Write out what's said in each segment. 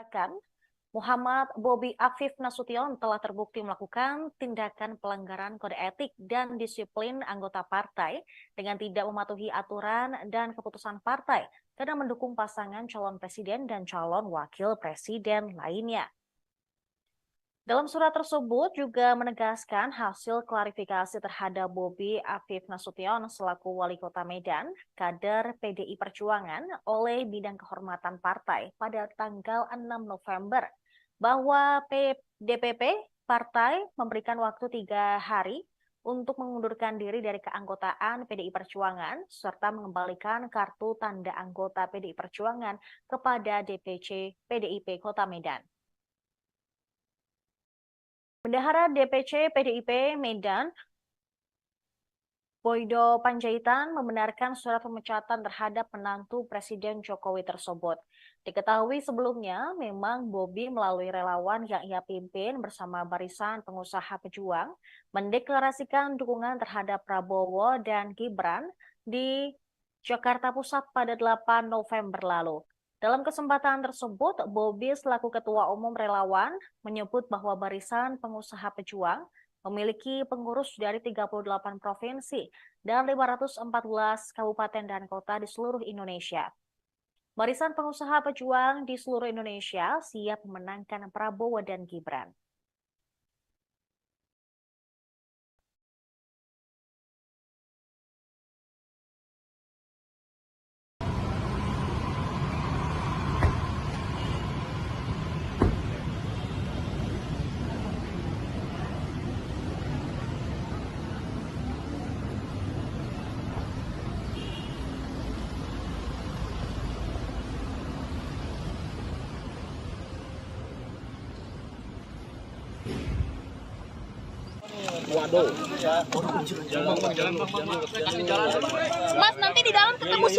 mengatakan Muhammad Bobi Afif Nasution telah terbukti melakukan tindakan pelanggaran kode etik dan disiplin anggota partai dengan tidak mematuhi aturan dan keputusan partai karena mendukung pasangan calon presiden dan calon wakil presiden lainnya. Dalam surat tersebut juga menegaskan hasil klarifikasi terhadap Bobi Afif Nasution selaku Wali Kota Medan, kader PDI Perjuangan oleh Bidang Kehormatan Partai pada tanggal 6 November, bahwa DPP Partai memberikan waktu 3 hari untuk mengundurkan diri dari keanggotaan PDI Perjuangan serta mengembalikan kartu tanda anggota PDI Perjuangan kepada DPC PDIP Kota Medan. Bendahara DPC PDIP Medan, Boydo Panjaitan, membenarkan surat pemecatan terhadap menantu Presiden Jokowi tersebut. Diketahui sebelumnya, memang Bobi melalui relawan yang ia pimpin bersama Barisan Pengusaha Pejuang mendeklarasikan dukungan terhadap Prabowo dan Gibran di Jakarta Pusat pada 8 November lalu. Dalam kesempatan tersebut, Bobi selaku Ketua Umum Relawan menyebut bahwa Barisan Pengusaha Pejuang memiliki pengurus dari 38 provinsi dan 514 kabupaten dan kota di seluruh Indonesia. Barisan Pengusaha Pejuang di seluruh Indonesia siap memenangkan Prabowo dan Gibran. Waduh. Mas, nanti di dalam ketemu. Mas,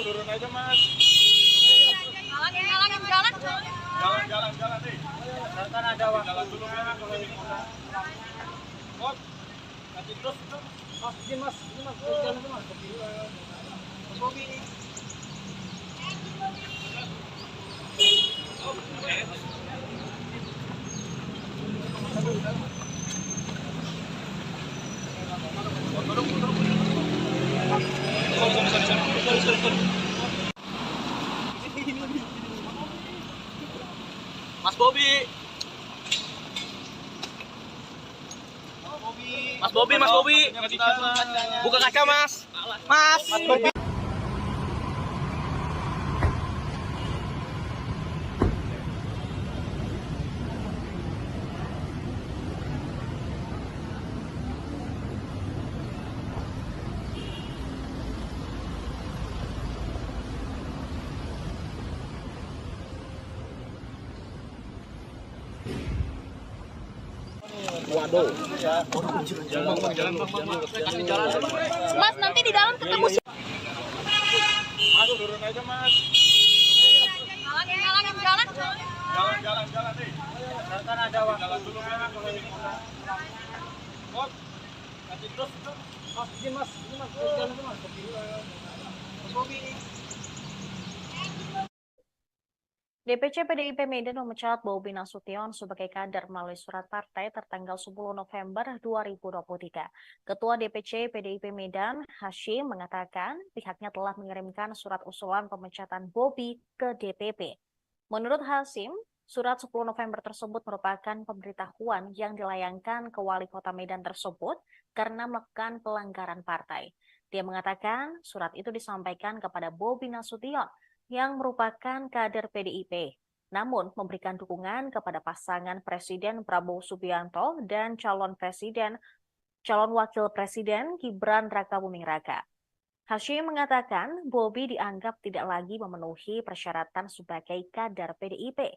turun aja, Mas. Jalan, jalan. Jalan nih. Kan ada jalan dulu, Mas. Kok? Nanti terus, Mas, izin, Mas. Ini, Mas. Jalan dulu, Mas. Mas Bobi. Mas Bobi. Mas Bobi. Buka kaca, Mas. Mas Bobi. Waduh. Jalan, Bang. Mas, nanti di dalam ketemu. Mas, turun aja, Mas. Jalan nih. Kan ada jalan dulu, Mas. Kok? Nanti terus, Mas, izin, Mas. Ini, Mas. Jalan dulu, Mas. Mas Bobi. DPC PDIP Medan memecat Bobi Nasution sebagai kader melalui surat partai tertanggal 10 November 2023. Ketua DPC PDIP Medan, Hashim, mengatakan pihaknya telah mengirimkan surat usulan pemecatan Bobi ke DPP. Menurut Hashim, surat 10 November tersebut merupakan pemberitahuan yang dilayangkan ke Wali Kota Medan tersebut karena melakukan pelanggaran partai. Dia mengatakan surat itu disampaikan kepada Bobi Nasution yang merupakan kader PDIP, namun memberikan dukungan kepada pasangan Presiden Prabowo Subianto dan calon wakil presiden Gibran Rakabuming Raka. Hashim mengatakan Bobi dianggap tidak lagi memenuhi persyaratan sebagai kader PDIP.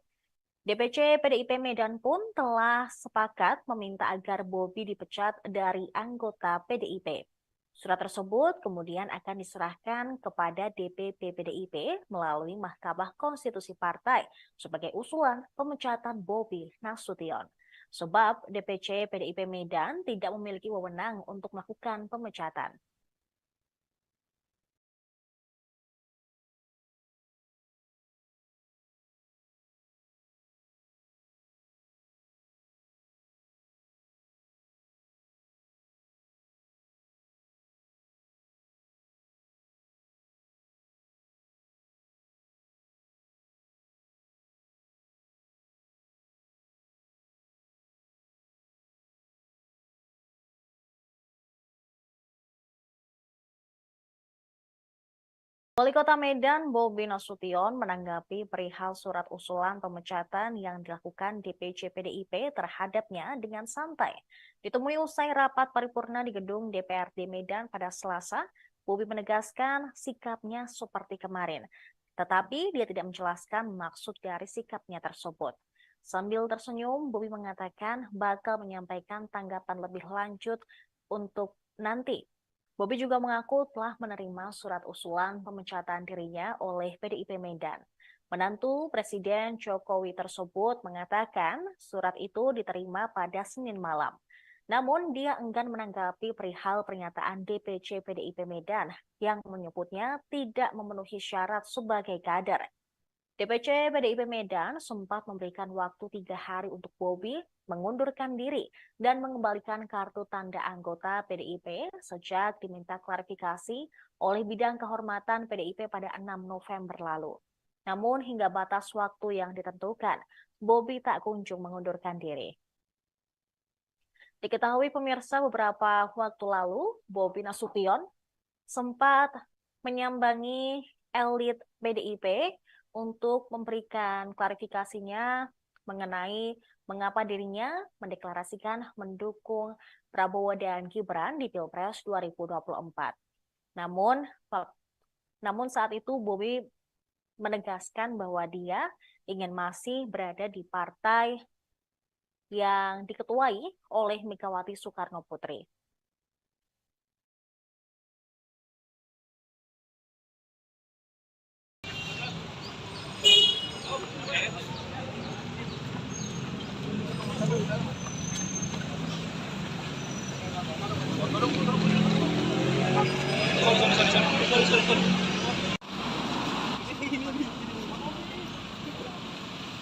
DPC PDIP Medan pun telah sepakat meminta agar Bobi dipecat dari anggota PDIP. Surat tersebut kemudian akan diserahkan kepada DPP PDIP melalui Mahkamah Konstitusi Partai sebagai usulan pemecatan Bobi Nasution. Sebab DPC PDIP Medan tidak memiliki wewenang untuk melakukan pemecatan. Wali Kota Medan Bobi Nasution menanggapi perihal surat usulan pemecatan yang dilakukan DPC PDIP terhadapnya dengan santai. Ditemui usai rapat paripurna di gedung DPRD Medan pada Selasa, Bobi menegaskan sikapnya seperti kemarin. Tetapi dia tidak menjelaskan maksud dari sikapnya tersebut. Sambil tersenyum, Bobi mengatakan bakal menyampaikan tanggapan lebih lanjut untuk nanti. Bobi juga mengaku telah menerima surat usulan pemecatan dirinya oleh PDIP Medan. Menantu Presiden Jokowi tersebut mengatakan surat itu diterima pada Senin malam. Namun dia enggan menanggapi perihal pernyataan DPC PDIP Medan yang menyebutnya tidak memenuhi syarat sebagai kader. DPC PDIP Medan sempat memberikan waktu 3 hari untuk Bobi mengundurkan diri dan mengembalikan kartu tanda anggota PDIP sejak diminta klarifikasi oleh bidang kehormatan PDIP pada 6 November lalu. Namun hingga batas waktu yang ditentukan, Bobi tak kunjung mengundurkan diri. Diketahui pemirsa beberapa waktu lalu, Bobi Nasution sempat menyambangi elit PDIP untuk memberikan klarifikasinya mengenai mengapa dirinya mendeklarasikan mendukung Prabowo dan Gibran di Pilpres 2024. Namun saat itu Bobi menegaskan bahwa dia ingin masih berada di partai yang diketuai oleh Megawati Soekarno Putri.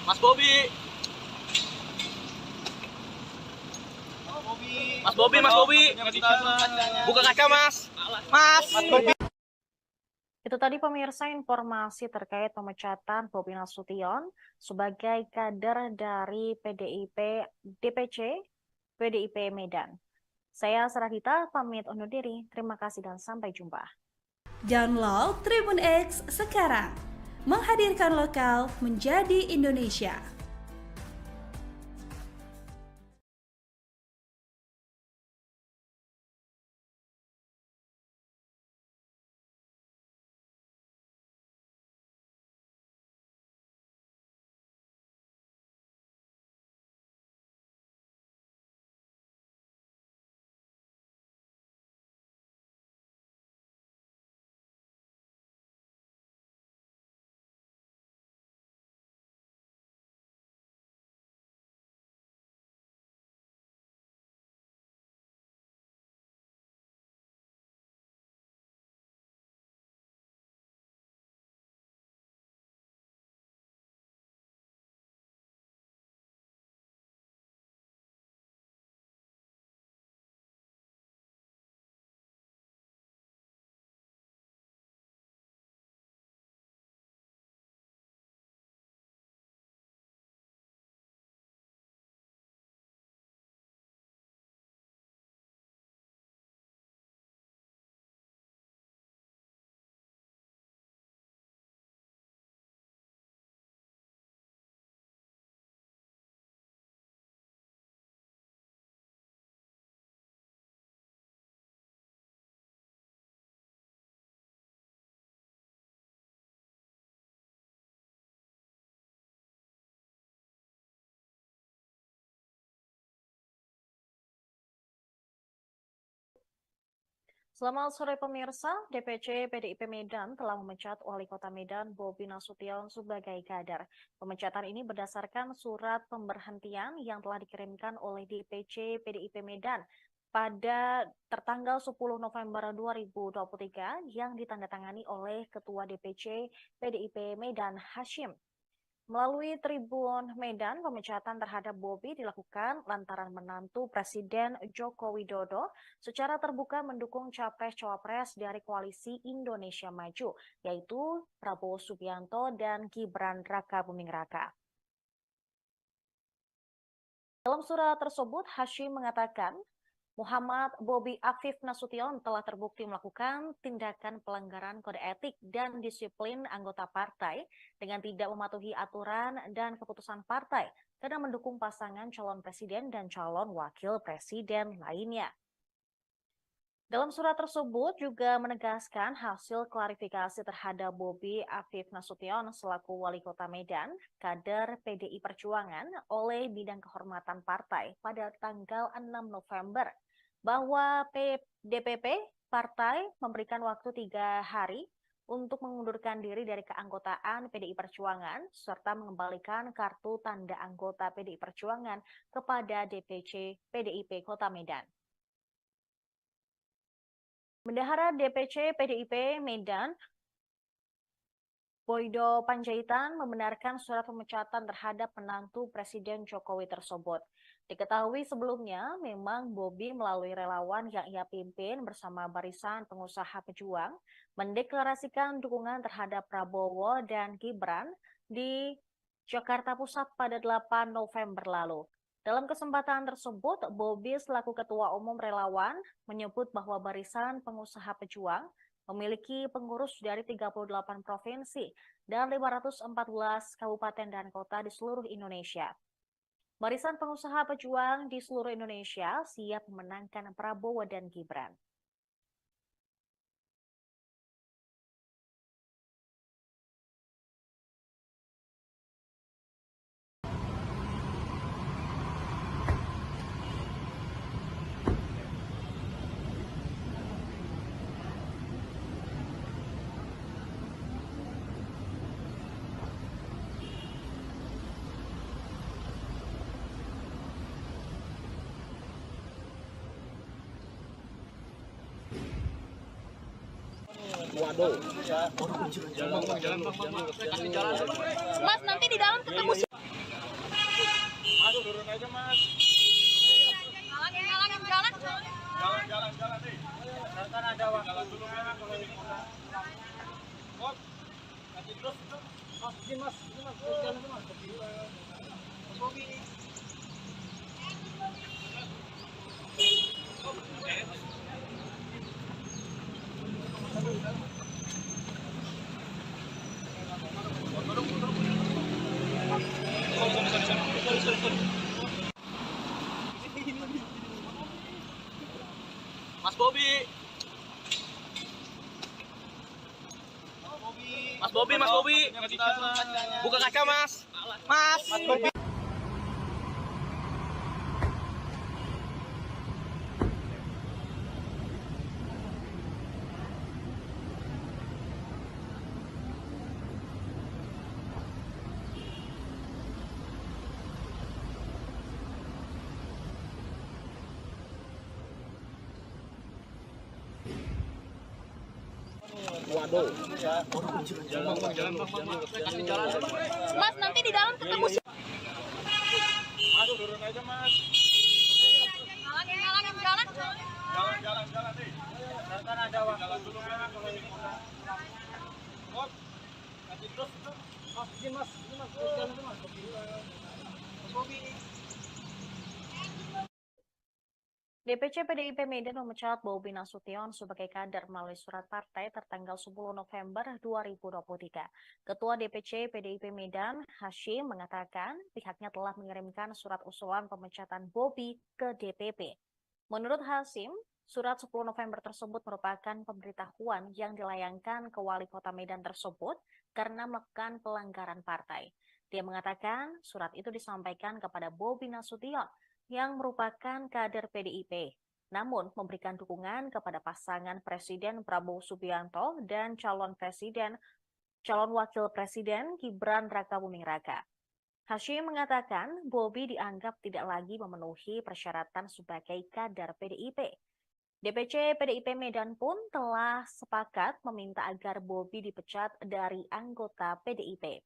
Mas Bobi. Mas Bobi. Buka kaca, Mas. Mas Bobi. Itu tadi pemirsa informasi terkait pemecatan Bobi Nasution sebagai kader dari PDIP DPC PDIP Medan. Saya Sarahita pamit undur diri. Terima kasih dan sampai jumpa. Download Tribun X sekarang. Menghadirkan lokal menjadi Indonesia. Selamat sore pemirsa, DPC PDIP Medan telah memecat Wali Kota Medan Bobi Nasution sebagai kader. Pemecatan ini berdasarkan surat pemberhentian yang telah dikirimkan oleh DPC PDIP Medan pada tertanggal 10 November 2023 yang ditandatangani oleh Ketua DPC PDIP Medan Hashim. Melalui Tribun Medan, pemecatan terhadap Bobi dilakukan lantaran menantu Presiden Joko Widodo secara terbuka mendukung capres-cawapres dari koalisi Indonesia Maju, yaitu Prabowo Subianto dan Gibran Raka Buming Raka. Dalam surat tersebut, Hashim mengatakan, Muhammad Bobi Afif Nasution telah terbukti melakukan tindakan pelanggaran kode etik dan disiplin anggota partai dengan tidak mematuhi aturan dan keputusan partai karena mendukung pasangan calon presiden dan calon wakil presiden lainnya. Dalam surat tersebut juga menegaskan hasil klarifikasi terhadap Bobi Afif Nasution selaku Wali Kota Medan, kader PDI Perjuangan oleh Bidang Kehormatan Partai pada tanggal 6 November, bahwa DPP Partai memberikan waktu 3 hari untuk mengundurkan diri dari keanggotaan PDI Perjuangan serta mengembalikan kartu tanda anggota PDI Perjuangan kepada DPC PDIP Kota Medan. Bendahara DPC PDIP Medan, Boydo Panjaitan, membenarkan surat pemecatan terhadap menantu Presiden Jokowi tersebut. Diketahui sebelumnya, memang Bobi melalui relawan yang ia pimpin bersama Barisan Pengusaha Pejuang mendeklarasikan dukungan terhadap Prabowo dan Gibran di Jakarta Pusat pada 8 November lalu. Dalam kesempatan tersebut, Bobi selaku Ketua Umum Relawan menyebut bahwa Barisan Pengusaha Pejuang memiliki pengurus dari 38 provinsi dan 514 kabupaten dan kota di seluruh Indonesia. Barisan Pengusaha Pejuang di seluruh Indonesia siap memenangkan Prabowo dan Gibran. Waduh. Mas, nanti di dalam ketemu si... Mas, turun aja, Mas. Jalan. Jalan nih. Kan ada waktu. Jalan dulu memang kalau ini. Kok? Nanti terus. Mas, ini Mas. Jalan dulu, Mas. Bobi. Mas Bobi. Mas Bobi. Buka kaca, Mas. Mas Bobi. Waduh. Jalan. Mas, nanti di dalam ketemu si... Mas, turun aja, Mas. Jalan nih. Kan ada waktu. Jalan dulu memang kalau ini. Kok? Nanti terus. Mas, ini Mas. Jalan dulu, Mas. Bobi. DPC PDIP Medan memecat Bobi Nasution sebagai kader melalui surat partai tertanggal 10 November 2023. Ketua DPC PDIP Medan, Hashim, mengatakan pihaknya telah mengirimkan surat usulan pemecatan Bobi ke DPP. Menurut Hashim, surat 10 November tersebut merupakan pemberitahuan yang dilayangkan ke Wali Kota Medan tersebut karena melakukan pelanggaran partai. Dia mengatakan surat itu disampaikan kepada Bobi Nasution yang merupakan kader PDIP, namun memberikan dukungan kepada pasangan Presiden Prabowo Subianto dan calon wakil presiden Gibran Rakabuming Raka. Hashim mengatakan Bobi dianggap tidak lagi memenuhi persyaratan sebagai kader PDIP. DPC PDIP Medan pun telah sepakat meminta agar Bobi dipecat dari anggota PDIP.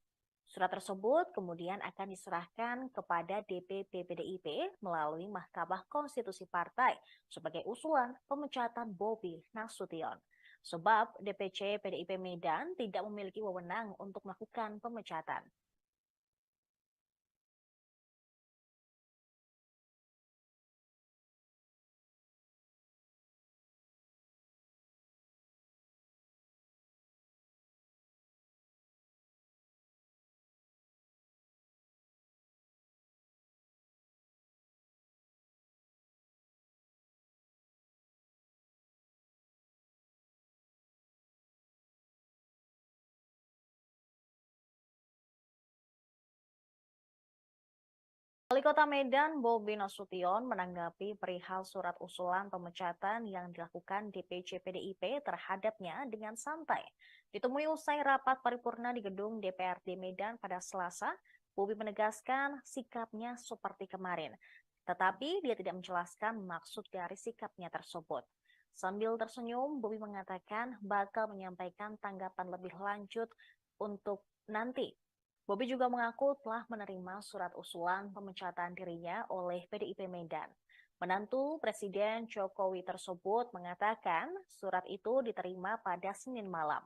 Surat tersebut kemudian akan diserahkan kepada DPP PDIP melalui Mahkamah Konstitusi Partai sebagai usulan pemecatan Bobi Nasution. Sebab DPC PDIP Medan tidak memiliki wewenang untuk melakukan pemecatan. Wali Kota Medan Bobi Nasution menanggapi perihal surat usulan pemecatan yang dilakukan DPC PDIP terhadapnya dengan santai. Ditemui usai rapat paripurna di gedung DPRD Medan pada Selasa, Bobi menegaskan sikapnya seperti kemarin, tetapi dia tidak menjelaskan maksud dari sikapnya tersebut. Sambil tersenyum, Bobi mengatakan bakal menyampaikan tanggapan lebih lanjut untuk nanti. Bobi juga mengaku telah menerima surat usulan pemecatan dirinya oleh PDIP Medan. Menantu Presiden Jokowi tersebut mengatakan surat itu diterima pada Senin malam.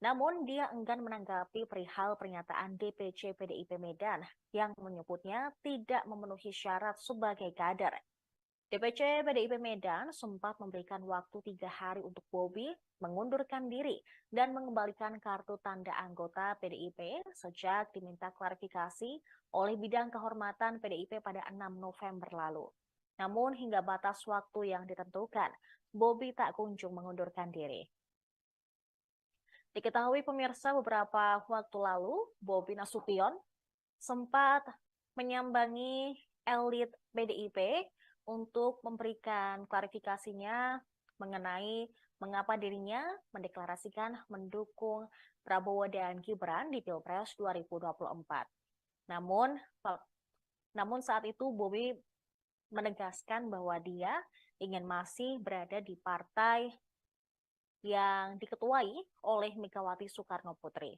Namun dia enggan menanggapi perihal pernyataan DPC PDIP Medan yang menyebutnya tidak memenuhi syarat sebagai kader. DPC PDIP Medan sempat memberikan waktu 3 hari untuk Bobi mengundurkan diri dan mengembalikan kartu tanda anggota PDIP sejak diminta klarifikasi oleh bidang kehormatan PDIP pada 6 November lalu. Namun hingga batas waktu yang ditentukan, Bobi tak kunjung mengundurkan diri. Diketahui pemirsa beberapa waktu lalu, Bobi Nasution sempat menyambangi elit PDIP untuk memberikan klarifikasinya mengenai mengapa dirinya mendeklarasikan mendukung Prabowo dan Gibran di Pilpres 2024. Namun saat itu Bobi menegaskan bahwa dia ingin masih berada di partai yang diketuai oleh Megawati Soekarno Putri.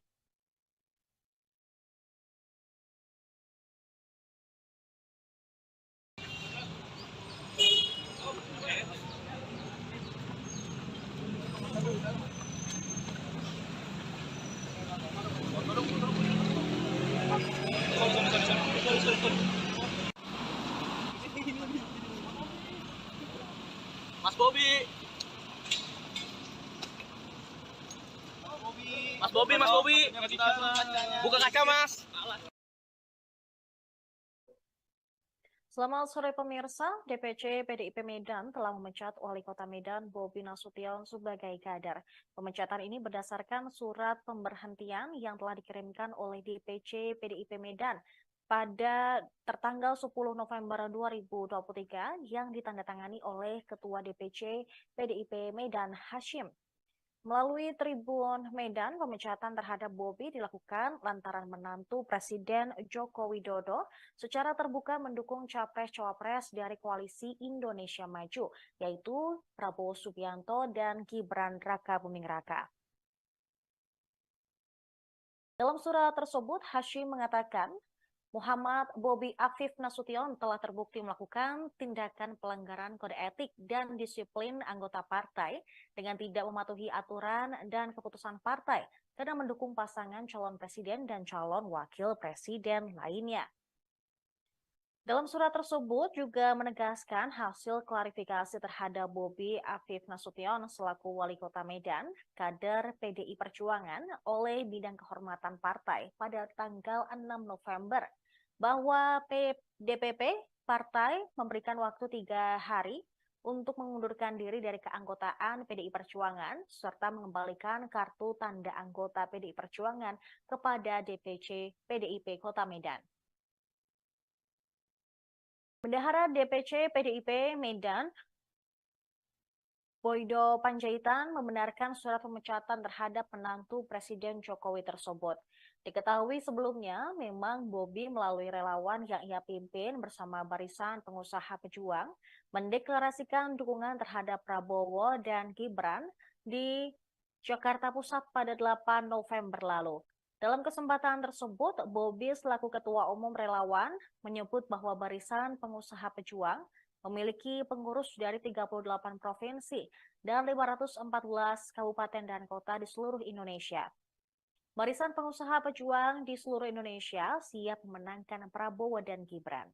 Mas Bobi. Mas Bobi. Buka kaca, Mas. Selamat sore pemirsa, DPC PDIP Medan telah memecat Wali Kota Medan Bobi Nasution sebagai kader. Pemecatan ini berdasarkan surat pemberhentian yang telah dikirimkan oleh DPC PDIP Medan pada tertanggal 10 November 2023 yang ditandatangani oleh Ketua DPC PDIP Medan Hashim. Melalui Tribun Medan, pemecatan terhadap Bobi dilakukan lantaran menantu Presiden Joko Widodo secara terbuka mendukung capres-cawapres dari Koalisi Indonesia Maju, yaitu Prabowo Subianto dan Gibran Rakabuming Raka. Dalam surat tersebut, Hashim mengatakan, Muhammad Bobi Afif Nasution telah terbukti melakukan tindakan pelanggaran kode etik dan disiplin anggota partai dengan tidak mematuhi aturan dan keputusan partai karena mendukung pasangan calon presiden dan calon wakil presiden lainnya. Dalam surat tersebut juga menegaskan hasil klarifikasi terhadap Bobi Afif Nasution selaku Wali Kota Medan, kader PDI Perjuangan oleh Bidang Kehormatan Partai pada tanggal 6 November, bahwa DPP Partai memberikan waktu 3 hari untuk mengundurkan diri dari keanggotaan PDI Perjuangan serta mengembalikan kartu tanda anggota PDI Perjuangan kepada DPC PDIP Kota Medan. Bendahara DPC PDIP Medan, Boydo Panjaitan, membenarkan surat pemecatan terhadap menantu Presiden Jokowi tersebut. Diketahui sebelumnya, memang Bobi melalui relawan yang ia pimpin bersama Barisan Pengusaha Pejuang mendeklarasikan dukungan terhadap Prabowo dan Gibran di Jakarta Pusat pada 8 November lalu. Dalam kesempatan tersebut, Bobi selaku Ketua Umum Relawan menyebut bahwa Barisan Pengusaha Pejuang memiliki pengurus dari 38 provinsi dan 514 kabupaten dan kota di seluruh Indonesia. Barisan Pengusaha Pejuang di seluruh Indonesia siap memenangkan Prabowo dan Gibran.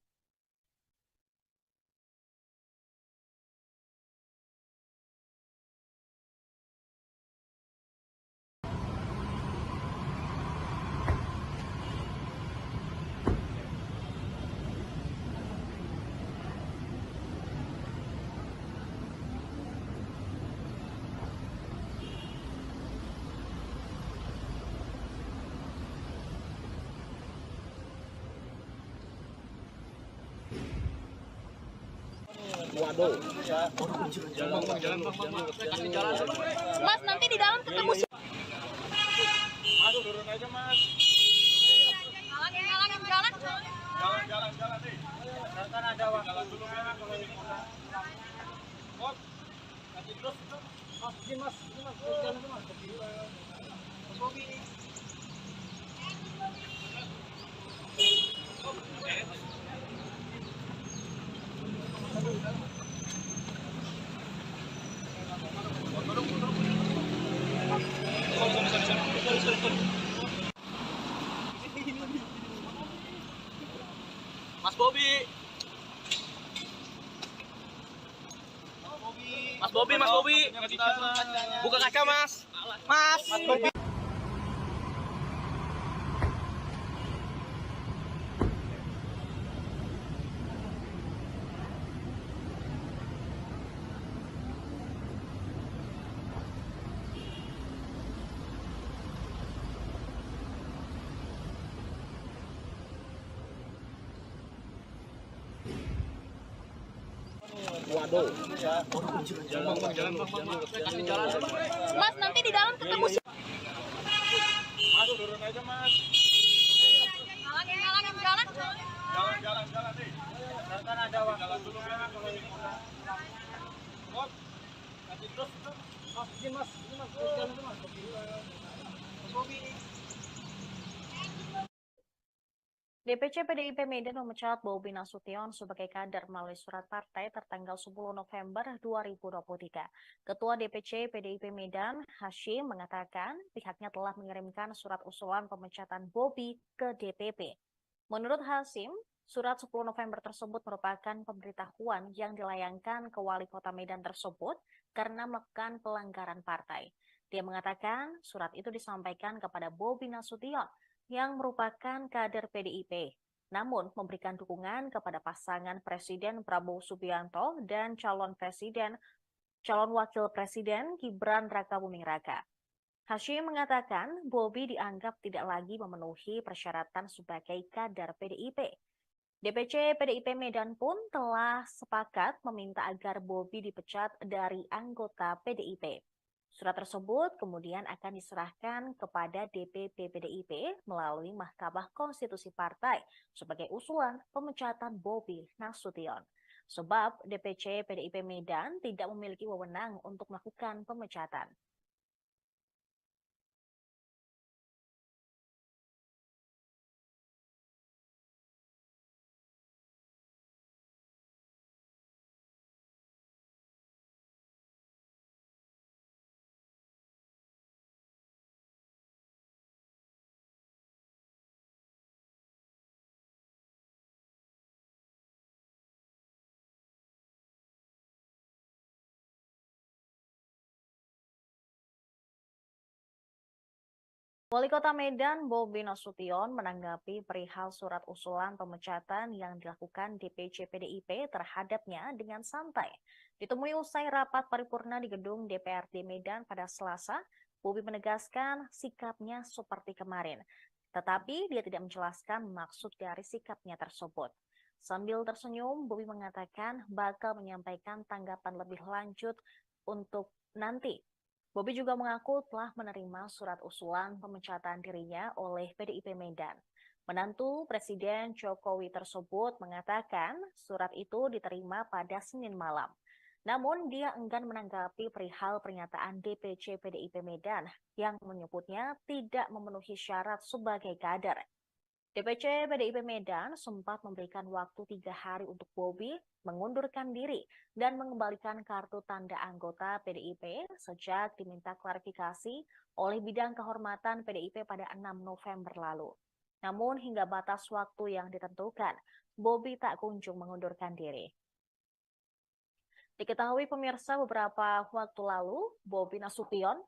Waduh. Mas, nanti di dalam ketemu si Mas, turun aja, Mas. Halangin jalan. Jalan nih. Kan ada jalan dulu memang kalau ini kurang. Mot, kasih terus. Mas, ini Mas, jalan tuh Mas. Mas Bobi. Mas Bobi. Mas Bobi. Buka kaca, Mas. Mas Bobi. Waduh. Jalan. Mas, nanti di dalam ketemu si Mas, turun aja, Mas. Halangin jalan. Jalan nih. Kan ada jalan dulu memang kalau ini kurang. Mot, kasih terus. Mas, ini Mas, jalan tuh Mas. Mas Bobi. DPC PDIP Medan memecat Bobi Nasution sebagai kader melalui surat partai tertanggal 10 November 2023. Ketua DPC PDIP Medan, Hashim, mengatakan pihaknya telah mengirimkan surat usulan pemecatan Bobi ke DPP. Menurut Hashim, surat 10 November tersebut merupakan pemberitahuan yang dilayangkan ke wali kota Medan tersebut karena melakukan pelanggaran partai. Dia mengatakan surat itu disampaikan kepada Bobi Nasution yang merupakan kader PDIP, namun memberikan dukungan kepada pasangan Presiden Prabowo Subianto dan calon wakil presiden Gibran Rakabuming Raka. Hashim mengatakan Bobi dianggap tidak lagi memenuhi persyaratan sebagai kader PDIP. DPC PDIP Medan pun telah sepakat meminta agar Bobi dipecat dari anggota PDIP. Surat tersebut kemudian akan diserahkan kepada DPP PDIP melalui Mahkamah Konstitusi Partai sebagai usulan pemecatan Bobi Nasution. Sebab DPC PDIP Medan tidak memiliki wewenang untuk melakukan pemecatan. Wali Kota Medan Bobi Nasution menanggapi perihal surat usulan pemecatan yang dilakukan DPC PDIP terhadapnya dengan santai. Ditemui usai rapat paripurna di gedung DPRD Medan pada Selasa, Bobi menegaskan sikapnya seperti kemarin, tetapi dia tidak menjelaskan maksud dari sikapnya tersebut. Sambil tersenyum, Bobi mengatakan bakal menyampaikan tanggapan lebih lanjut untuk nanti. Bobi juga mengaku telah menerima surat usulan pemecatan dirinya oleh PDIP Medan. Menantu Presiden Jokowi tersebut mengatakan surat itu diterima pada Senin malam. Namun dia enggan menanggapi perihal pernyataan DPC PDIP Medan yang menyebutnya tidak memenuhi syarat sebagai kader. DPC PDIP Medan sempat memberikan waktu 3 hari untuk Bobi mengundurkan diri dan mengembalikan kartu tanda anggota PDIP sejak diminta klarifikasi oleh Bidang Kehormatan PDIP pada 6 November lalu. Namun hingga batas waktu yang ditentukan, Bobi tak kunjung mengundurkan diri. Diketahui pemirsa beberapa waktu lalu, Bobi Nasution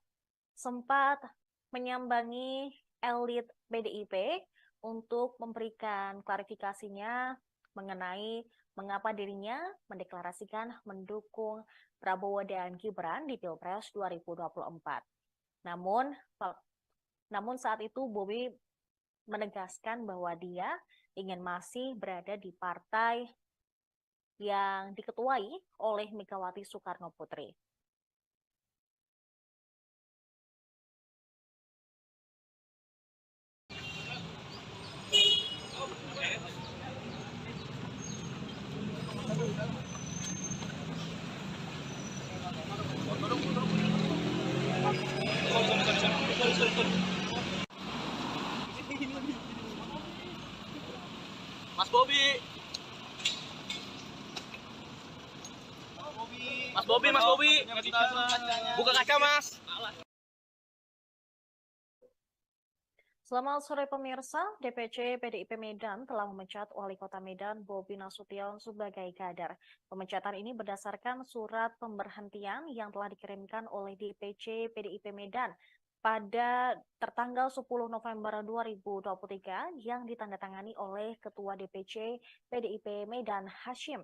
sempat menyambangi elit PDIP untuk memberikan klarifikasinya mengenai mengapa dirinya mendeklarasikan mendukung Prabowo dan Gibran di Pilpres 2024. Namun saat itu Bobi menegaskan bahwa dia ingin masih berada di partai yang diketuai oleh Megawati Soekarno Putri. Mas Bobi. Mas Bobi. Buka kaca, Mas. Selamat sore pemirsa, DPC PDIP Medan telah memecat Wali Kota Medan Bobi Nasution sebagai kader. Pemecatan ini berdasarkan surat pemberhentian yang telah dikirimkan oleh DPC PDIP Medan pada tertanggal 10 November 2023 yang ditandatangani oleh Ketua DPC PDIP Medan Hashim.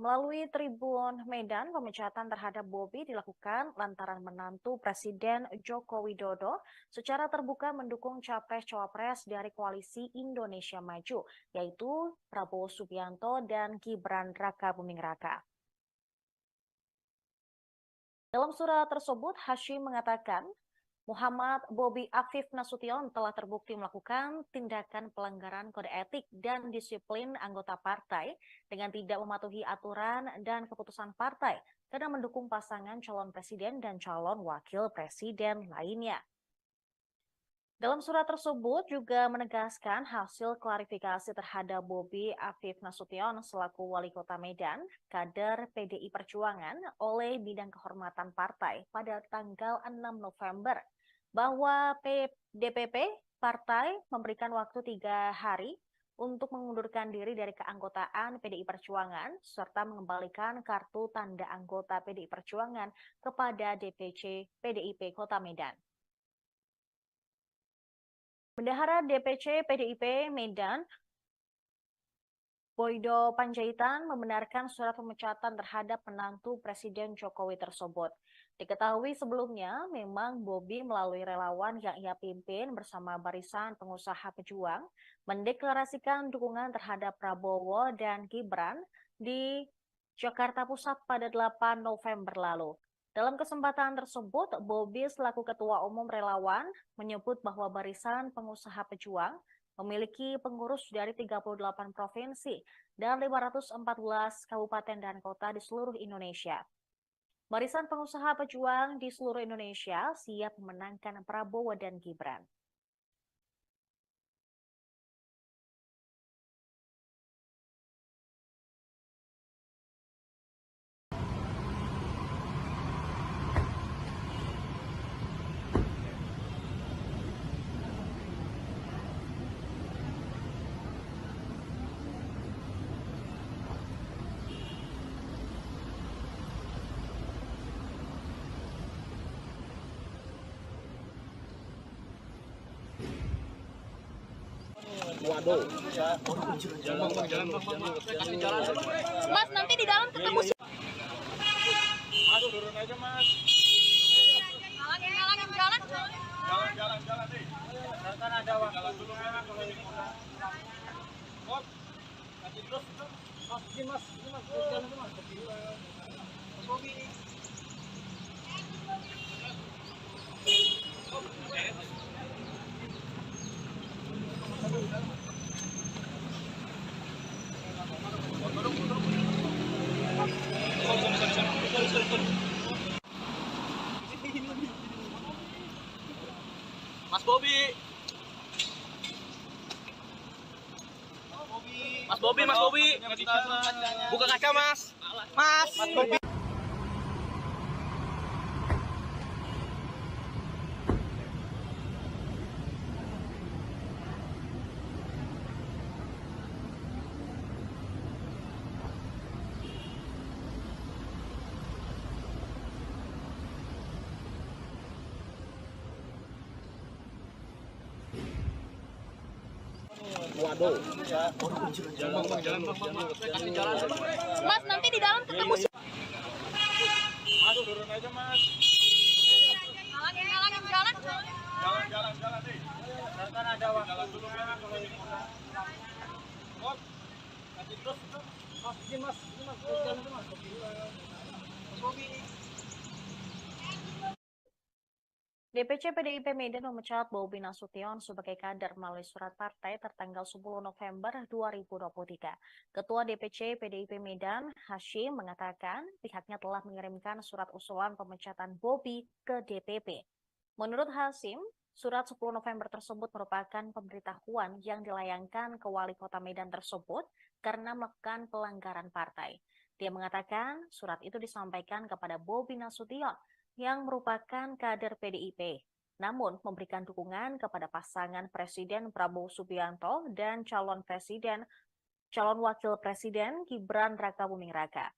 Melalui Tribun Medan, pemecatan terhadap Bobi dilakukan lantaran menantu Presiden Joko Widodo secara terbuka mendukung capres-cawapres dari Koalisi Indonesia Maju, yaitu Prabowo Subianto dan Gibran Rakabuming Raka. Dalam surat tersebut, Hashim mengatakan, Muhammad Bobi Afif Nasution telah terbukti melakukan tindakan pelanggaran kode etik dan disiplin anggota partai dengan tidak mematuhi aturan dan keputusan partai karena mendukung pasangan calon presiden dan calon wakil presiden lainnya. Dalam surat tersebut juga menegaskan hasil klarifikasi terhadap Bobi Afif Nasution selaku Wali Kota Medan, kader PDI Perjuangan oleh Bidang Kehormatan Partai pada tanggal 6 November, bahwa DPP Partai memberikan waktu 3 hari untuk mengundurkan diri dari keanggotaan PDI Perjuangan serta mengembalikan kartu tanda anggota PDI Perjuangan kepada DPC PDIP Kota Medan. Bendahara DPC PDIP Medan, Boydo Panjaitan, membenarkan surat pemecatan terhadap menantu Presiden Jokowi tersebut. Diketahui sebelumnya, memang Bobi melalui relawan yang ia pimpin bersama Barisan Pengusaha Pejuang mendeklarasikan dukungan terhadap Prabowo dan Gibran di Jakarta Pusat pada 8 November lalu. Dalam kesempatan tersebut, Bobi selaku Ketua Umum Relawan menyebut bahwa Barisan Pengusaha Pejuang memiliki pengurus dari 38 provinsi dan 514 kabupaten dan kota di seluruh Indonesia. Barisan Pengusaha Pejuang di seluruh Indonesia siap memenangkan Prabowo dan Gibran. Waduh. Mas, nanti di dalam ketemu. Mas, turun aja, Mas. Jalan. Jalan deh. Kan ada waktu. Jalan dulu, Mas. Kalau ini Mas, nanti terus. Mas, ini Mas. Jalan dulu, Mas. Bobi. Mas Bobi. Mas Bobi. Buka kaca, Mas. Mas Bobi. Waduh. Jalan. Mas, nanti di dalam ketemu. Mas, turun aja, Mas. Jalan deh. Kan ada waktu. Jalan dulu, Mas. Kalau ini Mas, nanti terus. Mas, ini mas, jalan itu mas. Mas Bobi. DPC PDIP Medan memecat Bobi Nasution sebagai kader melalui surat partai tertanggal 10 November 2023. Ketua DPC PDIP Medan, Hashim, mengatakan pihaknya telah mengirimkan surat usulan pemecatan Bobi ke DPP. Menurut Hashim, surat 10 November tersebut merupakan pemberitahuan yang dilayangkan ke wali kota Medan tersebut karena melakukan pelanggaran partai. Dia mengatakan surat itu disampaikan kepada Bobi Nasution yang merupakan kader PDIP, namun memberikan dukungan kepada pasangan Presiden Prabowo Subianto dan calon wakil presiden Gibran Rakabuming Raka.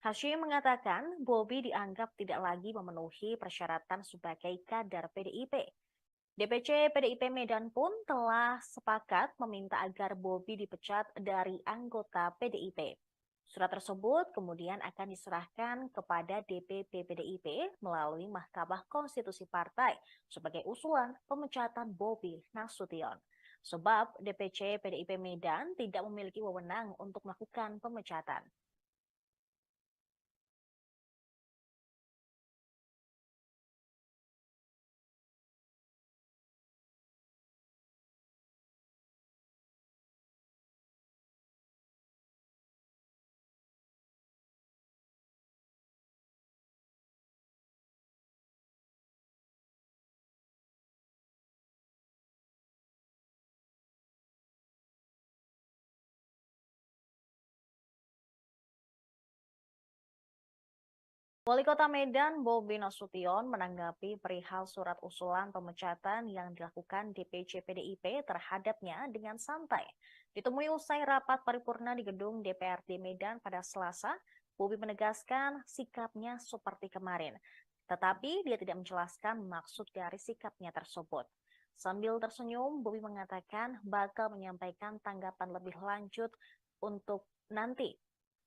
Hashim mengatakan Bobi dianggap tidak lagi memenuhi persyaratan sebagai kader PDIP. DPC PDIP Medan pun telah sepakat meminta agar Bobi dipecat dari anggota PDIP. Surat tersebut kemudian akan diserahkan kepada DPP PDIP melalui Mahkamah Konstitusi Partai sebagai usulan pemecatan Bobi Nasution. Sebab DPC PDIP Medan tidak memiliki wewenang untuk melakukan pemecatan. Wali Kota Medan, Bobi Nasution, menanggapi perihal surat usulan pemecatan yang dilakukan DPC PDIP terhadapnya dengan santai. Ditemui usai rapat paripurna di gedung DPRD Medan pada Selasa, Bobi menegaskan sikapnya seperti kemarin. Tetapi dia tidak menjelaskan maksud dari sikapnya tersebut. Sambil tersenyum, Bobi mengatakan bakal menyampaikan tanggapan lebih lanjut untuk nanti.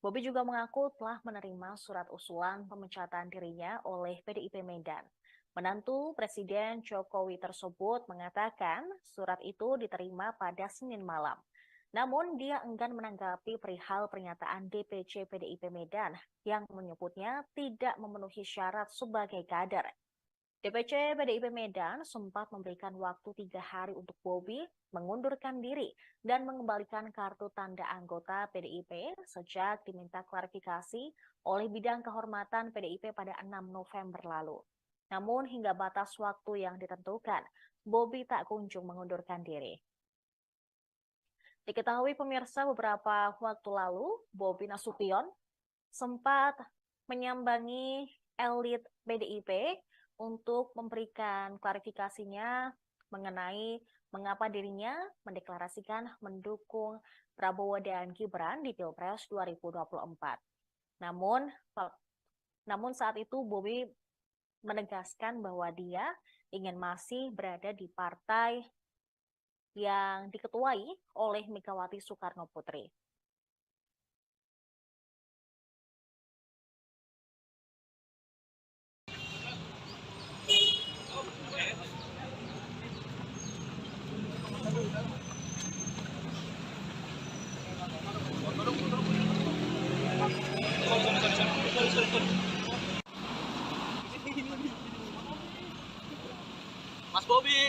Bobi juga mengaku telah menerima surat usulan pemecatan dirinya oleh PDIP Medan. Menantu Presiden Jokowi tersebut mengatakan surat itu diterima pada Senin malam. Namun dia enggan menanggapi perihal pernyataan DPC PDIP Medan yang menyebutnya tidak memenuhi syarat sebagai kader. DPC PDIP Medan sempat memberikan waktu 3 hari untuk Bobi mengundurkan diri dan mengembalikan kartu tanda anggota PDIP sejak diminta klarifikasi oleh bidang kehormatan PDIP pada 6 November lalu. Namun hingga batas waktu yang ditentukan, Bobi tak kunjung mengundurkan diri. Diketahui pemirsa beberapa waktu lalu, Bobi Nasution sempat menyambangi elit PDIP untuk memberikan klarifikasinya mengenai mengapa dirinya mendeklarasikan mendukung Prabowo dan Gibran di Pilpres 2024. Namun saat itu Bobi menegaskan bahwa dia ingin masih berada di partai yang diketuai oleh Megawati Soekarno Putri. Mas Bobi.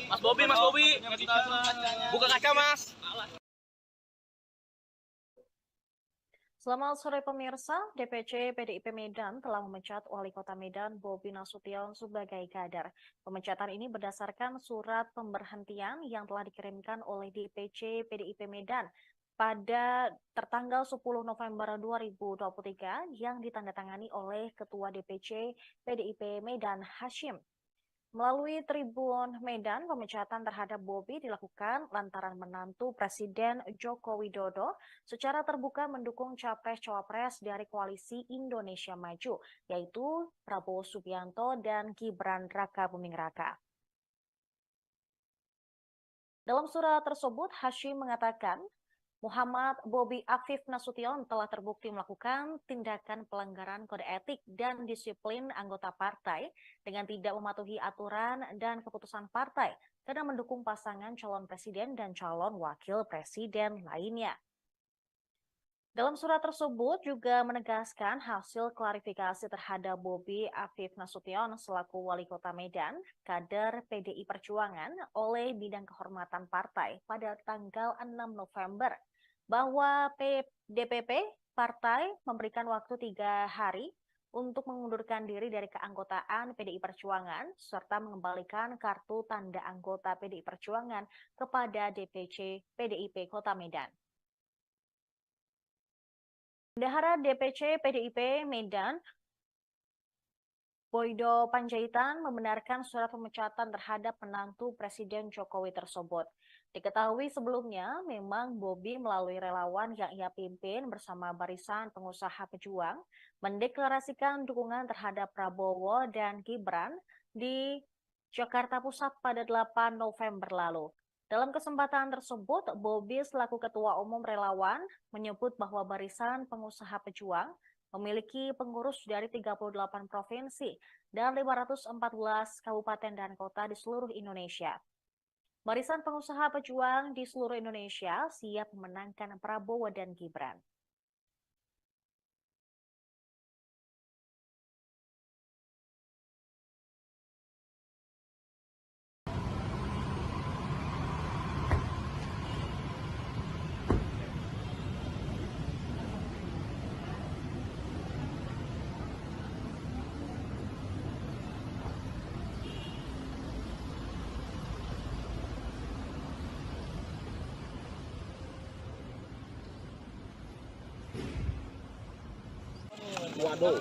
Mas Bobi, Mas Bobi. Buka kaca, Mas. Selamat sore pemirsa, DPC PDIP Medan telah memecat Wali Kota Medan Bobi Nasution sebagai kader. Pemecatan ini berdasarkan surat pemberhentian yang telah dikirimkan oleh DPC PDIP Medan pada tertanggal 10 November 2023 yang ditandatangani oleh Ketua DPC PDIP Medan Hashim. Melalui Tribun Medan, pemecatan terhadap Bobi dilakukan lantaran menantu Presiden Joko Widodo secara terbuka mendukung capres-cawapres dari Koalisi Indonesia Maju, yaitu Prabowo Subianto dan Gibran Rakabuming Raka. Dalam surat tersebut, Hashim mengatakan, Muhammad Bobi Afif Nasution telah terbukti melakukan tindakan pelanggaran kode etik dan disiplin anggota partai dengan tidak mematuhi aturan dan keputusan partai karena mendukung pasangan calon presiden dan calon wakil presiden lainnya. Dalam surat tersebut juga menegaskan hasil klarifikasi terhadap Bobi Afif Nasution selaku Wali Kota Medan, kader PDI Perjuangan oleh Bidang Kehormatan Partai pada tanggal 6 November, bahwa DPP Partai memberikan waktu 3 hari untuk mengundurkan diri dari keanggotaan PDI Perjuangan serta mengembalikan kartu tanda anggota PDI Perjuangan kepada DPC PDIP Kota Medan. Bendahara DPC PDIP Medan, Boydo Panjaitan, membenarkan surat pemecatan terhadap menantu Presiden Jokowi tersebut. Diketahui sebelumnya, memang Bobi melalui relawan yang ia pimpin bersama Barisan Pengusaha Pejuang mendeklarasikan dukungan terhadap Prabowo dan Gibran di Jakarta Pusat pada 8 November lalu. Dalam kesempatan tersebut, Bobi selaku Ketua Umum Relawan menyebut bahwa Barisan Pengusaha Pejuang memiliki pengurus dari 38 provinsi dan 514 kabupaten dan kota di seluruh Indonesia. Barisan Pengusaha Pejuang di seluruh Indonesia siap memenangkan Prabowo dan Gibran. Waduh.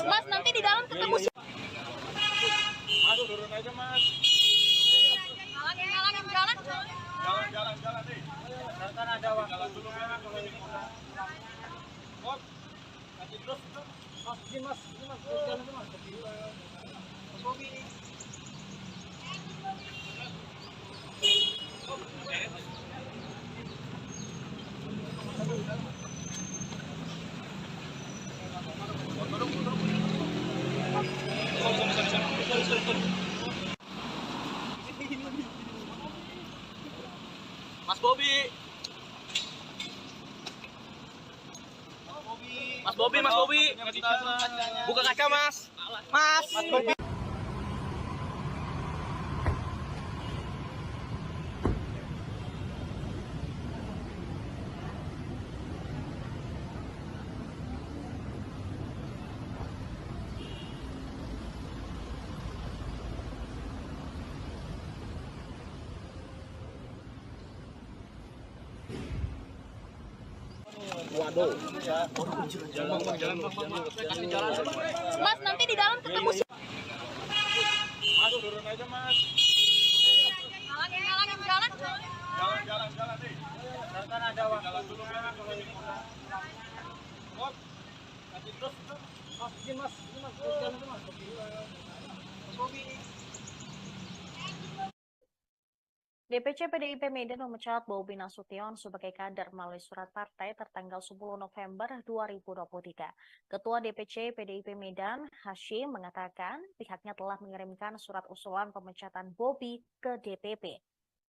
Mas, nanti di dalam ketemu. Mas, turun aja, Mas. Halangin jalan. Jalan nih. Kan ada waktu. Jalan dulu, Mas. Mas, kasih terus. Mas, ini Mas. Jalan dulu, Mas. Mas Bobi. Mas Bobi. Mas Bobi. Buka kaca, Mas. Mas Bobi. Waduh. Jalan. Mas, nanti di dalam ketemu. Mas, turun aja, Mas. Halangin jalan. Jalan nih. Kan ada waktu. Jalan dulu, Mas. Mas, kasih terus. Mas, ini Mas. Jalan dulu, Mas. Mas Bobi. DPC PDIP Medan memecat Bobi Nasution sebagai kader melalui surat partai tertanggal 10 November 2023. Ketua DPC PDIP Medan, Hashim, mengatakan pihaknya telah mengirimkan surat usulan pemecatan Bobi ke DPP.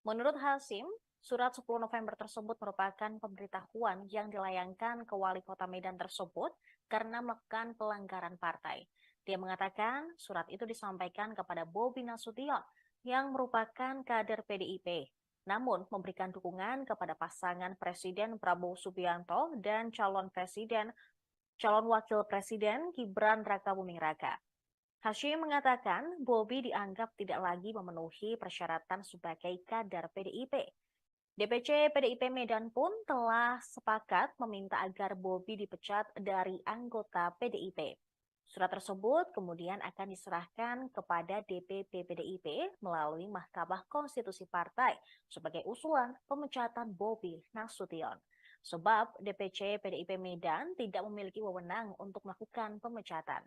Menurut Hashim, surat 10 November tersebut merupakan pemberitahuan yang dilayangkan ke Wali Kota Medan tersebut karena melakukan pelanggaran partai. Dia mengatakan surat itu disampaikan kepada Bobi Nasution yang merupakan kader PDIP, namun memberikan dukungan kepada pasangan Presiden Prabowo Subianto dan calon wakil presiden Gibran Rakabuming Raka. Hashim mengatakan Bobi dianggap tidak lagi memenuhi persyaratan sebagai kader PDIP. DPC PDIP Medan pun telah sepakat meminta agar Bobi dipecat dari anggota PDIP. Surat tersebut kemudian akan diserahkan kepada DPP PDIP melalui Mahkamah Konstitusi Partai sebagai usulan pemecatan Bobi Nasution. Sebab DPC PDIP Medan tidak memiliki wewenang untuk melakukan pemecatan.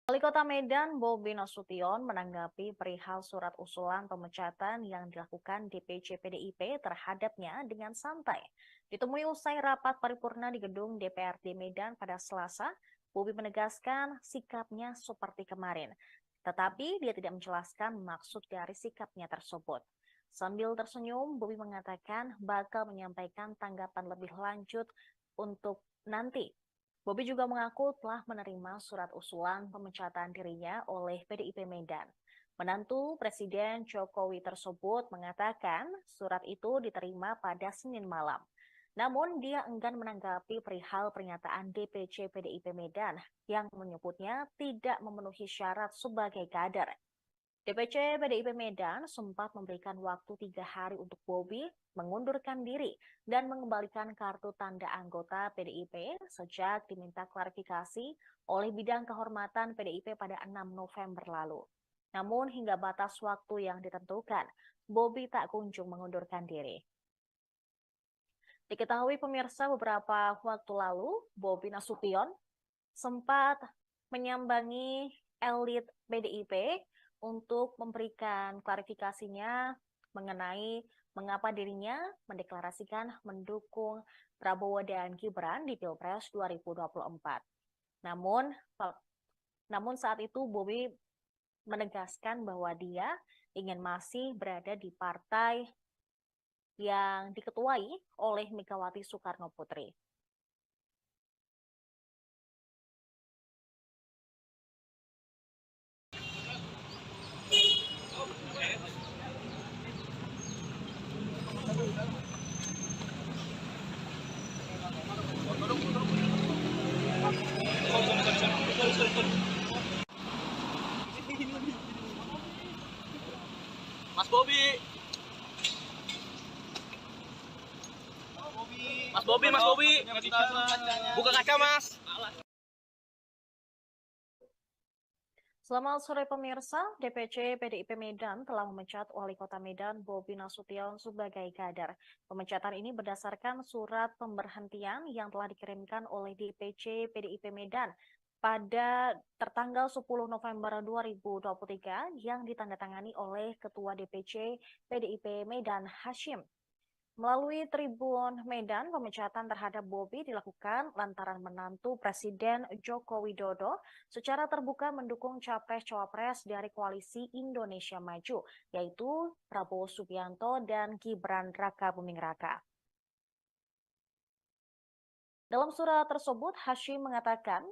Wali Kota Medan Bobi Nasution menanggapi perihal surat usulan pemecatan yang dilakukan DPC PDIP terhadapnya dengan santai. Ditemui usai rapat paripurna di gedung DPRD Medan pada Selasa, Bobi menegaskan sikapnya seperti kemarin, tetapi dia tidak menjelaskan maksud dari sikapnya tersebut. Sambil tersenyum, Bobi mengatakan bakal menyampaikan tanggapan lebih lanjut untuk nanti. Bobi juga mengaku telah menerima surat usulan pemecatan dirinya oleh PDIP Medan. Menantu Presiden Jokowi tersebut mengatakan surat itu diterima pada Senin malam. Namun dia enggan menanggapi perihal pernyataan DPC PDIP Medan yang menyebutnya tidak memenuhi syarat sebagai kader. DPC PDIP Medan sempat memberikan waktu 3 hari untuk Bobi mengundurkan diri dan mengembalikan kartu tanda anggota PDIP sejak diminta klarifikasi oleh bidang kehormatan PDIP pada 6 November lalu. Namun hingga batas waktu yang ditentukan, Bobi tak kunjung mengundurkan diri. Diketahui pemirsa beberapa waktu lalu, Bobi Nasution sempat menyambangi elit PDIP untuk memberikan klarifikasinya mengenai mengapa dirinya mendeklarasikan mendukung Prabowo dan Gibran di Pilpres 2024. Namun saat itu Bobi menegaskan bahwa dia ingin masih berada di partai yang diketuai oleh Megawati Soekarno Putri. Mas Bobi. Mas Bobi. Buka kaca, Mas. Selamat sore pemirsa, DPC PDIP Medan telah memecat Wali Kota Medan Bobi Nasution sebagai kader. Pemecatan ini berdasarkan surat pemberhentian yang telah dikirimkan oleh DPC PDIP Medan pada tertanggal 10 November 2023 yang ditandatangani oleh Ketua DPC PDIP Medan Hashim. Melalui Tribun Medan, pemecatan terhadap Bobi dilakukan lantaran menantu Presiden Joko Widodo secara terbuka mendukung capres-cawapres dari Koalisi Indonesia Maju, yaitu Prabowo Subianto dan Gibran Rakabuming Raka. Dalam surat tersebut, Hashim mengatakan,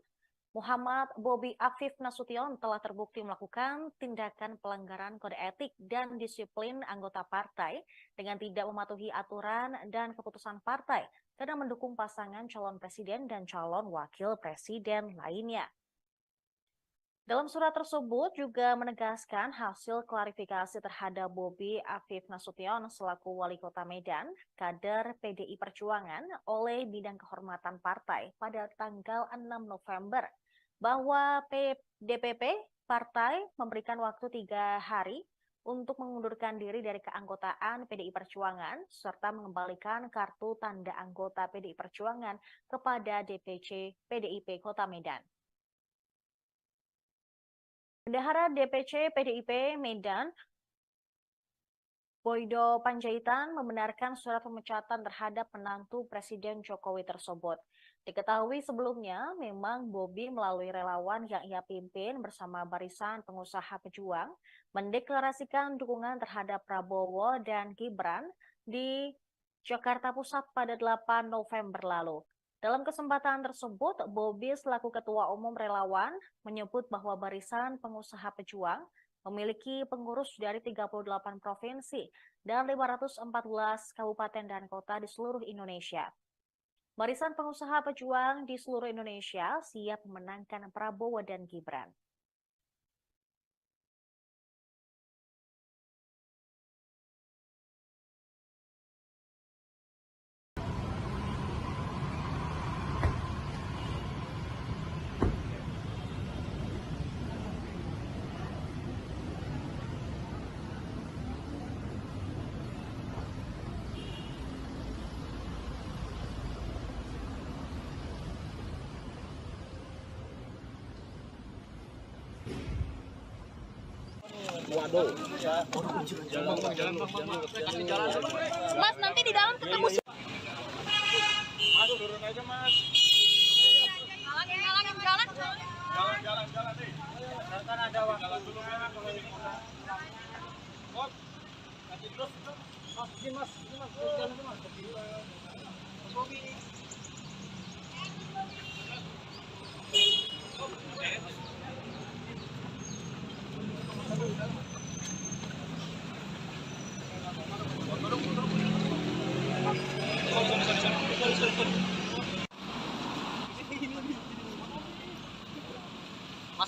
Muhammad Bobi Afif Nasution telah terbukti melakukan tindakan pelanggaran kode etik dan disiplin anggota partai dengan tidak mematuhi aturan dan keputusan partai karena mendukung pasangan calon presiden dan calon wakil presiden lainnya. Dalam surat tersebut juga menegaskan hasil klarifikasi terhadap Bobi Afif Nasution selaku Wali Kota Medan, kader PDI Perjuangan oleh Bidang Kehormatan Partai pada tanggal 6 November, bahwa DPP Partai memberikan waktu 3 hari untuk mengundurkan diri dari keanggotaan PDI Perjuangan serta mengembalikan kartu tanda anggota PDI Perjuangan kepada DPC PDIP Kota Medan. Bendahara DPC PDIP Medan Boydo Panjaitan membenarkan surat pemecatan terhadap menantu Presiden Jokowi tersebut. Diketahui sebelumnya, memang Bobi melalui relawan yang ia pimpin bersama Barisan Pengusaha Pejuang mendeklarasikan dukungan terhadap Prabowo dan Gibran di Jakarta Pusat pada 8 November lalu. Dalam kesempatan tersebut, Bobi selaku Ketua Umum Relawan menyebut bahwa Barisan Pengusaha Pejuang memiliki pengurus dari 38 provinsi dan 514 kabupaten dan kota di seluruh Indonesia. Barisan Pengusaha Pejuang di seluruh Indonesia siap memenangkan Prabowo dan Gibran. Waduh. Mas, nanti di dalam ketemu si Mas, turun aja mas. Halangin jalan. Jalan nih. Kan ada waktu. Jalan dulu memang kalau ini udah. Kok? Nanti terus. Mas, ini mas. Jalan itu mas.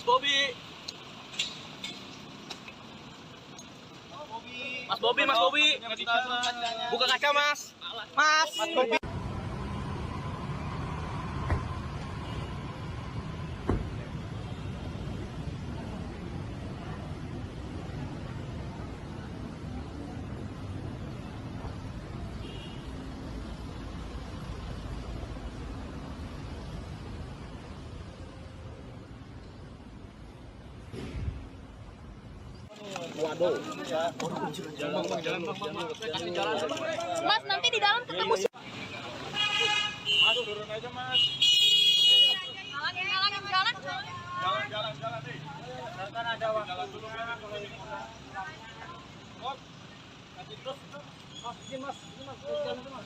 Bobi. Mas Bobi. Mas Bobi. Buka kaca, Mas. Mas Bobi. Waduh. Jalan. Mas, nanti di dalam ketemu si Mas, turun aja mas. Halangin jalan. Jalan nih. Kan ada waktu. Jalan dulu memang kalau ini udah. Kok? Nanti terus. Mas, ini mas. Jalan itu mas.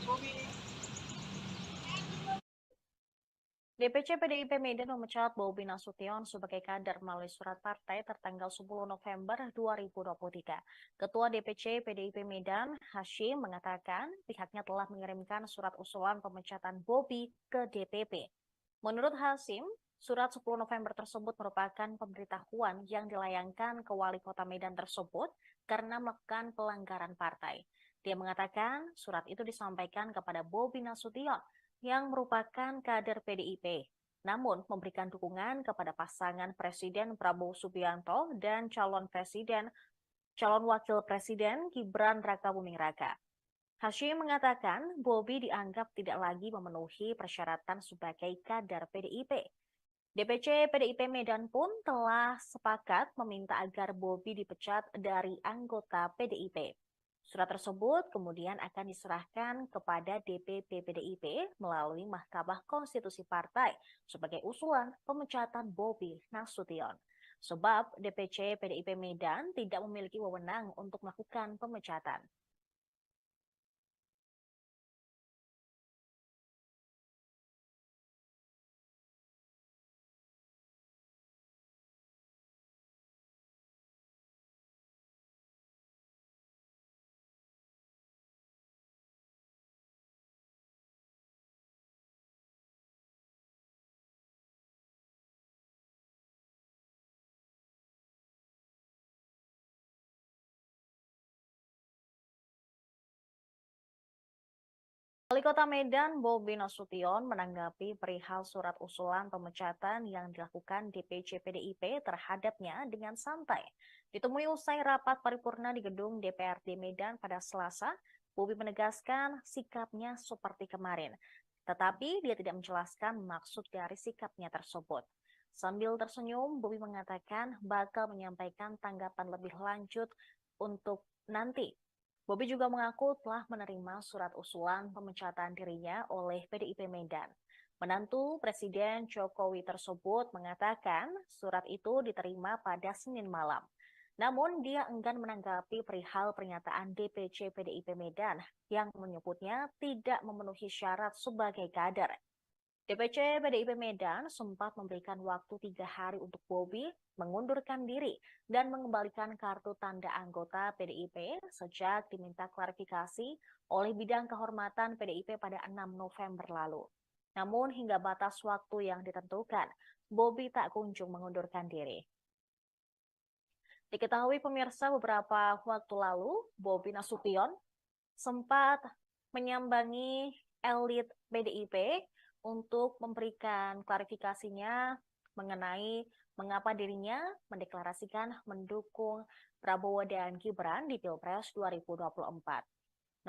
Bobi. DPC PDIP Medan memecat Bobi Nasution sebagai kader melalui surat partai tertanggal 10 November 2023. Ketua DPC PDIP Medan, Hashim, mengatakan pihaknya telah mengirimkan surat usulan pemecatan Bobi ke DPP. Menurut Hashim, surat 10 November tersebut merupakan pemberitahuan yang dilayangkan ke wali kota Medan tersebut karena melakukan pelanggaran partai. Dia mengatakan surat itu disampaikan kepada Bobi Nasution yang merupakan kader PDIP, namun memberikan dukungan kepada pasangan Presiden Prabowo Subianto dan calon wakil presiden Gibran Rakabuming Raka. Hashim mengatakan Bobi dianggap tidak lagi memenuhi persyaratan sebagai kader PDIP. DPC PDIP Medan pun telah sepakat meminta agar Bobi dipecat dari anggota PDIP. Surat tersebut kemudian akan diserahkan kepada DPP PDIP melalui Mahkamah Konstitusi Partai sebagai usulan pemecatan Bobi Nasution. Sebab DPC PDIP Medan tidak memiliki wewenang untuk melakukan pemecatan. Wali Kota Medan, Bobi Nasution, menanggapi perihal surat usulan pemecatan yang dilakukan DPC PDIP terhadapnya dengan santai. Ditemui usai rapat paripurna di gedung DPRD Medan pada Selasa, Bobi menegaskan sikapnya seperti kemarin, tetapi dia tidak menjelaskan maksud dari sikapnya tersebut. Sambil tersenyum, Bobi mengatakan bakal menyampaikan tanggapan lebih lanjut untuk nanti. Bobi juga mengaku telah menerima surat usulan pemecatan dirinya oleh PDIP Medan. Menantu Presiden Jokowi tersebut mengatakan surat itu diterima pada Senin malam. Namun dia enggan menanggapi perihal pernyataan DPC PDIP Medan yang menyebutnya tidak memenuhi syarat sebagai kader. DPC PDIP Medan sempat memberikan waktu 3 hari untuk Bobi mengundurkan diri dan mengembalikan kartu tanda anggota PDIP sejak diminta klarifikasi oleh Bidang Kehormatan PDIP pada 6 November lalu. Namun hingga batas waktu yang ditentukan, Bobi tak kunjung mengundurkan diri. Diketahui pemirsa beberapa waktu lalu, Bobi Nasution sempat menyambangi elit PDIP untuk memberikan klarifikasinya mengenai mengapa dirinya mendeklarasikan mendukung Prabowo dan Gibran di Pilpres 2024.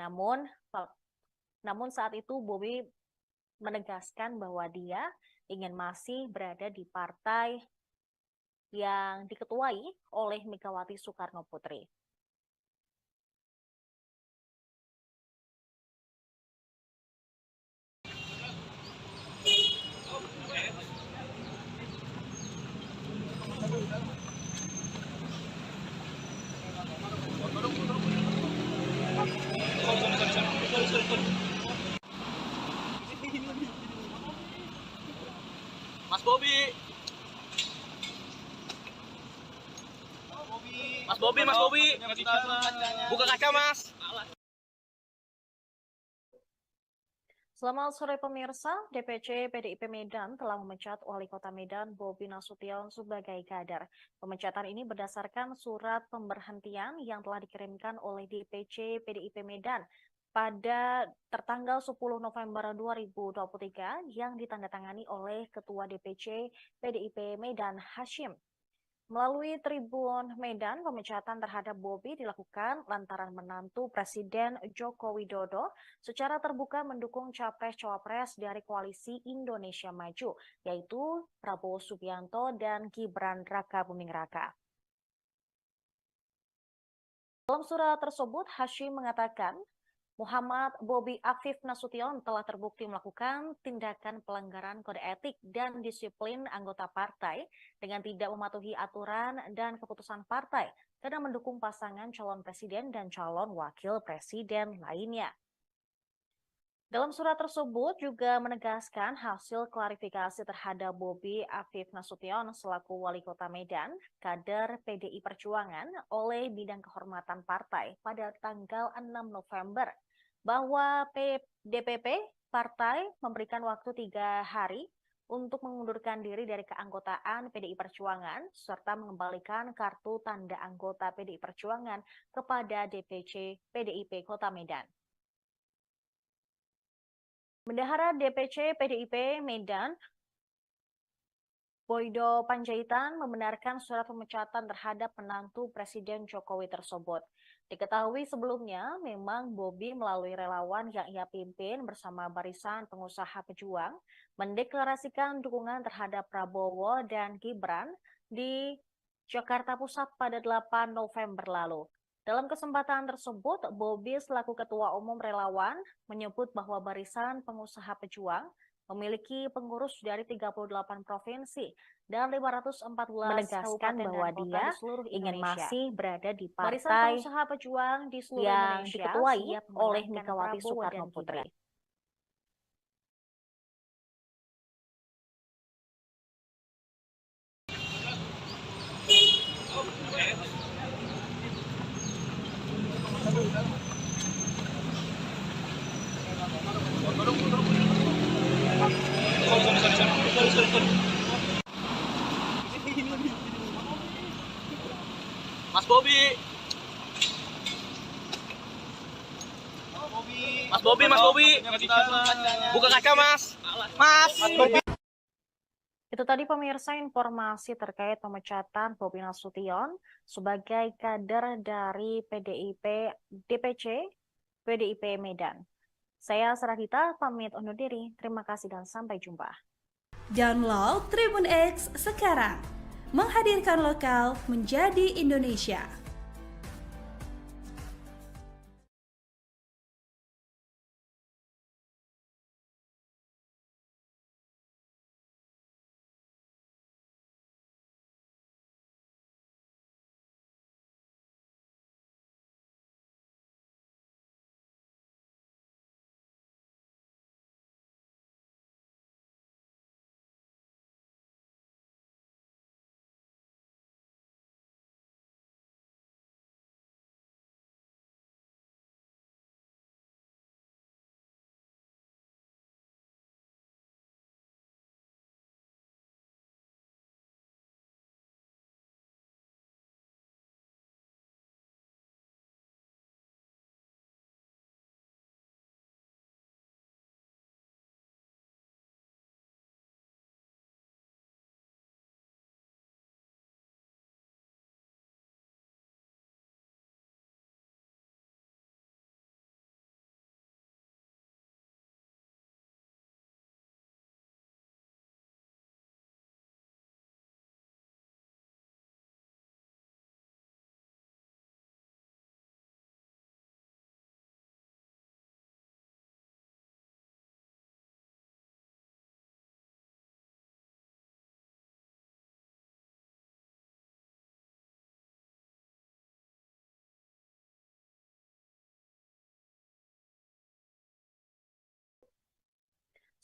Namun saat itu Bobi menegaskan bahwa dia ingin masih berada di partai yang diketuai oleh Megawati Soekarno Putri. Mas Bobi. Mas Bobi, Mas Bobi. Buka kaca, Mas. Selamat sore pemirsa, DPC PDIP Medan telah memecat Wali Kota Medan Bobi Nasution sebagai kader. Pemecatan ini berdasarkan surat pemberhentian yang telah dikirimkan oleh DPC PDIP Medan pada tertanggal 10 November 2023 yang ditandatangani oleh Ketua DPC PDIP Medan Hashim. Melalui Tribun Medan, pemecatan terhadap Bobi dilakukan lantaran menantu Presiden Joko Widodo secara terbuka mendukung capres-cawapres dari Koalisi Indonesia Maju, yaitu Prabowo Subianto dan Gibran Rakabuming Raka. Dalam surat tersebut, Hashim mengatakan, Muhammad Bobi Afif Nasution telah terbukti melakukan tindakan pelanggaran kode etik dan disiplin anggota partai dengan tidak mematuhi aturan dan keputusan partai karena mendukung pasangan calon presiden dan calon wakil presiden lainnya. Dalam surat tersebut juga menegaskan hasil klarifikasi terhadap Bobi Afif Nasution selaku Wali Kota Medan, kader PDI Perjuangan oleh Bidang Kehormatan Partai pada tanggal 6 November, bahwa DPP Partai memberikan waktu 3 hari untuk mengundurkan diri dari keanggotaan PDI Perjuangan serta mengembalikan kartu tanda anggota PDI Perjuangan kepada DPC PDIP Kota Medan. Bendahara DPC PDIP Medan, Boydo Panjaitan, membenarkan surat pemecatan terhadap menantu Presiden Jokowi tersebut. Diketahui sebelumnya, memang Bobi melalui relawan yang ia pimpin bersama Barisan Pengusaha Pejuang mendeklarasikan dukungan terhadap Prabowo dan Gibran di Jakarta Pusat pada 8 November lalu. Dalam kesempatan tersebut, Bobi selaku Ketua Umum Relawan menyebut bahwa Barisan Pengusaha Pejuang memiliki pengurus dari 38 provinsi dan 514 menegaskan bahwa dia ingin masih berada di partai Barisan Pengusaha Pejuang di seluruh yang Indonesia diketuai oleh Megawati Soekarno Putri. Mas Bobi. Mas Bobi, Mas Bobi. Buka kaca, Mas. Mas Bobi. Itu tadi pemirsa informasi terkait pemecatan Bobi Nasution sebagai kader dari DPC PDIP Medan. Saya Sarahita pamit undur diri. Terima kasih dan sampai jumpa. Download Tribun X sekarang, menghadirkan lokal menjadi Indonesia.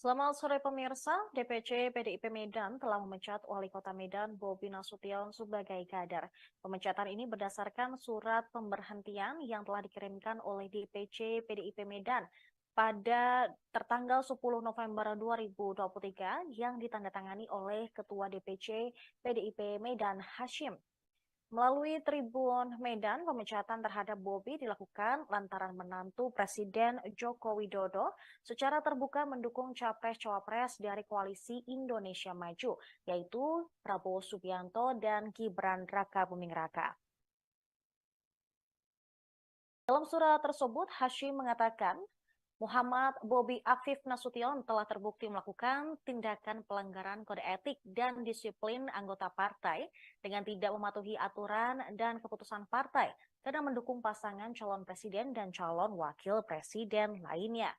Selamat sore pemirsa, DPC PDIP Medan telah memecat Wali Kota Medan Bobi Nasution sebagai kader. Pemecatan ini berdasarkan surat pemberhentian yang telah dikirimkan oleh DPC PDIP Medan pada tertanggal 10 November 2023 yang ditandatangani oleh Ketua DPC PDIP Medan Hashim. Melalui Tribun Medan, pemecatan terhadap Bobi dilakukan lantaran menantu Presiden Joko Widodo secara terbuka mendukung capres-cawapres dari Koalisi Indonesia Maju, yaitu Prabowo Subianto dan Gibran Rakabuming Raka. Dalam surat tersebut, Hashim mengatakan, Muhammad Bobi Afif Nasution telah terbukti melakukan tindakan pelanggaran kode etik dan disiplin anggota partai dengan tidak mematuhi aturan dan keputusan partai karena mendukung pasangan calon presiden dan calon wakil presiden lainnya.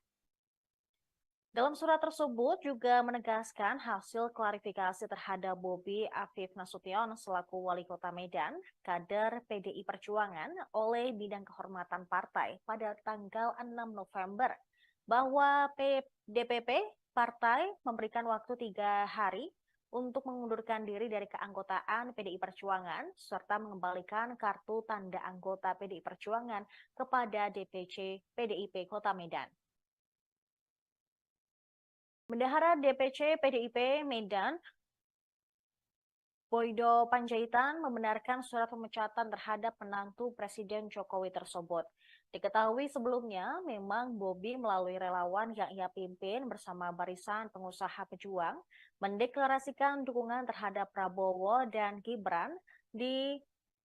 Dalam surat tersebut juga menegaskan hasil klarifikasi terhadap Bobi Afif Nasution selaku Wali Kota Medan, kader PDI Perjuangan oleh Bidang Kehormatan Partai pada tanggal 6 November bahwa DPP partai memberikan waktu 3 hari untuk mengundurkan diri dari keanggotaan PDI Perjuangan serta mengembalikan kartu tanda anggota PDI Perjuangan kepada DPC PDIP Kota Medan. Bendahara DPC PDIP Medan Boydo Panjaitan membenarkan surat pemecatan terhadap menantu Presiden Jokowi tersebut. Diketahui sebelumnya, memang Bobi melalui relawan yang ia pimpin bersama Barisan Pengusaha Pejuang mendeklarasikan dukungan terhadap Prabowo dan Gibran di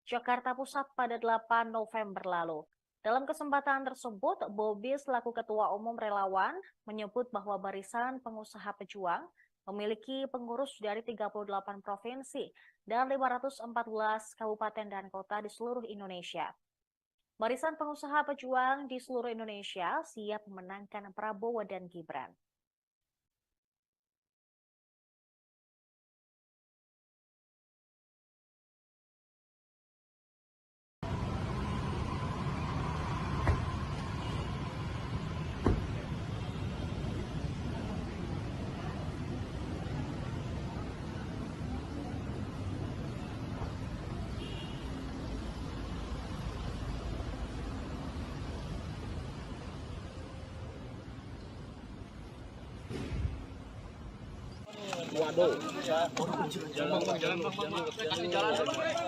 Jakarta Pusat pada 8 November lalu. Dalam kesempatan tersebut, Bobi selaku Ketua Umum Relawan menyebut bahwa Barisan Pengusaha Pejuang memiliki pengurus dari 38 provinsi dan 514 kabupaten dan kota di seluruh Indonesia. Barisan Pengusaha Pejuang di seluruh Indonesia siap memenangkan Prabowo dan Gibran. Waduh.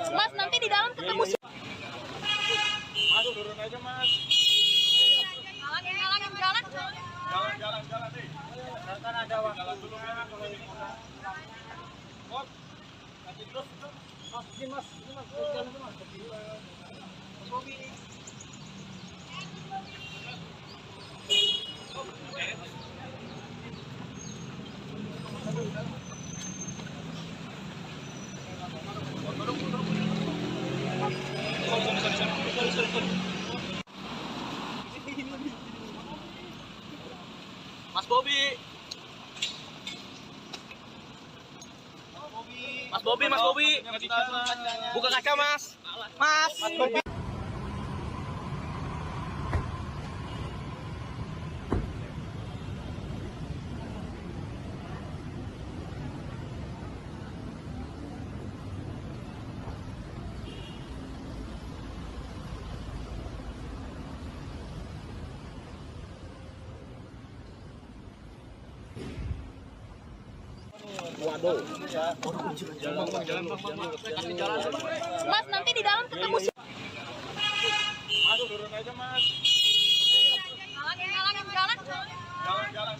Mas, nanti di dalam ketemu. Mas, turun aja, Mas. Halangin jalan. Jalan nih. Kan ada waktu. Jalan dulu, Mas. Mas, nanti terus. Mas, ini Mas. Jalan dulu, Mas. Bobi. Mas Bobi. Mas Bobi. Buka kaca, Mas. Mas Bobi. Waduh. Jalan. Mas, nanti di dalam ketemu. Mas, turun aja, Mas. Halangin jalan.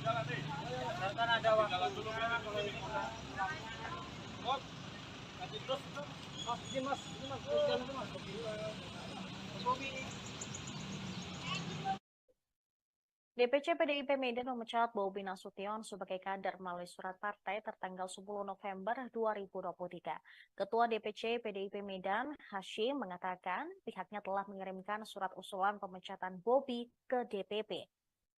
Jalan nih. Kan ada waktu. Jalan dulu, Mas. Mas, nanti terus. Mas, ini Mas. Jalan dulu, Mas. Bobi. DPC PDIP Medan memecat Bobi Nasution sebagai kader melalui surat partai tertanggal 10 November 2023. Ketua DPC PDIP Medan, Hashim, mengatakan pihaknya telah mengirimkan surat usulan pemecatan Bobi ke DPP.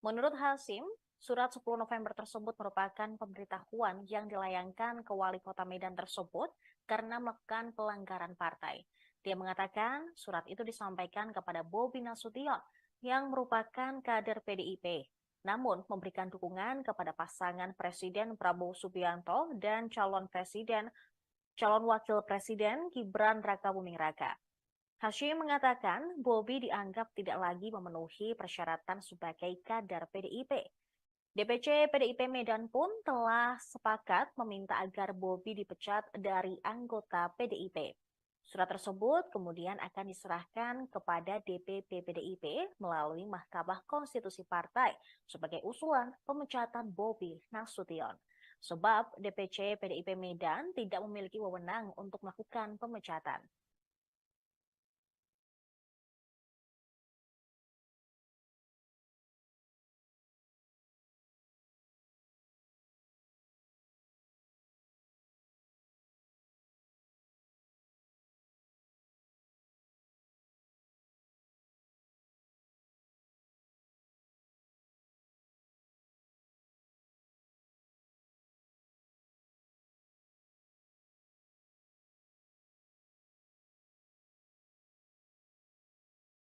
Menurut Hashim, surat 10 November tersebut merupakan pemberitahuan yang dilayangkan ke Wali Kota Medan tersebut karena melakukan pelanggaran partai. Dia mengatakan surat itu disampaikan kepada Bobi Nasution yang merupakan kader PDIP. namun memberikan dukungan kepada pasangan Presiden Prabowo Subianto dan calon wakil presiden Gibran Rakabuming Raka. Hashim mengatakan Bobi dianggap tidak lagi memenuhi persyaratan sebagai kader PDIP. DPC PDIP Medan pun telah sepakat meminta agar Bobi dipecat dari anggota PDIP. Surat tersebut kemudian akan diserahkan kepada DPP PDIP melalui Mahkamah Konstitusi Partai sebagai usulan pemecatan Bobi Nasution. Sebab DPC PDIP Medan tidak memiliki wewenang untuk melakukan pemecatan.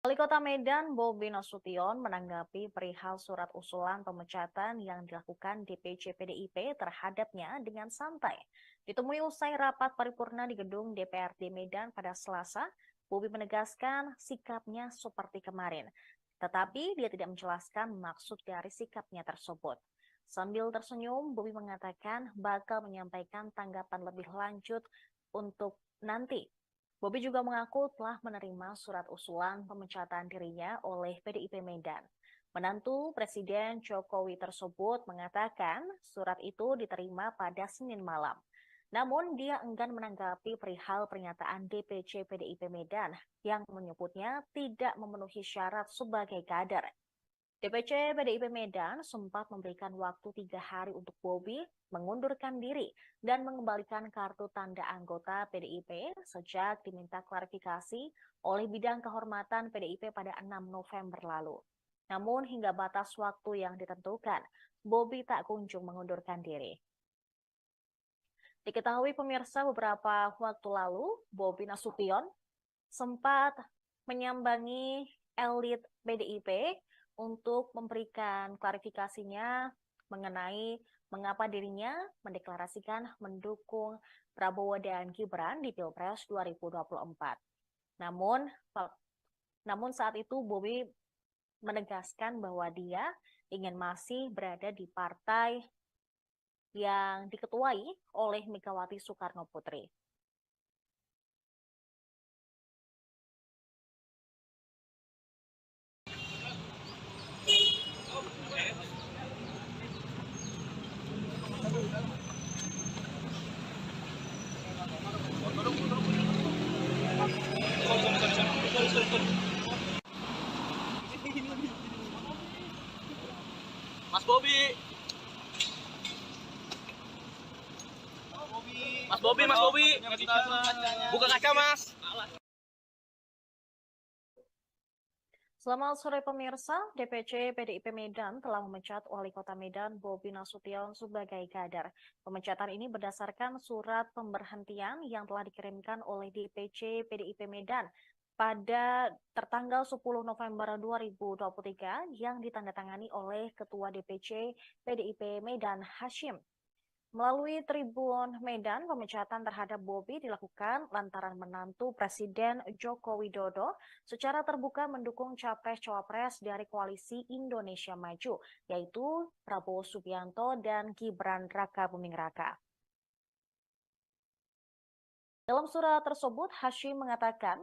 Wali Kota Medan Bobi Nasution menanggapi perihal surat usulan pemecatan yang dilakukan DPC PDIP terhadapnya dengan santai. Ditemui usai rapat paripurna di gedung DPRD Medan pada Selasa, Bobi menegaskan sikapnya seperti kemarin, tetapi dia tidak menjelaskan maksud dari sikapnya tersebut. Sambil tersenyum, Bobi mengatakan bakal menyampaikan tanggapan lebih lanjut untuk nanti. Bobi juga mengaku telah menerima surat usulan pemecatan dirinya oleh PDIP Medan. Menantu Presiden Jokowi tersebut mengatakan surat itu diterima pada Senin malam. Namun dia enggan menanggapi perihal pernyataan DPC PDIP Medan yang menyebutnya tidak memenuhi syarat sebagai kader. DPC PDIP Medan sempat memberikan waktu 3 hari untuk Bobi mengundurkan diri dan mengembalikan kartu tanda anggota PDIP sejak diminta klarifikasi oleh Bidang Kehormatan PDIP pada 6 November lalu. Namun hingga batas waktu yang ditentukan, Bobi tak kunjung mengundurkan diri. Diketahui pemirsa beberapa waktu lalu, Bobi Nasution sempat menyambangi elit PDIP untuk memberikan klarifikasinya mengenai mengapa dirinya mendeklarasikan mendukung Prabowo dan Gibran di Pilpres 2024. Namun saat itu Bobi menegaskan bahwa dia ingin masih berada di partai yang diketuai oleh Megawati Soekarno Putri. Mas Bobi. Mas Bobi. Buka kaca, Mas. Selamat sore pemirsa, DPC PDIP Medan telah memecat Wali Kota Medan Bobi Nasution sebagai kader. Pemecatan ini berdasarkan surat pemberhentian yang telah dikirimkan oleh DPC PDIP Medan pada tertanggal 10 November 2023 yang ditandatangani oleh Ketua DPC PDIP Medan Hashim. Melalui Tribun Medan, pemecatan terhadap Bobi dilakukan lantaran menantu Presiden Joko Widodo secara terbuka mendukung capres-cawapres dari Koalisi Indonesia Maju, yaitu Prabowo Subianto dan Gibran Rakabuming Raka. Dalam surat tersebut, Hashim mengatakan,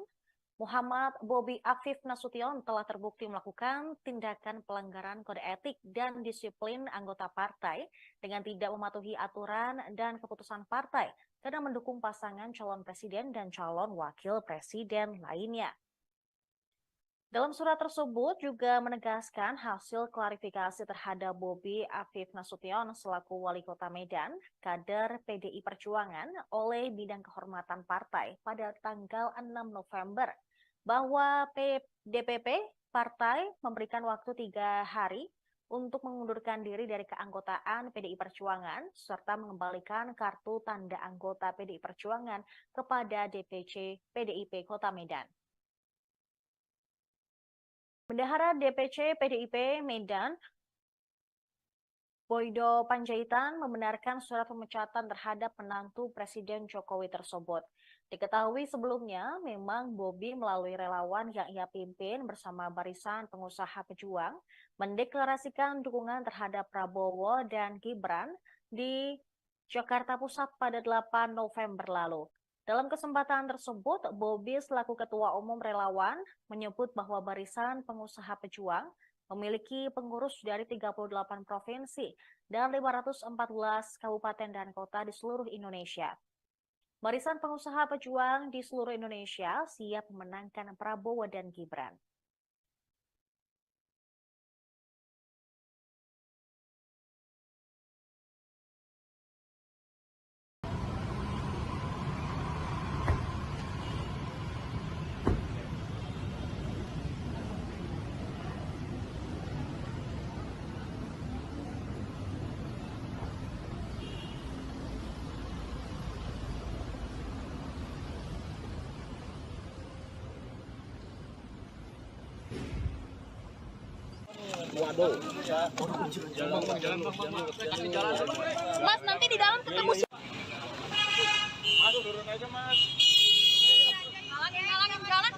Muhammad Bobi Afif Nasution telah terbukti melakukan tindakan pelanggaran kode etik dan disiplin anggota partai dengan tidak mematuhi aturan dan keputusan partai karena mendukung pasangan calon presiden dan calon wakil presiden lainnya. Dalam surat tersebut juga menegaskan hasil klarifikasi terhadap Bobi Afif Nasution selaku Wali Kota Medan, kader PDI Perjuangan oleh Bidang Kehormatan Partai pada tanggal 6 November, bahwa DPP Partai memberikan waktu 3 hari untuk mengundurkan diri dari keanggotaan PDI Perjuangan serta mengembalikan kartu tanda anggota PDI Perjuangan kepada DPC PDIP Kota Medan. Bendahara DPC PDIP Medan Boydo Panjaitan membenarkan surat pemecatan terhadap menantu Presiden Jokowi tersebut. Diketahui sebelumnya, memang Bobi melalui relawan yang ia pimpin bersama Barisan Pengusaha Pejuang mendeklarasikan dukungan terhadap Prabowo dan Gibran di Jakarta Pusat pada 8 November lalu. Dalam kesempatan tersebut, Bobi selaku Ketua Umum Relawan menyebut bahwa Barisan Pengusaha Pejuang memiliki pengurus dari 38 provinsi dan 514 kabupaten dan kota di seluruh Indonesia. Barisan Pengusaha Pejuang di seluruh Indonesia siap memenangkan Prabowo dan Gibran. Waduh. Mas, nanti di dalam ketemu si... Mas, turun aja, Mas. Halangin jalan.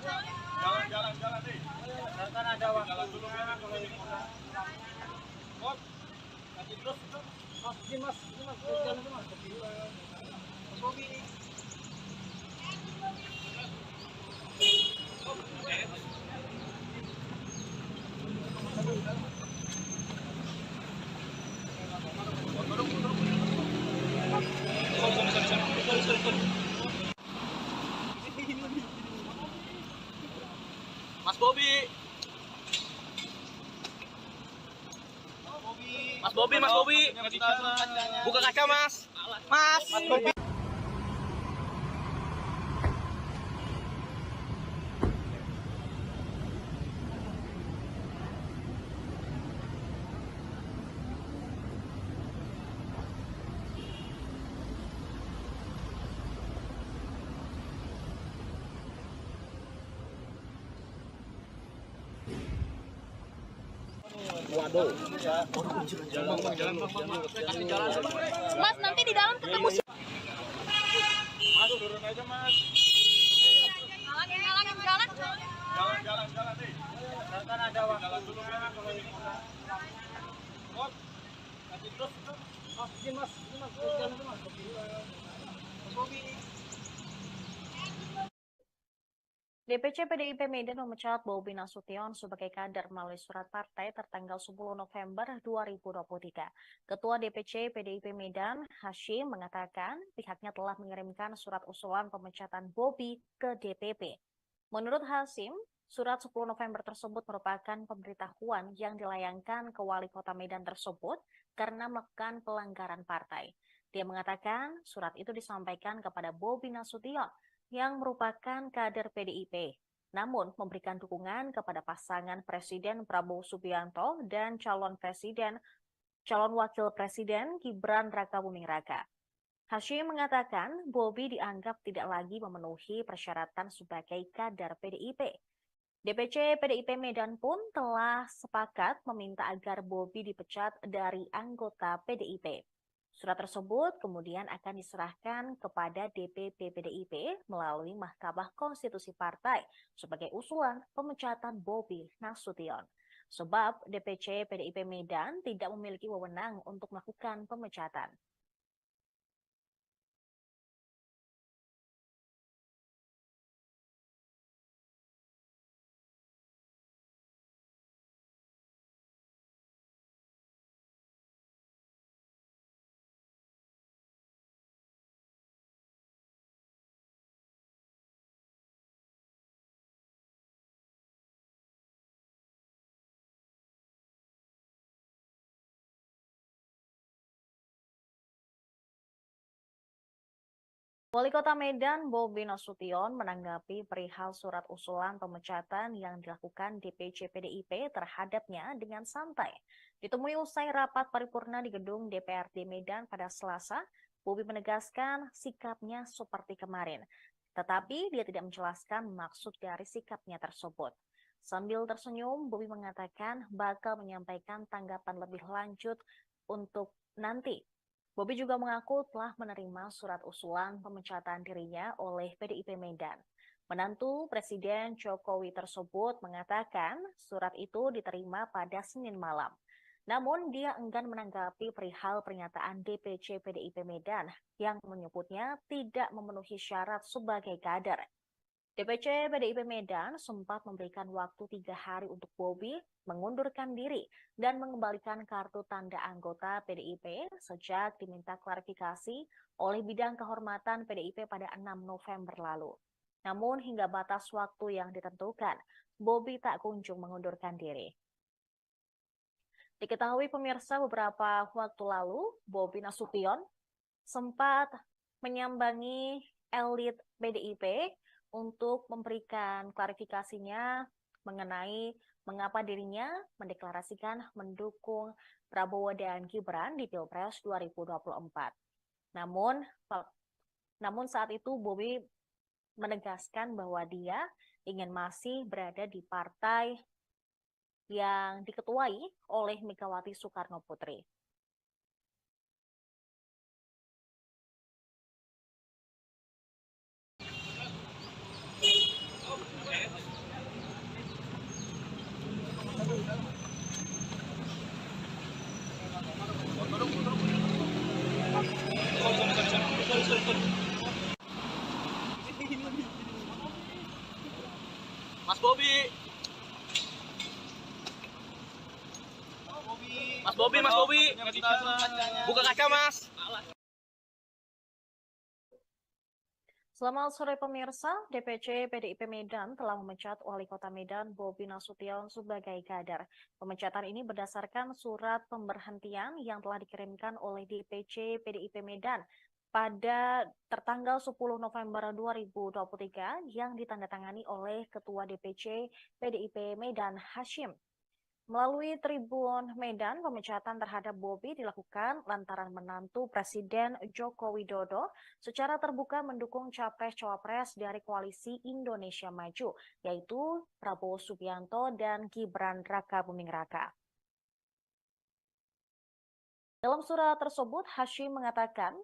Jalan nih. Kan ada waktu. Jalan dulu ya, kalau ini udah. Mas, kasih terus. Mas, ini Mas. Jalan dulu, Mas. Mas Bobi. Mas Bobi. Mas Bobi. Buka kaca, Mas. Mas Bobi. Waduh. Jalan. Mas, nanti di dalam ketemu si... Mas, turun aja, Mas. Halangin jalan. Jalan nih. Kan ada waktu. Jalan dulu ya, kalau ini udah. Mas, kasih terus. Mas, ini Mas. Jalan dulu, Mas. Mas Bobi. DPC PDIP Medan memecat Bobi Nasution sebagai kader melalui surat partai tertanggal 10 November 2023. Ketua DPC PDIP Medan, Hashim, mengatakan pihaknya telah mengirimkan surat usulan pemecatan Bobi ke DPP. Menurut Hashim, surat 10 November tersebut merupakan pemberitahuan yang dilayangkan ke wali kota Medan tersebut karena melakukan pelanggaran partai. Dia mengatakan surat itu disampaikan kepada Bobi Nasution yang merupakan kader PDIP, namun memberikan dukungan kepada pasangan Presiden Prabowo Subianto dan calon wakil presiden Gibran Rakabuming Raka. Hashim mengatakan Bobi dianggap tidak lagi memenuhi persyaratan sebagai kader PDIP. DPC PDIP Medan pun telah sepakat meminta agar Bobi dipecat dari anggota PDIP. Surat tersebut kemudian akan diserahkan kepada DPP PDIP melalui Mahkamah Konstitusi Partai sebagai usulan pemecatan Bobi Nasution. Sebab DPC PDIP Medan tidak memiliki wewenang untuk melakukan pemecatan. Wali Kota Medan, Bobi Nasution, menanggapi perihal surat usulan pemecatan yang dilakukan DPC PDIP terhadapnya dengan santai. Ditemui usai rapat paripurna di gedung DPRD Medan pada Selasa, Bobi menegaskan sikapnya seperti kemarin, tetapi dia tidak menjelaskan maksud dari sikapnya tersebut. Sambil tersenyum, Bobi mengatakan bakal menyampaikan tanggapan lebih lanjut untuk nanti. Bobi juga mengaku telah menerima surat usulan pemecatan dirinya oleh PDIP Medan. Menantu Presiden Jokowi tersebut mengatakan surat itu diterima pada Senin malam. Namun dia enggan menanggapi perihal pernyataan DPC PDIP Medan yang menyebutnya tidak memenuhi syarat sebagai kader. DPC PDIP Medan sempat memberikan waktu 3 hari untuk Bobi mengundurkan diri dan mengembalikan kartu tanda anggota PDIP sejak diminta klarifikasi oleh bidang kehormatan PDIP pada 6 November lalu. Namun hingga batas waktu yang ditentukan, Bobi tak kunjung mengundurkan diri. Diketahui pemirsa beberapa waktu lalu, Bobi Nasution sempat menyambangi elit PDIP untuk memberikan klarifikasinya mengenai mengapa dirinya mendeklarasikan mendukung Prabowo dan Gibran di Pilpres 2024. Namun saat itu Bobi menegaskan bahwa dia ingin masih berada di partai yang diketuai oleh Megawati Soekarno Putri. Mas Bobi. Mas Bobi. Buka kaca, Mas. Selamat sore pemirsa, DPC PDIP Medan telah memecat Wali Kota Medan Bobi Nasution sebagai kader. Pemecatan ini berdasarkan surat pemberhentian yang telah dikirimkan oleh DPC PDIP Medan pada tertanggal 10 November 2023 yang ditandatangani oleh Ketua DPC PDIP Medan Hashim. Melalui Tribun Medan, pemecatan terhadap Bobi dilakukan lantaran menantu Presiden Joko Widodo secara terbuka mendukung capres-cawapres dari Koalisi Indonesia Maju, yaitu Prabowo Subianto dan Gibran Rakabuming Raka. Dalam surat tersebut, Hashim mengatakan,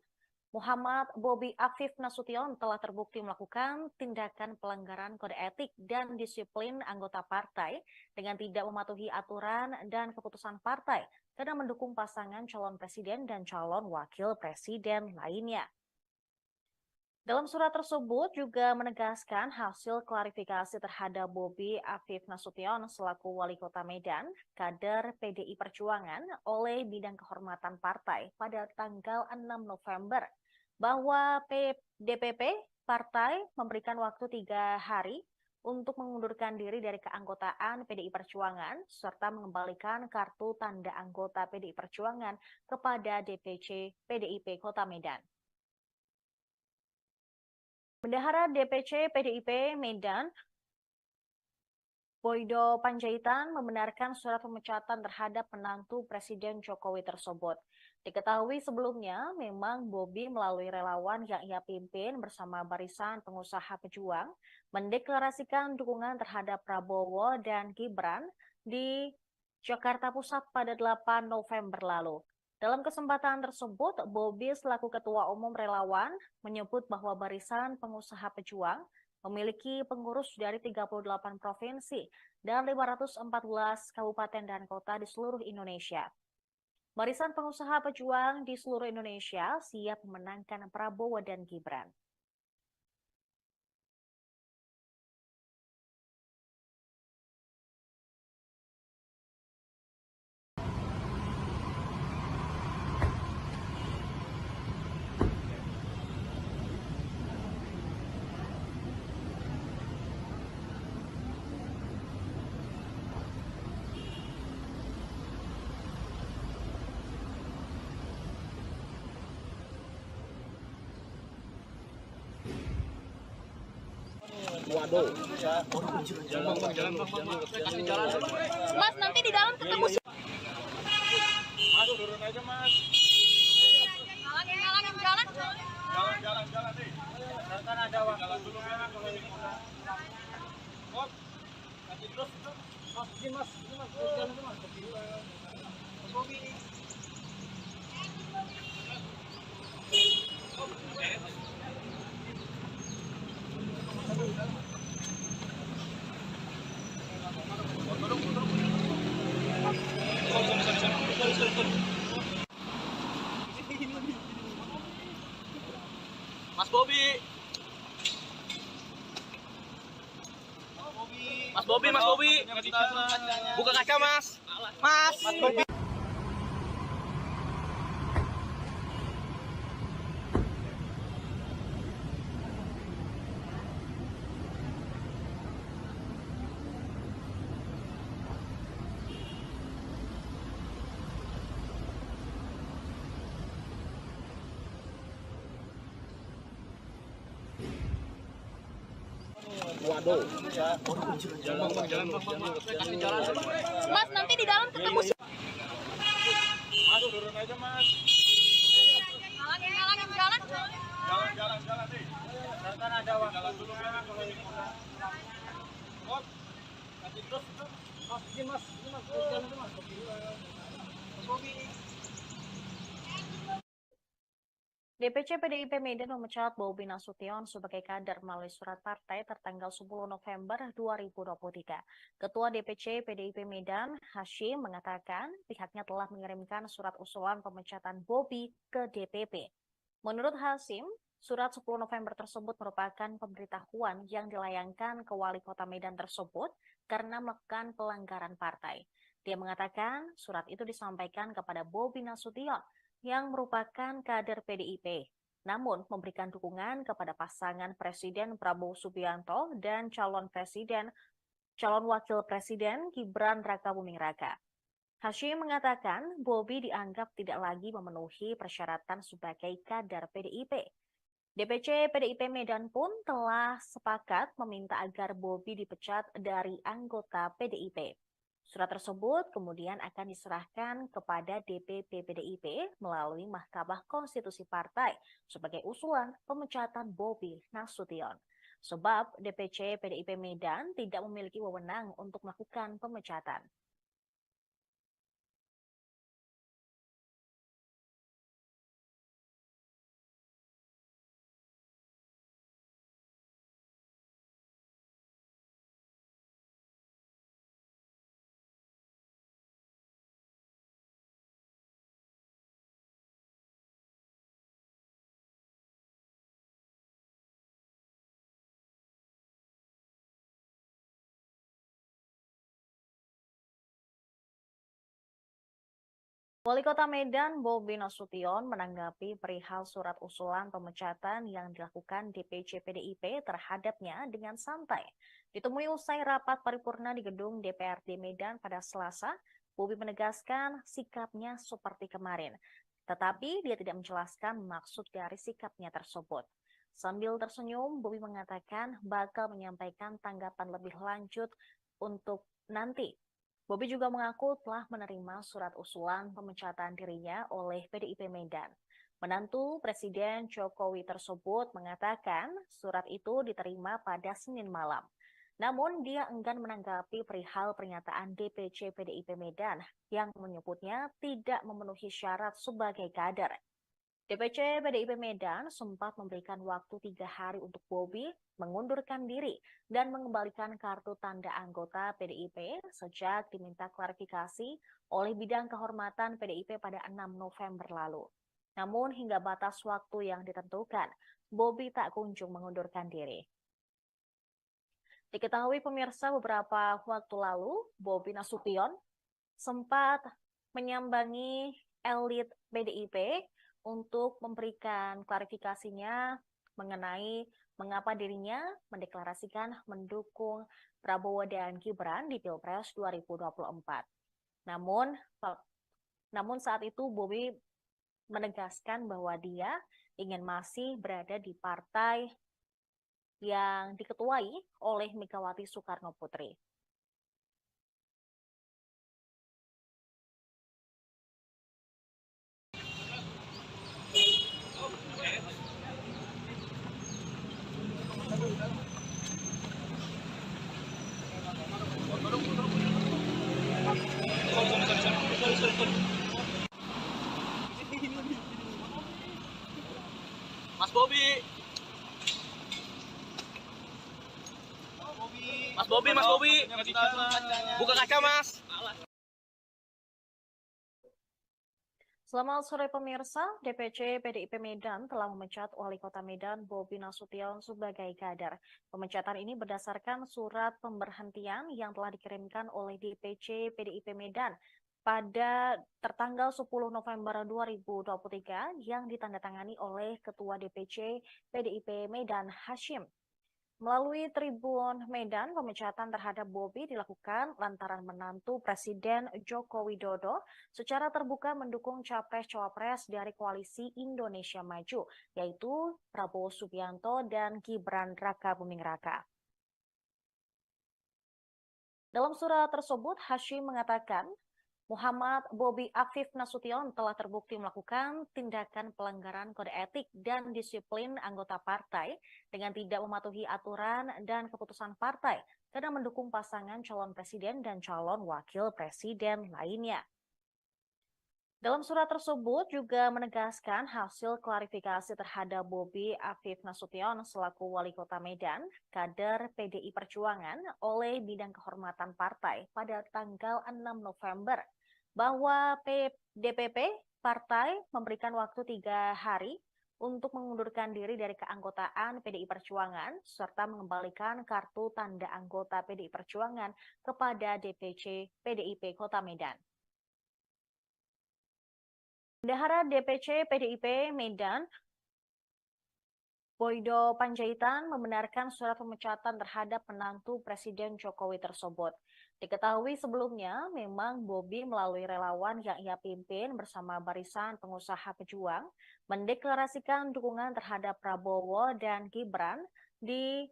Muhammad Bobi Afif Nasution telah terbukti melakukan tindakan pelanggaran kode etik dan disiplin anggota partai dengan tidak mematuhi aturan dan keputusan partai karena mendukung pasangan calon presiden dan calon wakil presiden lainnya. Dalam surat tersebut juga menegaskan hasil klarifikasi terhadap Bobi Afif Nasution selaku Wali Kota Medan, kader PDI Perjuangan oleh Bidang Kehormatan Partai pada tanggal 6 November, bahwa DPP Partai memberikan waktu 3 hari untuk mengundurkan diri dari keanggotaan PDI Perjuangan serta mengembalikan kartu tanda anggota PDI Perjuangan kepada DPC PDIP Kota Medan. Bendahara DPC PDIP Medan, Boydo Panjaitan, membenarkan surat pemecatan terhadap menantu Presiden Jokowi tersebut. Diketahui sebelumnya, memang Bobi melalui relawan yang ia pimpin bersama Barisan Pengusaha Pejuang mendeklarasikan dukungan terhadap Prabowo dan Gibran di Jakarta Pusat pada 8 November lalu. Dalam kesempatan tersebut, Bobi selaku Ketua Umum Relawan menyebut bahwa Barisan Pengusaha Pejuang memiliki pengurus dari 38 provinsi dan 514 kabupaten dan kota di seluruh Indonesia. Barisan Pengusaha Pejuang di seluruh Indonesia siap memenangkan Prabowo dan Gibran. Waduh. Mas, nanti di dalam ketemu. Mas, turun aja, Mas. Halangin jalan. Jalan deh. Kan ada waktu. Jalan dulu, Mas. Kalau ini. terus. Mas, ini mas, jalan itu mas. Mas Bobi. Mas Bobi. Mas Bobi, Mas Bobi. Buka kaca, Mas. Mas Bobi. Waduh. Jalan, jalan. Mas, nanti di dalam ketemu si... Aduh, turun aja, Mas. Halangin jalan. Jalan nih. Kan ada jalan dulu ya kalau ini. Mas, kasih terus. Mas, ini mas, jalan itu mas. Mas Bobi. DPC PDIP Medan memecat Bobi Nasution sebagai kader melalui surat partai tertanggal 10 November 2023. Ketua DPC PDIP Medan, Hashim, mengatakan pihaknya telah mengirimkan surat usulan pemecatan Bobi ke DPP. Menurut Hashim, surat 10 November tersebut merupakan pemberitahuan yang dilayangkan ke wali kota Medan tersebut karena melakukan pelanggaran partai. Dia mengatakan surat itu disampaikan kepada Bobi Nasution yang merupakan kader PDIP, namun memberikan dukungan kepada pasangan Presiden Prabowo Subianto dan calon wakil presiden Gibran Rakabuming Raka. Hashim mengatakan Bobi dianggap tidak lagi memenuhi persyaratan sebagai kader PDIP. DPC PDIP Medan pun telah sepakat meminta agar Bobi dipecat dari anggota PDIP. Surat tersebut kemudian akan diserahkan kepada DPP PDIP melalui Mahkamah Konstitusi Partai sebagai usulan pemecatan Bobi Nasution. Sebab DPC PDIP Medan tidak memiliki wewenang untuk melakukan pemecatan. Wali Kota Medan Bobi Nasution menanggapi perihal surat usulan pemecatan yang dilakukan DPC PDIP terhadapnya dengan santai. Ditemui usai rapat paripurna di gedung DPRD Medan pada Selasa, Bobi menegaskan sikapnya seperti kemarin, tetapi dia tidak menjelaskan maksud dari sikapnya tersebut. Sambil tersenyum, Bobi mengatakan bakal menyampaikan tanggapan lebih lanjut untuk nanti. Bobi juga mengaku telah menerima surat usulan pemecatan dirinya oleh PDIP Medan. Menantu Presiden Jokowi tersebut mengatakan surat itu diterima pada Senin malam. Namun dia enggan menanggapi perihal pernyataan DPC PDIP Medan yang menyebutnya tidak memenuhi syarat sebagai kader. DPC PDIP Medan sempat memberikan waktu 3 hari untuk Bobi mengundurkan diri dan mengembalikan kartu tanda anggota PDIP sejak diminta klarifikasi oleh Bidang Kehormatan PDIP pada 6 November lalu. Namun hingga batas waktu yang ditentukan, Bobi tak kunjung mengundurkan diri. Diketahui pemirsa beberapa waktu lalu, Bobi Nasution sempat menyambangi elit PDIP untuk memberikan klarifikasinya mengenai mengapa dirinya mendeklarasikan mendukung Prabowo dan Gibran di Pilpres 2024. Namun saat itu Bobi menegaskan bahwa dia ingin masih berada di partai yang diketuai oleh Megawati Soekarno Putri. Mas Bobi. Mas Bobi, Mas Bobi. Buka kaca, Mas. Selamat sore pemirsa, DPC PDIP Medan telah memecat Wali Kota Medan Bobi Nasution sebagai kader. Pemecatan ini berdasarkan surat pemberhentian yang telah dikirimkan oleh DPC PDIP Medan pada tertanggal 10 November 2023 yang ditandatangani oleh Ketua DPC PDIP Medan Hashim. Melalui Tribun Medan, pemecatan terhadap Bobi dilakukan lantaran menantu Presiden Joko Widodo secara terbuka mendukung capres-cawapres dari Koalisi Indonesia Maju, yaitu Prabowo Subianto dan Gibran Rakabuming Raka. Dalam surat tersebut, Hashim mengatakan, Muhammad Bobi Afif Nasution telah terbukti melakukan tindakan pelanggaran kode etik dan disiplin anggota partai dengan tidak mematuhi aturan dan keputusan partai karena mendukung pasangan calon presiden dan calon wakil presiden lainnya. Dalam surat tersebut juga menegaskan hasil klarifikasi terhadap Bobi Afif Nasution selaku Wali Kota Medan, kader PDI Perjuangan oleh Bidang Kehormatan Partai pada tanggal 6 November, bahwa DPP Partai memberikan waktu 3 hari untuk mengundurkan diri dari keanggotaan PDI Perjuangan serta mengembalikan kartu tanda anggota PDI Perjuangan kepada DPC PDIP Kota Medan. Bendahara DPC PDIP Medan, Boydo Panjaitan, membenarkan surat pemecatan terhadap menantu Presiden Jokowi tersebut. Diketahui sebelumnya, memang Bobi melalui relawan yang ia pimpin bersama Barisan Pengusaha Pejuang mendeklarasikan dukungan terhadap Prabowo dan Gibran di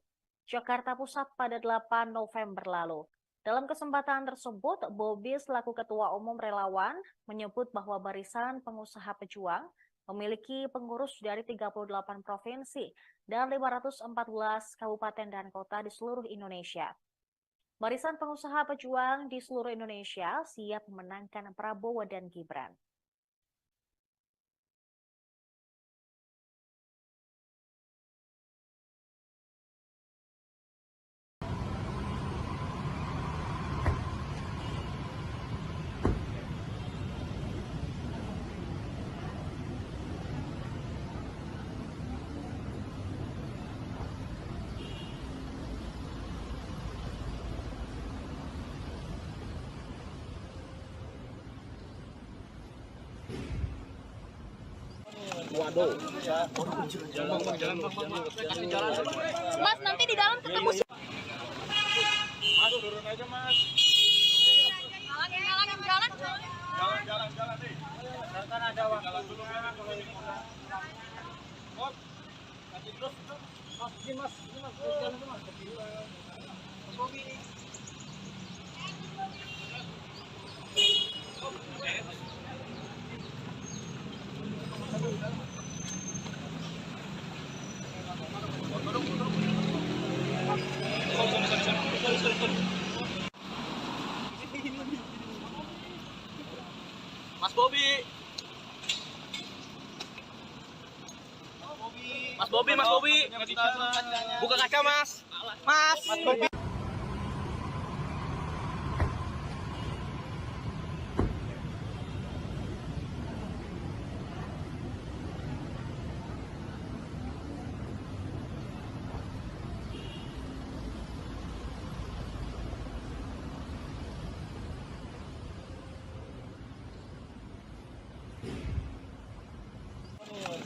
Jakarta Pusat pada 8 November lalu. Dalam kesempatan tersebut, Bobi selaku Ketua Umum Relawan menyebut bahwa Barisan Pengusaha Pejuang memiliki pengurus dari 38 provinsi dan 514 kabupaten dan kota di seluruh Indonesia. Barisan Pengusaha Pejuang di seluruh Indonesia siap memenangkan Prabowo dan Gibran. Waduh. Mas, nanti di dalam ketemu. Mas, turun aja, Mas. Jalan. Jalan nih. Kan ada waktu. Jalan dulu, Mas. Kalau ini Mas, nanti terus. Mas, ini Mas. Jalan dulu, Mas. Mas Bobi. Mas Bobi. Mas Bobi. Buka kaca, Mas. Mas Bobi.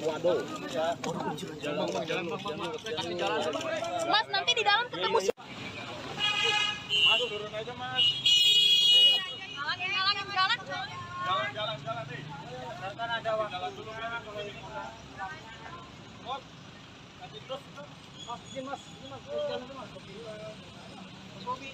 Waduh. Jalan. Mas, nanti di dalam ketemu. Mas, turun aja, Mas. Jalan nih. Kan ada waktu. Jalan dulu, Mas. Kalau ini Mas, nanti terus. Mas, ini Mas. Jalan dulu, Mas. Mas Bobi.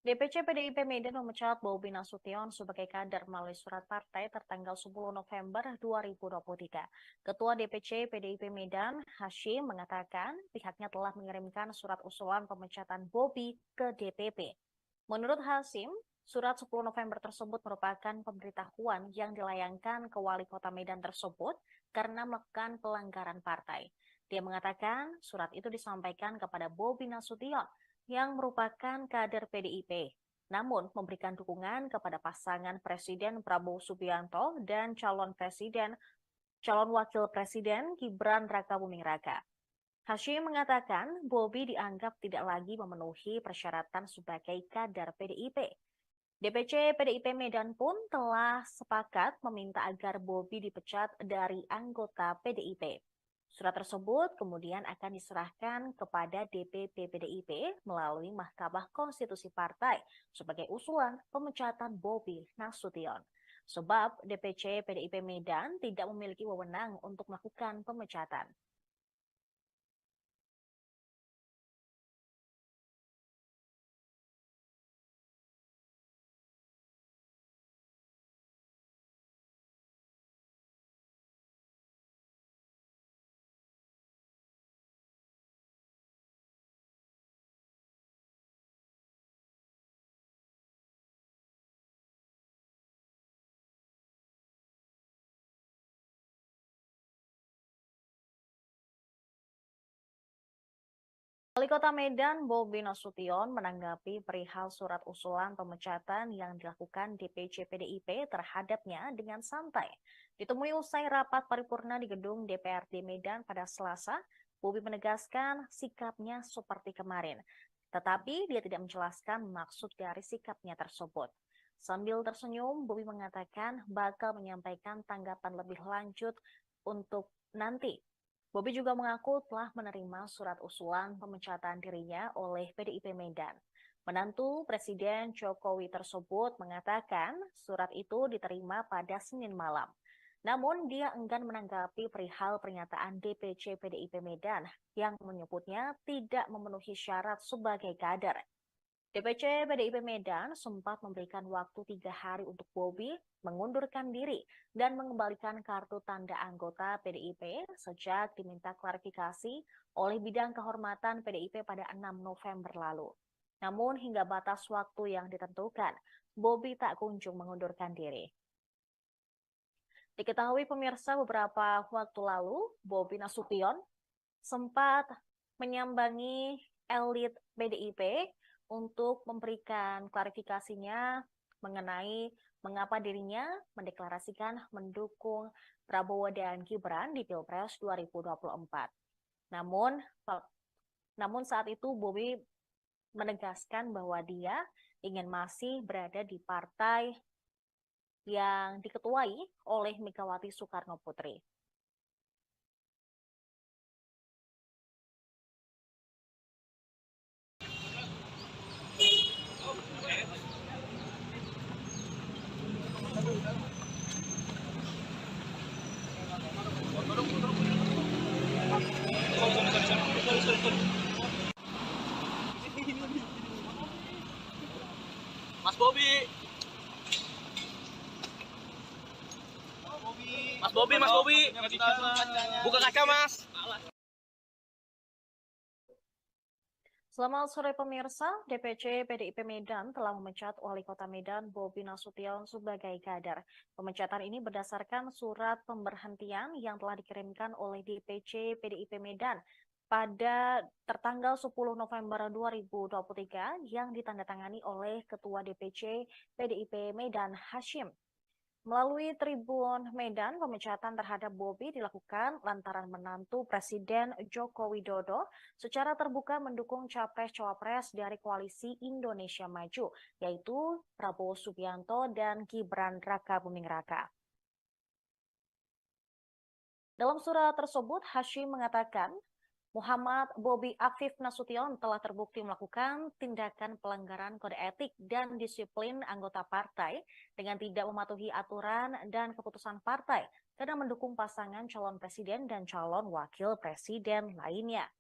DPC PDIP Medan memecat Bobi Nasution sebagai kader melalui surat partai tertanggal 10 November 2023. Ketua DPC PDIP Medan, Hashim, mengatakan pihaknya telah mengirimkan surat usulan pemecatan Bobi ke DPP. Menurut Hashim, Surat 10 November tersebut merupakan pemberitahuan yang dilayangkan ke Wali Kota Medan tersebut karena melakukan pelanggaran partai. Dia mengatakan surat itu disampaikan kepada Bobi Nasution yang merupakan kader PDIP, namun memberikan dukungan kepada pasangan Presiden Prabowo Subianto dan calon wakil presiden Gibran Rakabuming Raka. Hashim mengatakan Bobi dianggap tidak lagi memenuhi persyaratan sebagai kader PDIP. DPC PDIP Medan pun telah sepakat meminta agar Bobi dipecat dari anggota PDIP. Surat tersebut kemudian akan diserahkan kepada DPP PDIP melalui Mahkamah Konstitusi Partai sebagai usulan pemecatan Bobi Nasution. Sebab DPC PDIP Medan tidak memiliki wewenang untuk melakukan pemecatan. Wali Kota Medan Bobi Nasution menanggapi perihal surat usulan pemecatan yang dilakukan DPC PDIP terhadapnya dengan santai. Ditemui usai rapat paripurna di gedung DPRD Medan pada Selasa, Bobi menegaskan sikapnya seperti kemarin, tetapi dia tidak menjelaskan maksud dari sikapnya tersebut. Sambil tersenyum, Bobi mengatakan bakal menyampaikan tanggapan lebih lanjut untuk nanti. Bobi juga mengaku telah menerima surat usulan pemecatan dirinya oleh PDIP Medan. Menantu Presiden Jokowi tersebut mengatakan surat itu diterima pada Senin malam. Namun dia enggan menanggapi perihal pernyataan DPC PDIP Medan yang menyebutnya tidak memenuhi syarat sebagai kader. DPC PDIP Medan sempat memberikan waktu 3 hari untuk Bobi mengundurkan diri dan mengembalikan kartu tanda anggota PDIP sejak diminta klarifikasi oleh Bidang Kehormatan PDIP pada 6 November lalu. Namun hingga batas waktu yang ditentukan, Bobi tak kunjung mengundurkan diri. Diketahui pemirsa beberapa waktu lalu, Bobi Nasution sempat menyambangi elit PDIP untuk memberikan klarifikasinya mengenai mengapa dirinya mendeklarasikan mendukung Prabowo dan Gibran di Pilpres 2024. Namun saat itu Bobi menegaskan bahwa dia ingin masih berada di partai yang diketuai oleh Megawati Soekarno Putri. Mas Bobi. Mas Bobi. Buka kaca, Mas. Selamat sore pemirsa, DPC PDIP Medan telah memecat Wali Kota Medan Bobi Nasution sebagai kader. Pemecatan ini berdasarkan surat pemberhentian yang telah dikirimkan oleh DPC PDIP Medan pada tertanggal 10 November 2023 yang ditandatangani oleh Ketua DPC PDIP Medan Hashim. Melalui Tribun Medan, pemecatan terhadap Bobi dilakukan lantaran menantu Presiden Joko Widodo secara terbuka mendukung capres-cawapres dari Koalisi Indonesia Maju, yaitu Prabowo Subianto dan Gibran Rakabuming Raka. Dalam surat tersebut, Hashim mengatakan, Muhammad Bobi Afif Nasution telah terbukti melakukan tindakan pelanggaran kode etik dan disiplin anggota partai dengan tidak mematuhi aturan dan keputusan partai karena mendukung pasangan calon presiden dan calon wakil presiden lainnya.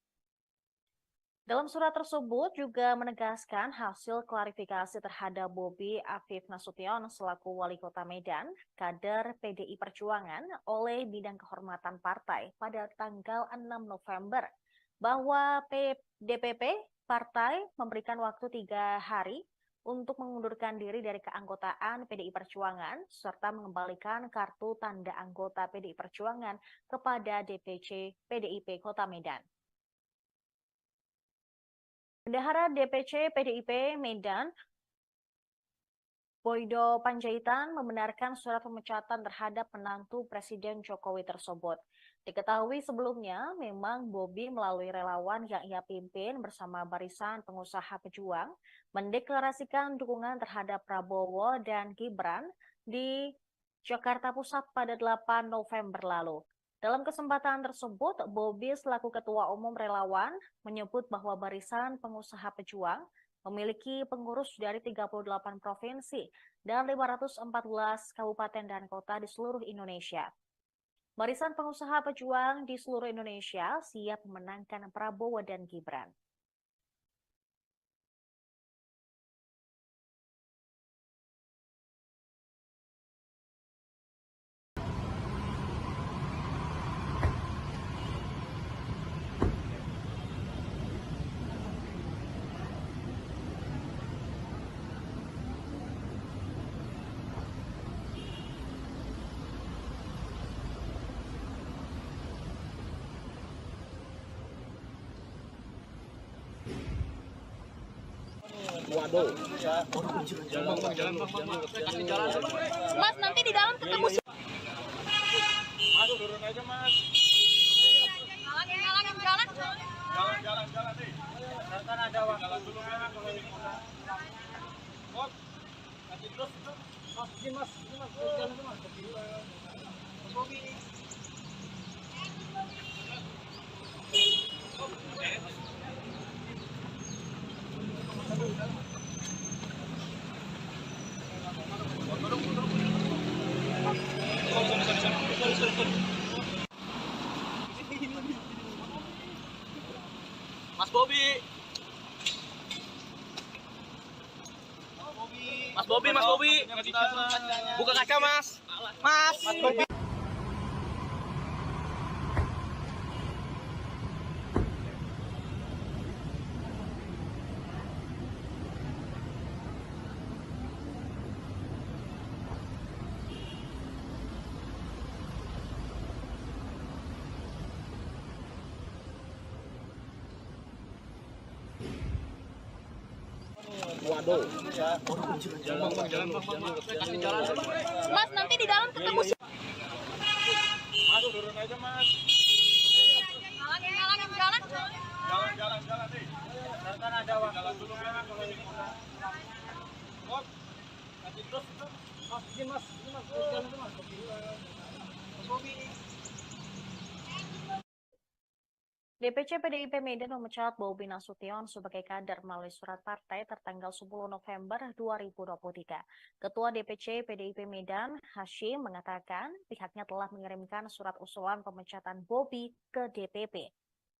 Dalam surat tersebut juga menegaskan hasil klarifikasi terhadap Bobi Afif Nasution selaku Wali Kota Medan, kader PDI Perjuangan oleh Bidang Kehormatan Partai pada tanggal 6 November, bahwa DPP Partai memberikan waktu 3 hari untuk mengundurkan diri dari keanggotaan PDI Perjuangan serta mengembalikan kartu tanda anggota PDI Perjuangan kepada DPC PDIP Kota Medan. Bendahara DPC PDIP Medan, Boydo Panjaitan, membenarkan surat pemecatan terhadap menantu Presiden Jokowi tersebut. Diketahui sebelumnya, memang Bobi melalui relawan yang ia pimpin bersama Barisan Pengusaha Pejuang mendeklarasikan dukungan terhadap Prabowo dan Gibran di Jakarta Pusat pada 8 November lalu. Dalam kesempatan tersebut, Bobi selaku Ketua Umum Relawan menyebut bahwa Barisan Pengusaha Pejuang memiliki pengurus dari 38 provinsi dan 514 kabupaten dan kota di seluruh Indonesia. Barisan Pengusaha Pejuang di seluruh Indonesia siap memenangkan Prabowo dan Gibran. Waduh. Mas, nanti di dalam ketemu. Mas, turun aja, Mas. Halangin jalan. Jalan nih. Kan ada waktu. Jalan dulu, Mas. Mas, kasih terus. Mas, ini Mas. Jalan dulu, Mas. Bobi. Mas Bobi. Mas Bobi. Buka kaca, Mas. Mas Bobi. Waduh. Jalan. Mas, nanti di dalam ketemu. Mas, turun aja, Mas. Halangin jalan. Jalan nih. Kan ada waktu. Jalan dulu, Mas. Mas, kasih terus. Mas, ini Mas. Jalan dulu, Mas. Bobi. DPC PDIP Medan memecat Bobi Nasution sebagai kader melalui surat partai tertanggal 10 November 2023. Ketua DPC PDIP Medan, Hashim, mengatakan pihaknya telah mengirimkan surat usulan pemecatan Bobi ke DPP.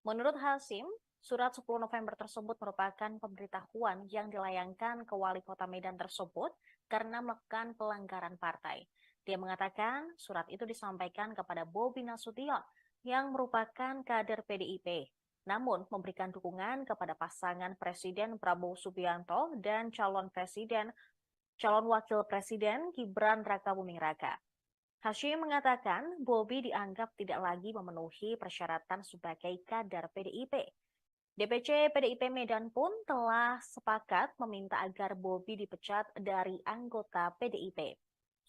Menurut Hashim, surat 10 November tersebut merupakan pemberitahuan yang dilayangkan ke Wali Kota Medan tersebut karena melakukan pelanggaran partai. Dia mengatakan surat itu disampaikan kepada Bobi Nasution yang merupakan kader PDIP, namun memberikan dukungan kepada pasangan Presiden Prabowo Subianto dan calon wakil presiden Gibran Rakabuming Raka. Hashim mengatakan Bobi dianggap tidak lagi memenuhi persyaratan sebagai kader PDIP. DPC PDIP Medan pun telah sepakat meminta agar Bobi dipecat dari anggota PDIP.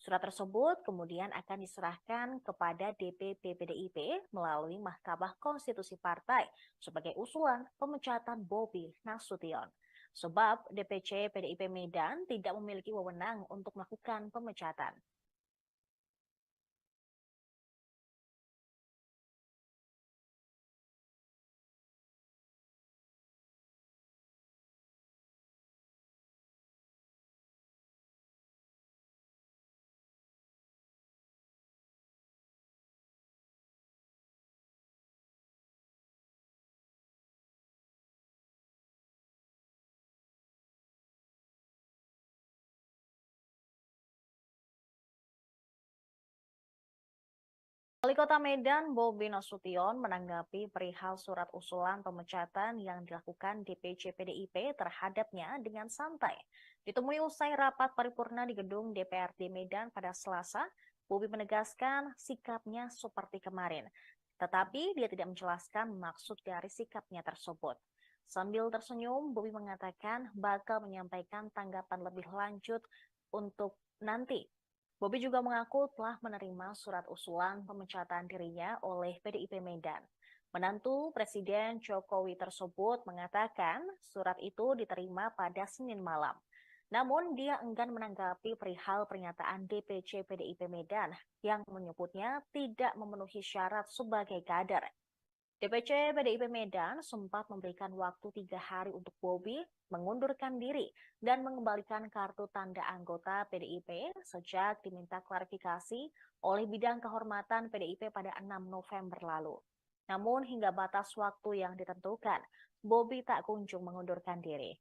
Surat tersebut kemudian akan diserahkan kepada DPP PDIP melalui Mahkamah Konstitusi Partai sebagai usulan pemecatan Bobi Nasution. Sebab DPC PDIP Medan tidak memiliki wewenang untuk melakukan pemecatan. Wali Kota Medan Bobi Nasution menanggapi perihal surat usulan pemecatan yang dilakukan DPC PDIP terhadapnya dengan santai. Ditemui usai rapat paripurna di gedung DPRD Medan pada Selasa, Bobi menegaskan sikapnya seperti kemarin, tetapi dia tidak menjelaskan maksud dari sikapnya tersebut. Sambil tersenyum, Bobi mengatakan bakal menyampaikan tanggapan lebih lanjut untuk nanti. Bobi juga mengaku telah menerima surat usulan pemecatan dirinya oleh PDIP Medan. Menantu Presiden Jokowi tersebut mengatakan surat itu diterima pada Senin malam. Namun dia enggan menanggapi perihal pernyataan DPC PDIP Medan yang menyebutnya tidak memenuhi syarat sebagai kader. DPC PDIP Medan sempat memberikan waktu 3 hari untuk Bobi mengundurkan diri dan mengembalikan kartu tanda anggota PDIP sejak diminta klarifikasi oleh bidang kehormatan PDIP pada 6 November lalu. Namun hingga batas waktu yang ditentukan, Bobi tak kunjung mengundurkan diri.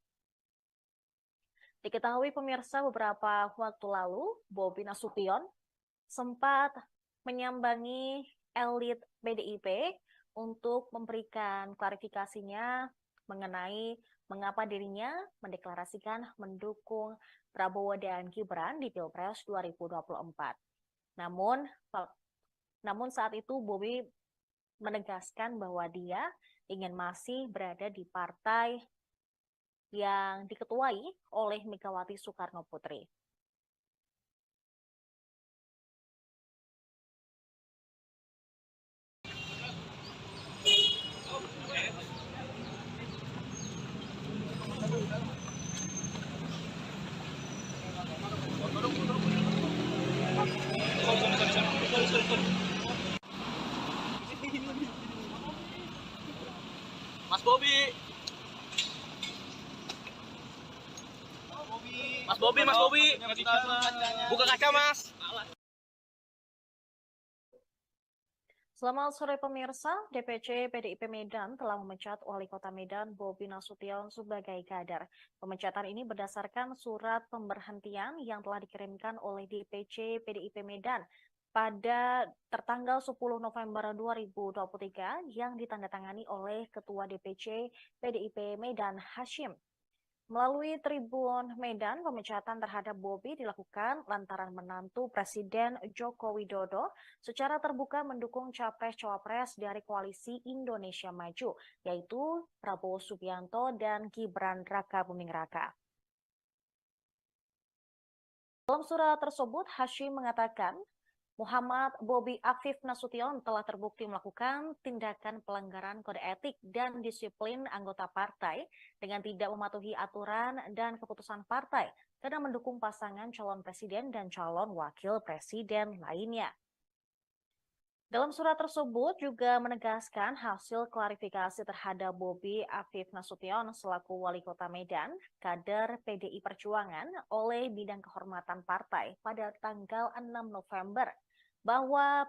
Diketahui pemirsa beberapa waktu lalu, Bobi Nasution sempat menyambangi elit PDIP untuk memberikan klarifikasinya mengenai mengapa dirinya mendeklarasikan mendukung Prabowo dan Gibran di Pilpres 2024. Namun saat itu Bobi menegaskan bahwa dia ingin masih berada di partai yang diketuai oleh Megawati Soekarno Putri. Mas Bobi. Mas Bobi. Buka kaca, Mas. Selamat sore pemirsa, DPC PDIP Medan telah memecat Wali Kota Medan Bobi Nasution sebagai kader. Pemecatan ini berdasarkan surat pemberhentian yang telah dikirimkan oleh DPC PDIP Medan pada tertanggal 10 November 2023 yang ditandatangani oleh Ketua DPC PDIP Medan Hashim. Melalui Tribun Medan, pemecatan terhadap Bobi dilakukan lantaran menantu Presiden Joko Widodo secara terbuka mendukung capres-cawapres dari Koalisi Indonesia Maju, yaitu Prabowo Subianto dan Gibran Rakabuming Raka. Dalam surat tersebut, Hashim mengatakan, Muhammad Bobi Afif Nasution telah terbukti melakukan tindakan pelanggaran kode etik dan disiplin anggota partai dengan tidak mematuhi aturan dan keputusan partai karena mendukung pasangan calon presiden dan calon wakil presiden lainnya. Dalam surat tersebut juga menegaskan hasil klarifikasi terhadap Bobi Afif Nasution selaku Wali Kota Medan, kader PDI Perjuangan oleh bidang kehormatan partai pada tanggal 6 November, bahwa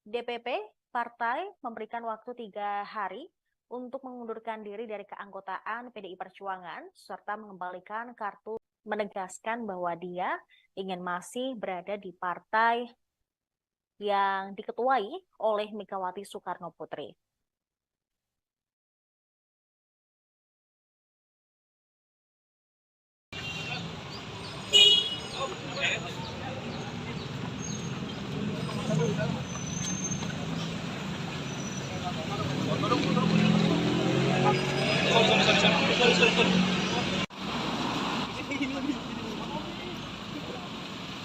DPP partai memberikan waktu 3 hari untuk mengundurkan diri dari keanggotaan PDI Perjuangan serta mengembalikan kartu, menegaskan bahwa dia ingin masih berada di partai yang diketuai oleh Megawati Soekarno Putri.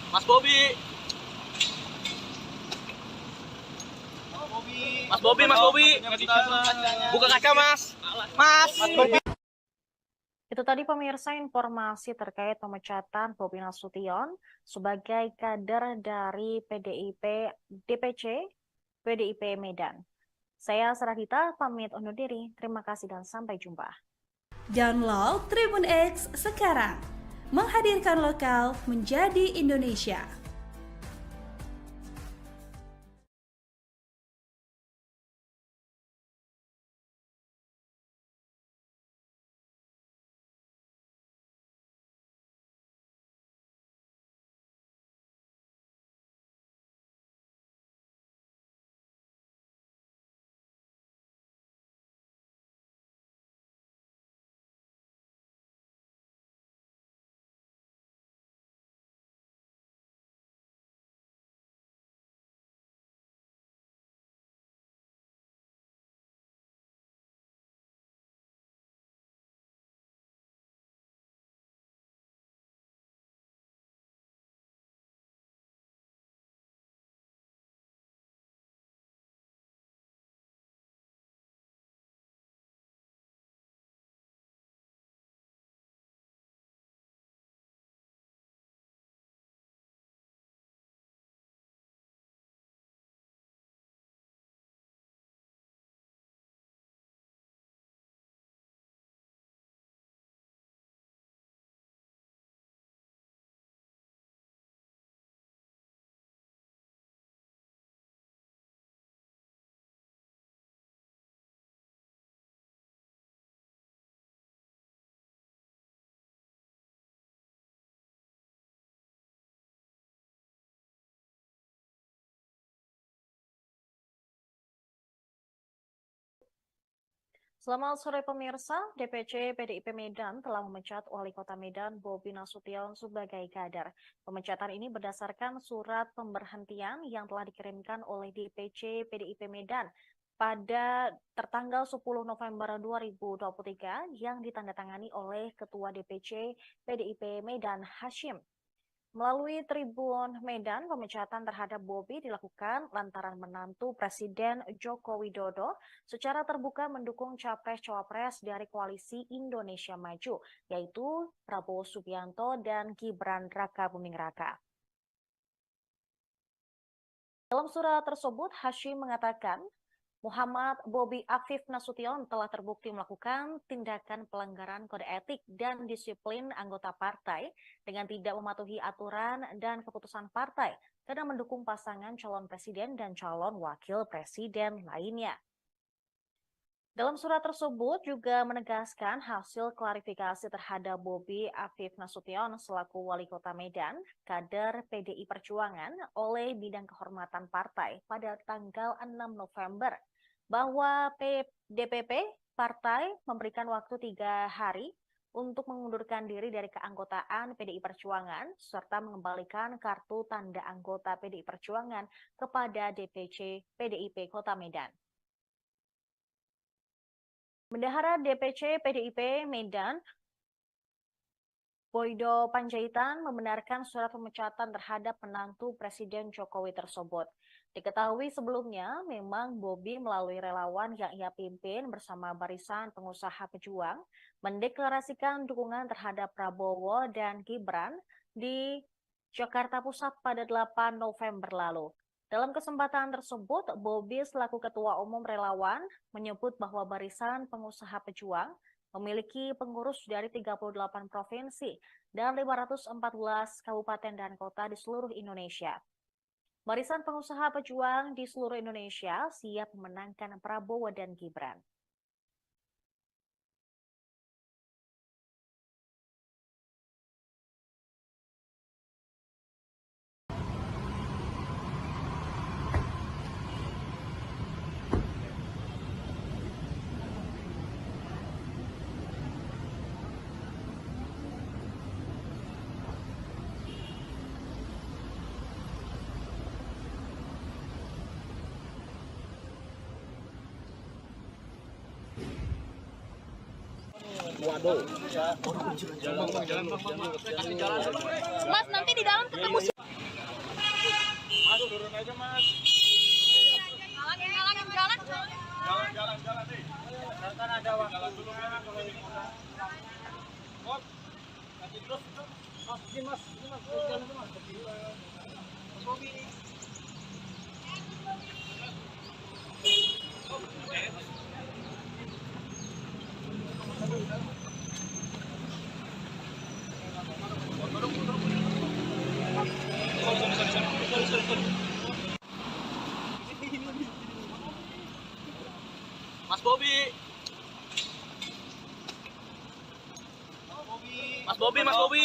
Mas Bobi. Mas Bobi. Buka kaca, Mas. Mas Bobi. Itu tadi pemirsa informasi terkait pemecatan Bobi Nasution sebagai kader dari PDIP DPC PDIP Medan. Saya Sarahita pamit undur diri. Terima kasih dan sampai jumpa. Download Tribun X sekarang. Menghadirkan lokal menjadi Indonesia. Selamat sore pemirsa, DPC PDIP Medan telah memecat Wali Kota Medan Bobi Nasution sebagai kader. Pemecatan ini berdasarkan surat pemberhentian yang telah dikirimkan oleh DPC PDIP Medan pada tertanggal 10 November 2023 yang ditandatangani oleh Ketua DPC PDIP Medan Hashim. Melalui Tribun Medan, pemecatan terhadap Bobi dilakukan lantaran menantu Presiden Joko Widodo secara terbuka mendukung capres-cawapres dari Koalisi Indonesia Maju, yaitu Prabowo Subianto dan Gibran Rakabuming Raka. Dalam surat tersebut, Hashim mengatakan, Muhammad Bobi Afif Nasution telah terbukti melakukan tindakan pelanggaran kode etik dan disiplin anggota partai dengan tidak mematuhi aturan dan keputusan partai karena mendukung pasangan calon presiden dan calon wakil presiden lainnya. Dalam surat tersebut juga menegaskan hasil klarifikasi terhadap Bobi Afif Nasution selaku Wali Kota Medan, kader PDI Perjuangan oleh Bidang Kehormatan Partai pada tanggal 6 November, bahwa DPP Partai memberikan waktu 3 hari untuk mengundurkan diri dari keanggotaan PDI Perjuangan serta mengembalikan kartu tanda anggota PDI Perjuangan kepada DPC PDIP Kota Medan. Bendahara DPC PDIP Medan, Boydo Panjaitan, membenarkan surat pemecatan terhadap menantu Presiden Jokowi tersebut. Diketahui sebelumnya, memang Bobi melalui relawan yang ia pimpin bersama Barisan Pengusaha Pejuang mendeklarasikan dukungan terhadap Prabowo dan Gibran di Jakarta Pusat pada 8 November lalu. Dalam kesempatan tersebut, Bobi selaku Ketua Umum Relawan menyebut bahwa Barisan Pengusaha Pejuang memiliki pengurus dari 38 provinsi dan 514 kabupaten dan kota di seluruh Indonesia. Barisan Pengusaha Pejuang di seluruh Indonesia siap memenangkan Prabowo dan Gibran. Waduh. Mas, nanti di dalam ketemu si Mas, turun aja, Mas. jalan. Jalan nih. Kan ada waktu. Jalan dulu, Mas. Hop. Nanti terus. Mas, ini Mas. Jalan dulu, Mas. Mas Bobi. Mas Bobi. Mas Bobi.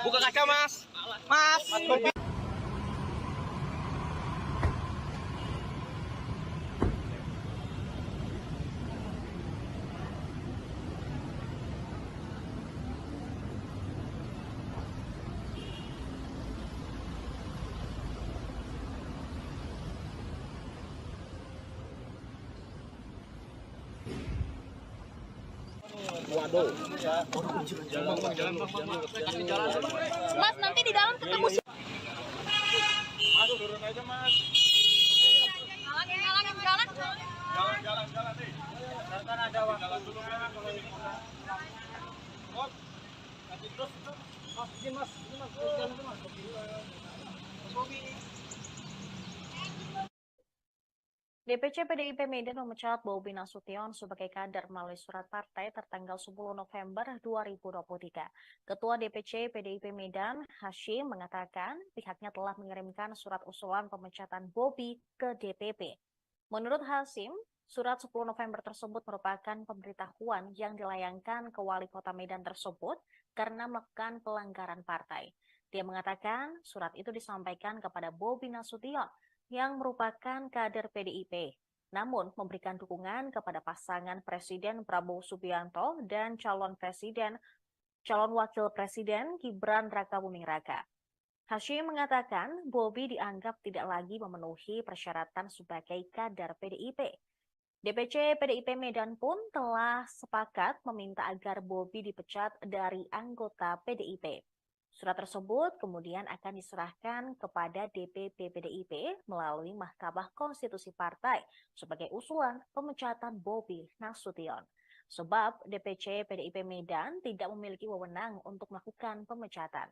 Buka kaca, Mas. Mas Bobi. Waduh. Jalan. Mas, nanti di dalam ketemu si Mas, turun aja, Mas. Jalan nih. Kan ada waktu. Jalan dulu, Mas. Hop. Nanti terus. Mas, ini Mas. Jalan dulu, Mas. Mas Bobi. DPC PDIP Medan memecat Bobi Nasution sebagai kader melalui surat partai tertanggal 10 November 2023. Ketua DPC PDIP Medan, Hashim, mengatakan pihaknya telah mengirimkan surat usulan pemecatan Bobi ke DPP. Menurut Hashim, surat 10 November tersebut merupakan pemberitahuan yang dilayangkan ke Wali Kota Medan tersebut karena melakukan pelanggaran partai. Dia mengatakan surat itu disampaikan kepada Bobi Nasution yang merupakan kader PDIP. namun memberikan dukungan kepada pasangan Presiden Prabowo Subianto dan calon wakil presiden Gibran Rakabuming Raka. Hashim mengatakan Bobi dianggap tidak lagi memenuhi persyaratan sebagai kader PDIP. DPC PDIP Medan pun telah sepakat meminta agar Bobi dipecat dari anggota PDIP. Surat tersebut kemudian akan diserahkan kepada DPP PDIP melalui Mahkamah Konstitusi Partai sebagai usulan pemecatan Bobi Nasution. Sebab DPC PDIP Medan tidak memiliki wewenang untuk melakukan pemecatan.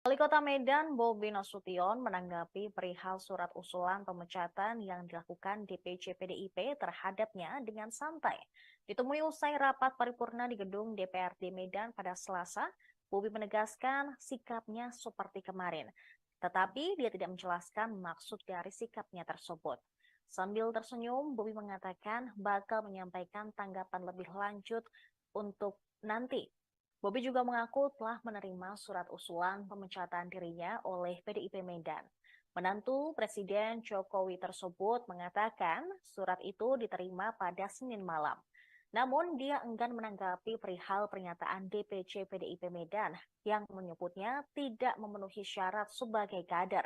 Wali Kota Medan Bobi Nasution menanggapi perihal surat usulan pemecatan yang dilakukan DPC PDIP terhadapnya dengan santai. Ditemui usai rapat paripurna di gedung DPRD Medan pada Selasa, Bobi menegaskan sikapnya seperti kemarin, tetapi dia tidak menjelaskan maksud dari sikapnya tersebut. Sambil tersenyum, Bobi mengatakan bakal menyampaikan tanggapan lebih lanjut untuk nanti. Bobi juga mengaku telah menerima surat usulan pemecatan dirinya oleh PDIP Medan. Menantu Presiden Jokowi tersebut mengatakan surat itu diterima pada Senin malam. Namun dia enggan menanggapi perihal pernyataan DPC PDIP Medan yang menyebutnya tidak memenuhi syarat sebagai kader.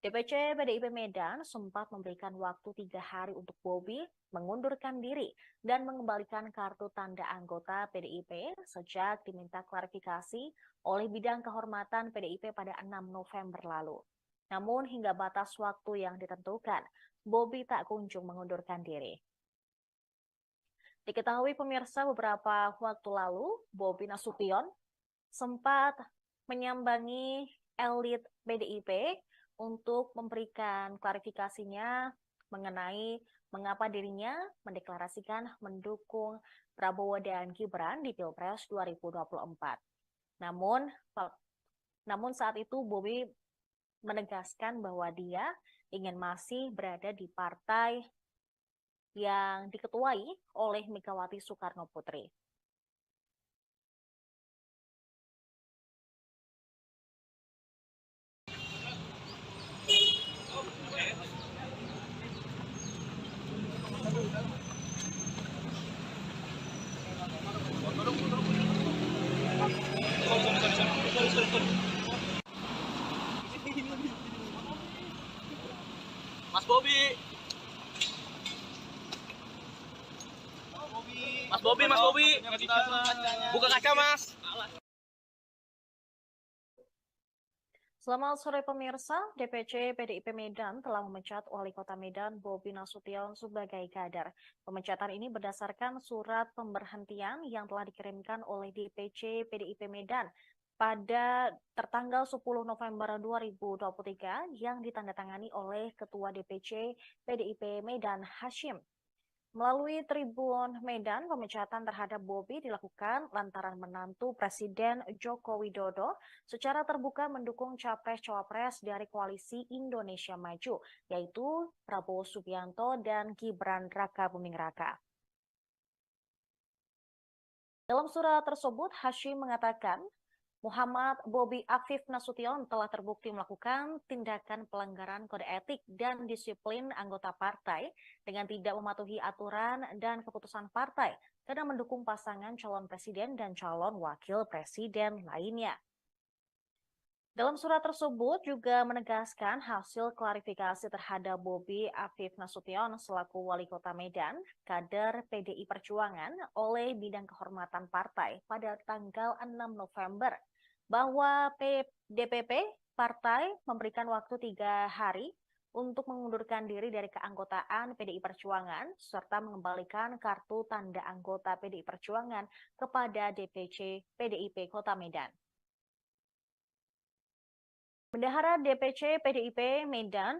DPC PDIP Medan sempat memberikan waktu 3 hari untuk Bobi mengundurkan diri dan mengembalikan kartu tanda anggota PDIP sejak diminta klarifikasi oleh bidang kehormatan PDIP pada 6 November lalu. Namun hingga batas waktu yang ditentukan, Bobi tak kunjung mengundurkan diri. Diketahui pemirsa beberapa waktu lalu, Bobi Nasution sempat menyambangi elit PDIP untuk memberikan klarifikasinya mengenai mengapa dirinya mendeklarasikan mendukung Prabowo dan Gibran di Pilpres 2024. Namun saat itu Bobi menegaskan bahwa dia ingin masih berada di partai yang diketuai oleh Megawati Soekarno Putri. Mas Bobi. Mas Bobi. Buka kaca, Mas. Selamat sore pemirsa, DPC PDIP Medan telah memecat Wali Kota Medan Bobi Nasution sebagai kader. Pemecatan ini berdasarkan surat pemberhentian yang telah dikirimkan oleh DPC PDIP Medan pada tertanggal 10 November 2023 yang ditandatangani oleh Ketua DPC PDIP Medan Hashim. Melalui Tribun Medan, pemecatan terhadap Bobi dilakukan lantaran menantu Presiden Joko Widodo secara terbuka mendukung capres-cawapres dari Koalisi Indonesia Maju, yaitu Prabowo Subianto dan Gibran Rakabuming Raka. Dalam surat tersebut, Hashim mengatakan, Muhammad Bobi Afif Nasution telah terbukti melakukan tindakan pelanggaran kode etik dan disiplin anggota partai dengan tidak mematuhi aturan dan keputusan partai karena mendukung pasangan calon presiden dan calon wakil presiden lainnya. Dalam surat tersebut juga menegaskan hasil klarifikasi terhadap Bobi Afif Nasution selaku Wali Kota Medan, kader PDI Perjuangan oleh Bidang Kehormatan Partai pada tanggal 6 November, bahwa DPP Partai memberikan waktu 3 hari untuk mengundurkan diri dari keanggotaan PDI Perjuangan serta mengembalikan kartu tanda anggota PDI Perjuangan kepada DPC PDIP Kota Medan. Bendahara DPC PDIP Medan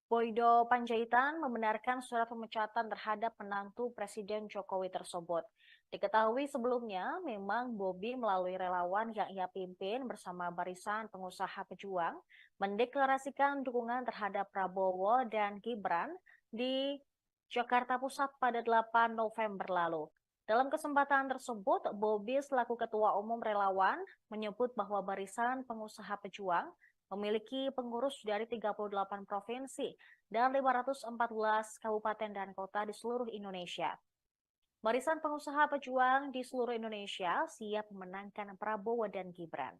Boydo Panjaitan membenarkan surat pemecatan terhadap menantu Presiden Jokowi tersebut. Diketahui sebelumnya, memang Bobi melalui relawan yang ia pimpin bersama Barisan Pengusaha Pejuang mendeklarasikan dukungan terhadap Prabowo dan Gibran di Jakarta Pusat pada 8 November lalu. Dalam kesempatan tersebut, Bobi selaku Ketua Umum Relawan menyebut bahwa Barisan Pengusaha Pejuang memiliki pengurus dari 38 provinsi dan 514 kabupaten dan kota di seluruh Indonesia. Barisan Pengusaha Pejuang di seluruh Indonesia siap memenangkan Prabowo dan Gibran.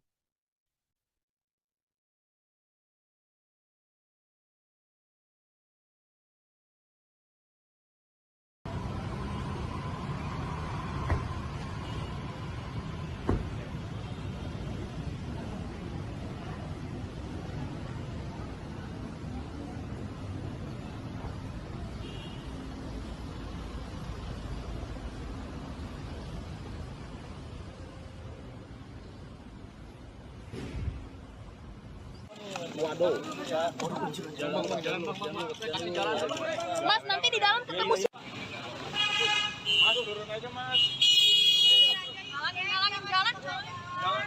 Waduh. Mas, nanti di dalam ketemu Mas, turun aja, Mas. Halangin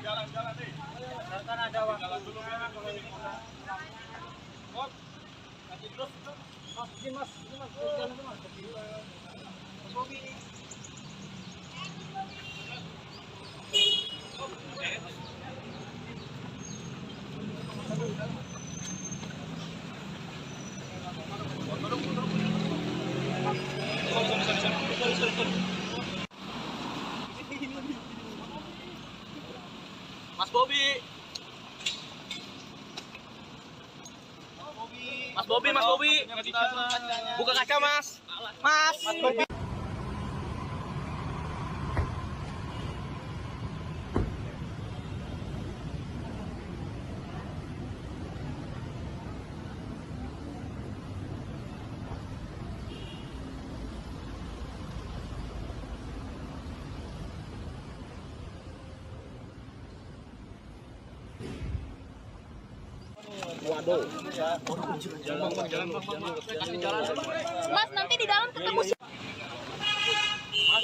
jalan. Jalan nih. Kan ada waktu. Jalan dulu, Mas. Hop. Nanti terus. Mas, ini Mas. Jalan tuh, Mas. Mas Bobi. Mas Bobi. Mas Bobi. Buka kaca, Mas. Mas Bobi. Waduh. Jalan. Mas, nanti di dalam ketemu Mas,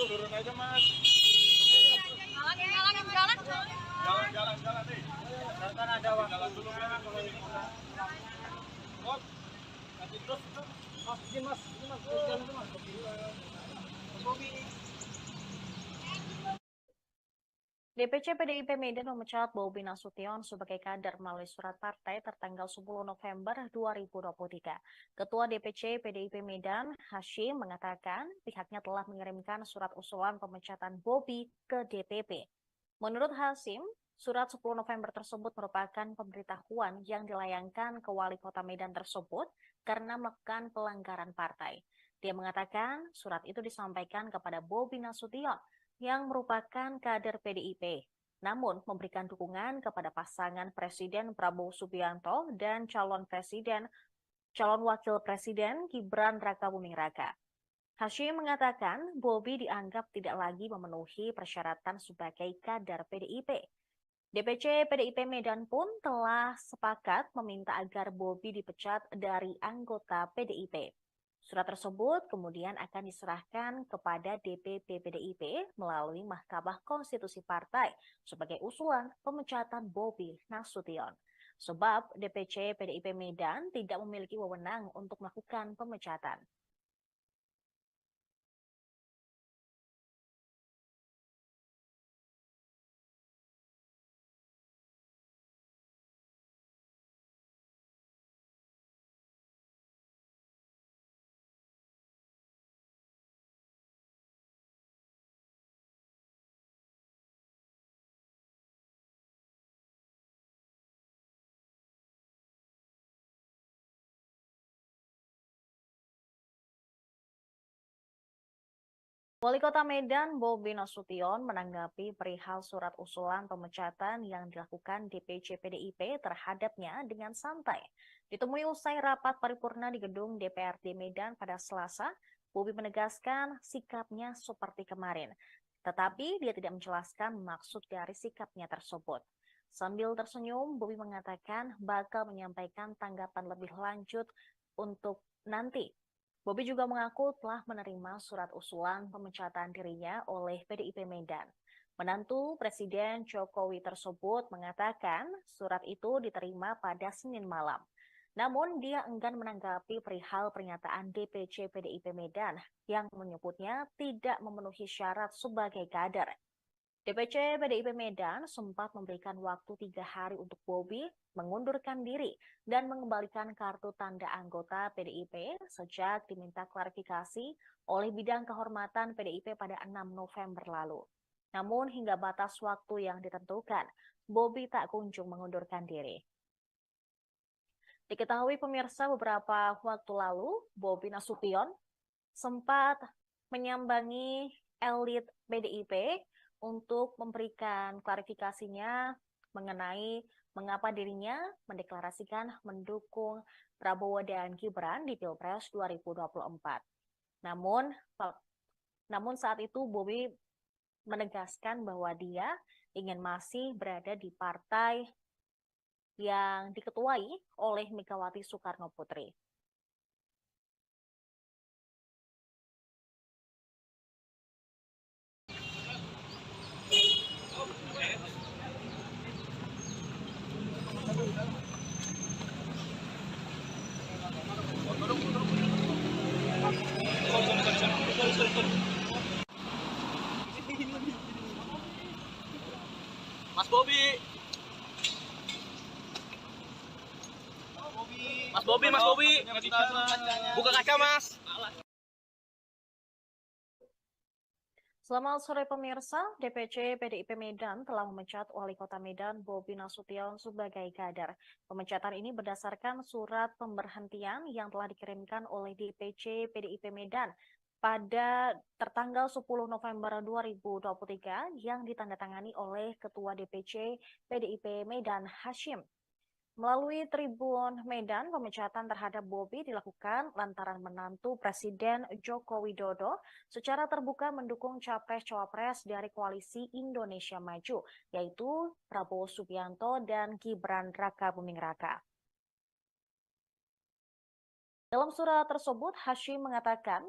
turun aja, Mas. Halangin jalan. Jalan nih. Kan ada waktu. Jalan dulu, Mas. Hop. Nanti terus. Mas, ini Mas. Jalan tuh, Mas. Mas Bobi. DPC PDIP Medan memecat Bobi Nasution sebagai kader melalui surat partai tertanggal 10 November 2023. Ketua DPC PDIP Medan, Hashim, mengatakan pihaknya telah mengirimkan surat usulan pemecatan Bobi ke DPP. Menurut Hashim, surat 10 November tersebut merupakan pemberitahuan yang dilayangkan ke Wali Kota Medan tersebut karena melakukan pelanggaran partai. Dia mengatakan surat itu disampaikan kepada Bobi Nasution yang merupakan kader PDIP, namun memberikan dukungan kepada pasangan Presiden Prabowo Subianto dan calon wakil presiden Gibran Rakabuming Raka. Hashim mengatakan Bobi dianggap tidak lagi memenuhi persyaratan sebagai kader PDIP. DPC PDIP Medan pun telah sepakat meminta agar Bobi dipecat dari anggota PDIP. Surat tersebut kemudian akan diserahkan kepada DPP PDIP melalui Mahkamah Konstitusi Partai sebagai usulan pemecatan Bobi Nasution. Sebab DPC PDIP Medan tidak memiliki wewenang untuk melakukan pemecatan. Wali Kota Medan Bobi Nasution menanggapi perihal surat usulan pemecatan yang dilakukan DPC PDIP terhadapnya dengan santai. Ditemui usai rapat paripurna di gedung DPRD Medan pada Selasa, Bobi menegaskan sikapnya seperti kemarin, tetapi dia tidak menjelaskan maksud dari sikapnya tersebut. Sambil tersenyum, Bobi mengatakan bakal menyampaikan tanggapan lebih lanjut untuk nanti. Bobi juga mengaku telah menerima surat usulan pemecatan dirinya oleh PDIP Medan. Menantu Presiden Jokowi tersebut mengatakan surat itu diterima pada Senin malam. Namun dia enggan menanggapi perihal pernyataan DPC PDIP Medan yang menyebutnya tidak memenuhi syarat sebagai kader. DPC PDIP Medan sempat memberikan waktu 3 hari untuk Bobi mengundurkan diri dan mengembalikan kartu tanda anggota PDIP sejak diminta klarifikasi oleh Bidang Kehormatan PDIP pada 6 November lalu. Namun hingga batas waktu yang ditentukan, Bobi tak kunjung mengundurkan diri. Diketahui pemirsa beberapa waktu lalu, Bobi Nasution sempat menyambangi elit PDIP untuk memberikan klarifikasinya mengenai mengapa dirinya mendeklarasikan mendukung Prabowo dan Gibran di Pilpres 2024. Namun saat itu Bobi menegaskan bahwa dia ingin masih berada di partai yang diketuai oleh Megawati Soekarno Putri. Mas Bobi. Mas Bobi. Buka kaca, Mas. Selamat sore pemirsa, DPC PDIP Medan telah memecat Wali Kota Medan Bobi Nasution sebagai kader. Pemecatan ini berdasarkan surat pemberhentian yang telah dikirimkan oleh DPC PDIP Medan pada tertanggal 10 November 2023 yang ditandatangani oleh Ketua DPC PDIP Medan Hashim. Melalui Tribun Medan, pemecatan terhadap Bobi dilakukan lantaran menantu Presiden Joko Widodo secara terbuka mendukung capres-cawapres dari Koalisi Indonesia Maju, yaitu Prabowo Subianto dan Gibran Rakabuming Raka. Dalam surat tersebut, Hashim mengatakan,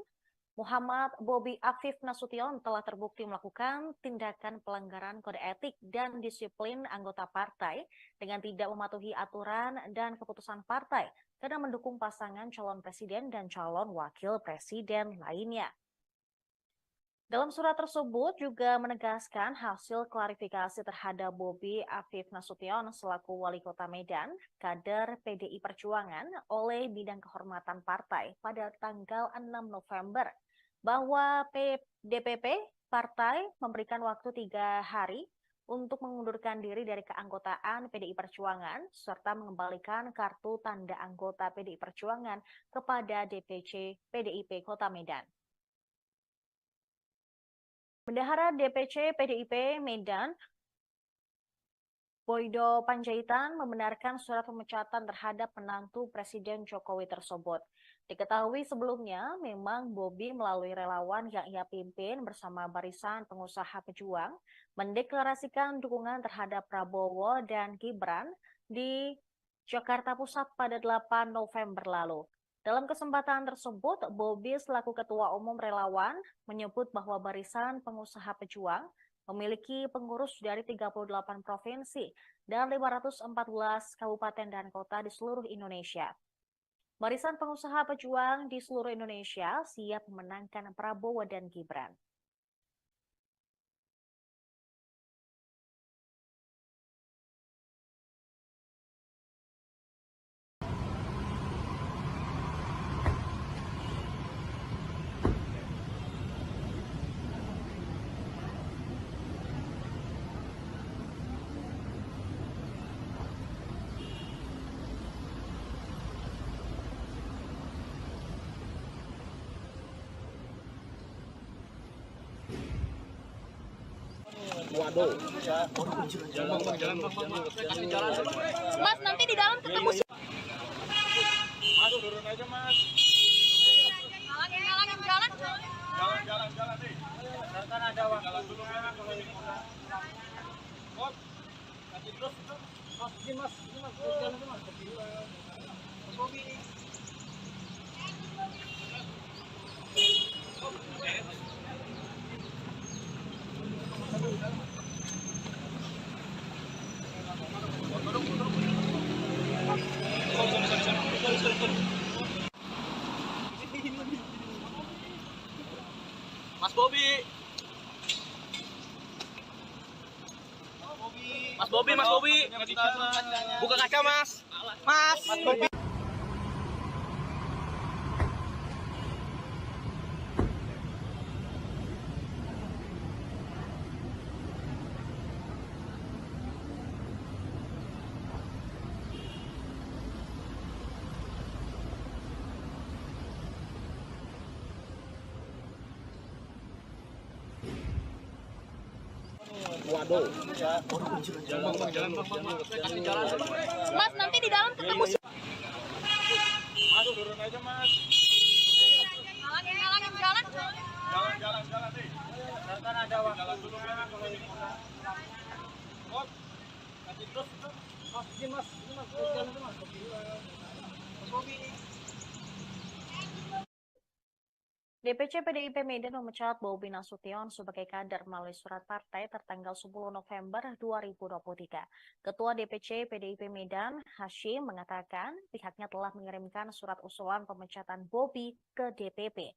Muhammad Bobi Afif Nasution telah terbukti melakukan tindakan pelanggaran kode etik dan disiplin anggota partai dengan tidak mematuhi aturan dan keputusan partai karena mendukung pasangan calon presiden dan calon wakil presiden lainnya. Dalam surat tersebut juga menegaskan hasil klarifikasi terhadap Bobi Afif Nasution selaku Wali Kota Medan, kader PDI Perjuangan oleh Bidang Kehormatan Partai pada tanggal 6 November, bahwa DPP Partai memberikan waktu 3 hari untuk mengundurkan diri dari keanggotaan PDI Perjuangan serta mengembalikan kartu tanda anggota PDI Perjuangan kepada DPC PDIP Kota Medan. Bendahara DPC PDIP Medan, Boydo Panjaitan, membenarkan surat pemecatan terhadap menantu Presiden Jokowi tersebut. Diketahui sebelumnya, memang Bobi melalui relawan yang ia pimpin bersama Barisan Pengusaha Pejuang mendeklarasikan dukungan terhadap Prabowo dan Gibran di Jakarta Pusat pada 8 November lalu. Dalam kesempatan tersebut, Bobi selaku Ketua Umum Relawan menyebut bahwa Barisan Pengusaha Pejuang memiliki pengurus dari 38 provinsi dan 514 kabupaten dan kota di seluruh Indonesia. Barisan Pengusaha Pejuang di seluruh Indonesia siap memenangkan Prabowo dan Gibran. Waduh. Mas, nanti di dalam ketemu. Mas, turun aja, Mas. Jalan nih. Kan ada waktu. Jalan dulu, Mas. Mas, nanti terus. Mas, ini Mas. Jalan dulu, Mas. Buka kaca, Mas. Mas. Waduh. Jalan, Bang. Mas, nanti di dalam ketemu Mas, turun aja, Mas. Halangin jalan. Jalan nih. Kan ada waktu. Jalan dulu, kalau ini. Mas, kasih terus. Mas, ini Mas. Jalan tuh, Mas. Mas Bobi. DPC PDIP Medan memecat Bobi Nasution sebagai kader melalui surat partai tertanggal 10 November 2023. Ketua DPC PDIP Medan, Hashim, mengatakan pihaknya telah mengirimkan surat usulan pemecatan Bobi ke DPP.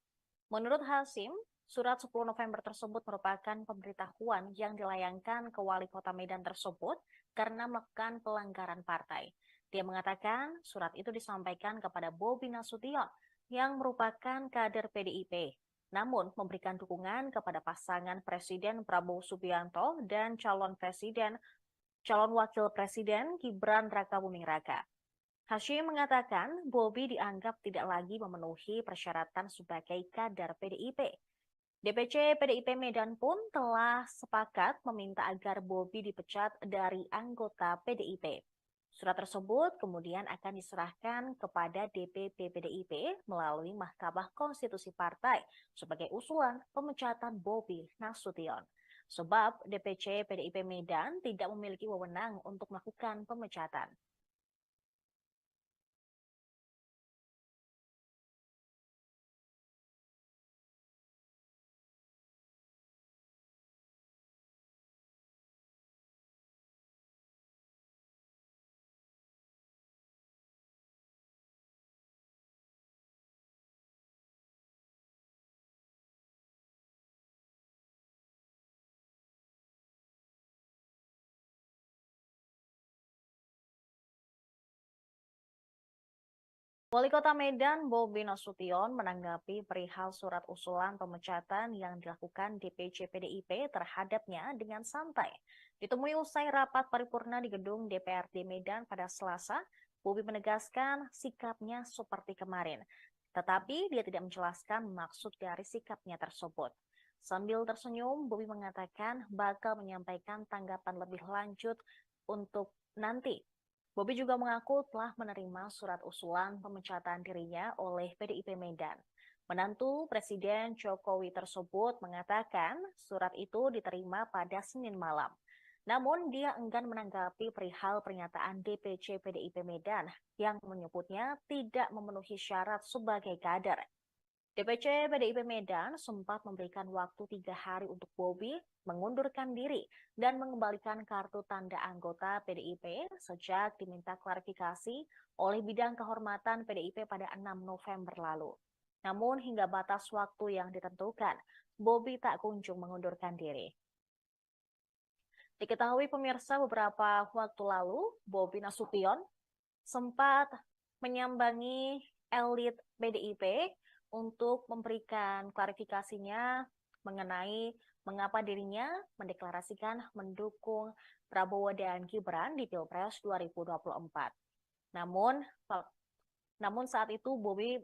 Menurut Hashim, surat 10 November tersebut merupakan pemberitahuan yang dilayangkan ke wali kota Medan tersebut karena melakukan pelanggaran partai. Dia mengatakan surat itu disampaikan kepada Bobi Nasution yang merupakan kader PDIP, namun memberikan dukungan kepada pasangan Presiden Prabowo Subianto dan calon wakil presiden Gibran Rakabuming Raka. Hashim mengatakan Bobi dianggap tidak lagi memenuhi persyaratan sebagai kader PDIP. DPC PDIP Medan pun telah sepakat meminta agar Bobi dipecat dari anggota PDIP. Surat tersebut kemudian akan diserahkan kepada DPP PDIP melalui Mahkamah Konstitusi Partai sebagai usulan pemecatan Bobi Nasution. Sebab DPC PDIP Medan tidak memiliki wewenang untuk melakukan pemecatan. Wali Kota Medan, Bobi Nasution, menanggapi perihal surat usulan pemecatan yang dilakukan DPC PDIP terhadapnya dengan santai. Ditemui usai rapat paripurna di gedung DPRD Medan pada Selasa, Bobi menegaskan sikapnya seperti kemarin. Tetapi dia tidak menjelaskan maksud dari sikapnya tersebut. Sambil tersenyum, Bobi mengatakan bakal menyampaikan tanggapan lebih lanjut untuk nanti. Bobi juga mengaku telah menerima surat usulan pemecatan dirinya oleh PDIP Medan. Menantu Presiden Jokowi tersebut mengatakan surat itu diterima pada Senin malam. Namun dia enggan menanggapi perihal pernyataan DPC PDIP Medan yang menyebutnya tidak memenuhi syarat sebagai kader. DPC PDIP Medan sempat memberikan waktu 3 hari untuk Bobi mengundurkan diri dan mengembalikan kartu tanda anggota PDIP sejak diminta klarifikasi oleh Bidang Kehormatan PDIP pada 6 November lalu. Namun hingga batas waktu yang ditentukan, Bobi tak kunjung mengundurkan diri. Diketahui pemirsa beberapa waktu lalu, Bobi Nasution sempat menyambangi elit PDIP untuk memberikan klarifikasinya mengenai mengapa dirinya mendeklarasikan mendukung Prabowo dan Gibran di Pilpres 2024. Namun saat itu Bobi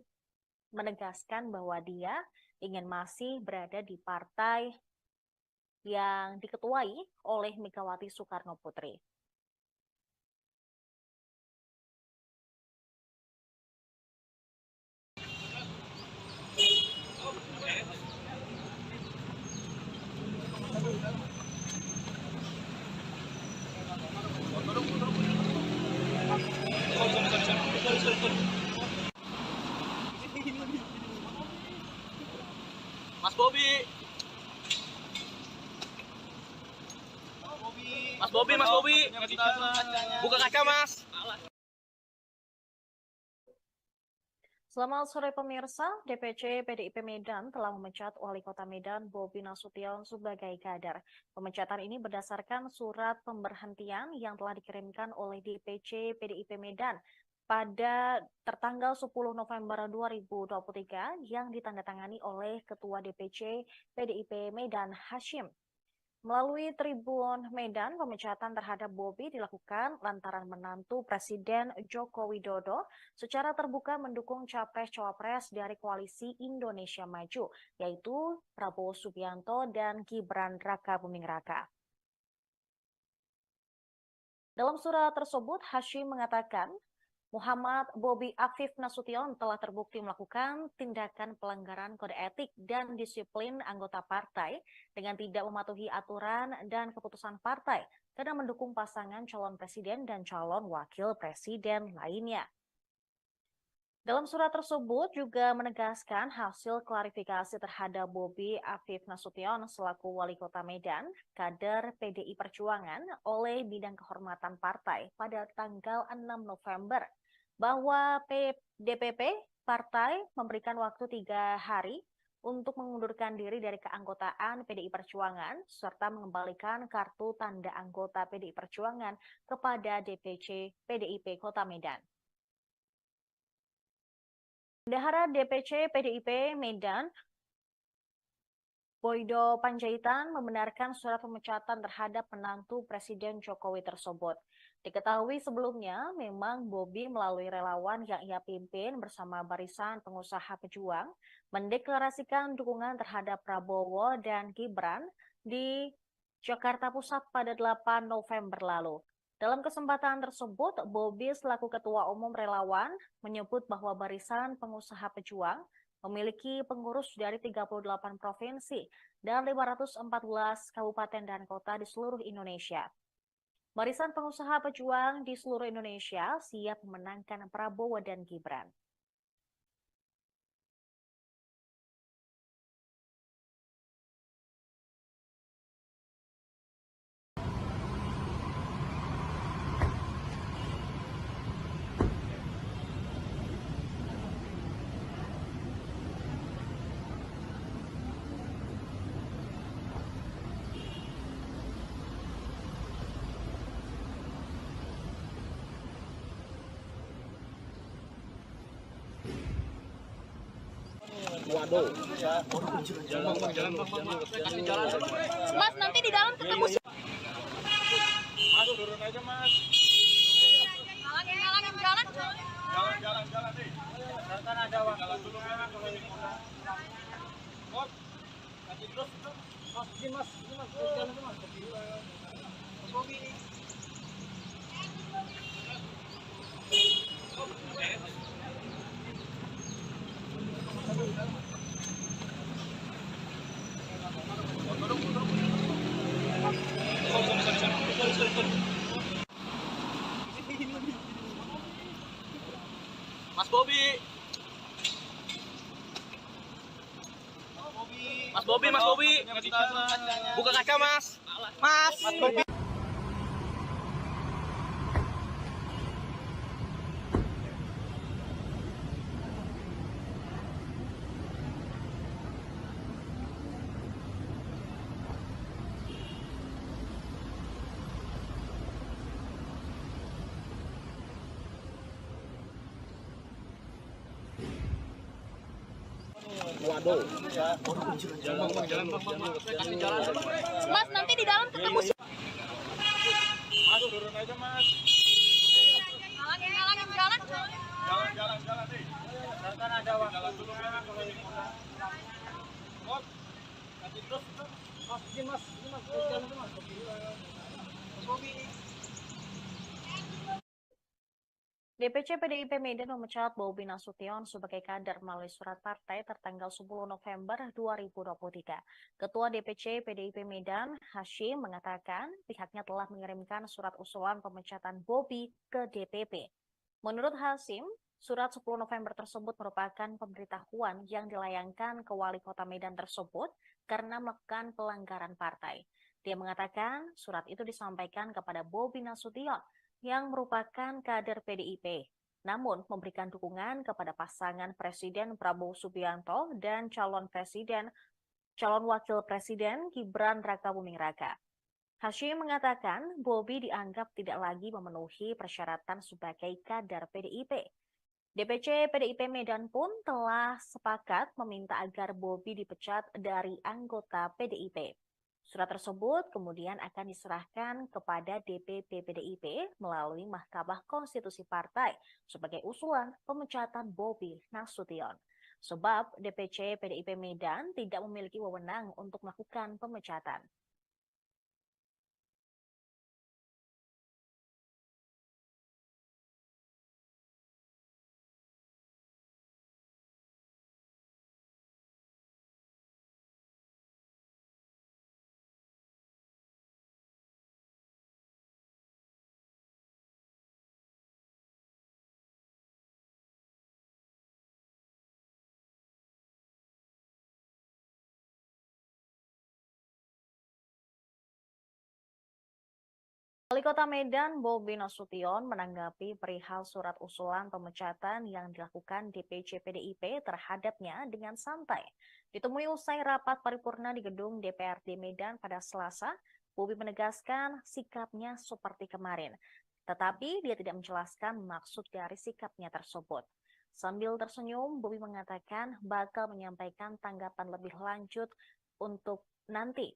menegaskan bahwa dia ingin masih berada di partai yang diketuai oleh Megawati Soekarno Putri. Mas Bobi. Mas Bobi. Buka kaca, Mas. Selamat sore pemirsa, DPC PDIP Medan telah memecat Wali Kota Medan Bobi Nasution sebagai kader. Pemecatan ini berdasarkan surat pemberhentian yang telah dikirimkan oleh DPC PDIP Medan pada tertanggal 10 November 2023 yang ditandatangani oleh Ketua DPC PDIP Medan Hashim. Melalui Tribun Medan, pemecatan terhadap Bobi dilakukan lantaran menantu Presiden Joko Widodo secara terbuka mendukung capres-cawapres dari Koalisi Indonesia Maju, yaitu Prabowo Subianto dan Gibran Rakabuming Raka. Dalam surat tersebut, Hashim mengatakan, Muhammad Bobi Afif Nasution telah terbukti melakukan tindakan pelanggaran kode etik dan disiplin anggota partai dengan tidak mematuhi aturan dan keputusan partai karena mendukung pasangan calon presiden dan calon wakil presiden lainnya. Dalam surat tersebut juga menegaskan hasil klarifikasi terhadap Bobi Afif Nasution selaku Wali Kota Medan, kader PDI Perjuangan oleh Bidang Kehormatan Partai pada tanggal 6 November, bahwa DPP Partai memberikan waktu 3 hari untuk mengundurkan diri dari keanggotaan PDI Perjuangan serta mengembalikan kartu tanda anggota PDI Perjuangan kepada DPC PDIP Kota Medan. Bendahara DPC PDIP Medan, Boydo Panjaitan, membenarkan surat pemecatan terhadap menantu Presiden Jokowi tersebut. Diketahui sebelumnya, memang Bobi melalui relawan yang ia pimpin bersama Barisan Pengusaha Pejuang mendeklarasikan dukungan terhadap Prabowo dan Gibran di Jakarta Pusat pada 8 November lalu. Dalam kesempatan tersebut, Bobi selaku Ketua Umum Relawan menyebut bahwa Barisan Pengusaha Pejuang memiliki pengurus dari 38 provinsi dan 514 kabupaten dan kota di seluruh Indonesia. Barisan Pengusaha Pejuang di seluruh Indonesia siap memenangkan Prabowo dan Gibran. Waduh. Mas, nanti di dalam ketemu. Mas, turun aja, Mas. Halangin jalan. Jalan deh. Kan ada waktu. Jalan dulu, Mas. Mas, kasih terus. Mas, ini Mas. Jalan dulu, Mas. Bobi. Mas Bobi. Mas Bobi. Buka kaca, Mas. Mas Bobi. Waduh. Jalan. Mas, nanti di dalam ketemu. Mas, turun aja, Mas. Halangin jalan. Jalan deh. Kan ada waktu. Jalan dulu, Mas. Mas, kasih terus. Mas, ini Mas. Jalan dulu, Mas. Bobi. DPC PDIP Medan memecat Bobi Nasution sebagai kader melalui surat partai tertanggal 10 November 2023. Ketua DPC PDIP Medan, Hashim, mengatakan pihaknya telah mengirimkan surat usulan pemecatan Bobi ke DPP. Menurut Hashim, surat 10 November tersebut merupakan pemberitahuan yang dilayangkan ke Wali Kota Medan tersebut karena melakukan pelanggaran partai. Dia mengatakan surat itu disampaikan kepada Bobi Nasution yang merupakan kader PDIP. namun memberikan dukungan kepada pasangan Presiden Prabowo Subianto dan calon wakil presiden Gibran Rakabuming Raka. Hashim mengatakan Bobi dianggap tidak lagi memenuhi persyaratan sebagai kader PDIP. DPC PDIP Medan pun telah sepakat meminta agar Bobi dipecat dari anggota PDIP. Surat tersebut kemudian akan diserahkan kepada DPP PDIP melalui Mahkamah Konstitusi Partai sebagai usulan pemecatan Bobi Nasution. Sebab DPC PDIP Medan tidak memiliki wewenang untuk melakukan pemecatan. Wali Kota Medan Bobi Nasution menanggapi perihal surat usulan pemecatan yang dilakukan DPC PDIP terhadapnya dengan santai. Ditemui usai rapat paripurna di gedung DPRD Medan pada Selasa, Bobi menegaskan sikapnya seperti kemarin, tetapi dia tidak menjelaskan maksud dari sikapnya tersebut. Sambil tersenyum, Bobi mengatakan bakal menyampaikan tanggapan lebih lanjut untuk nanti.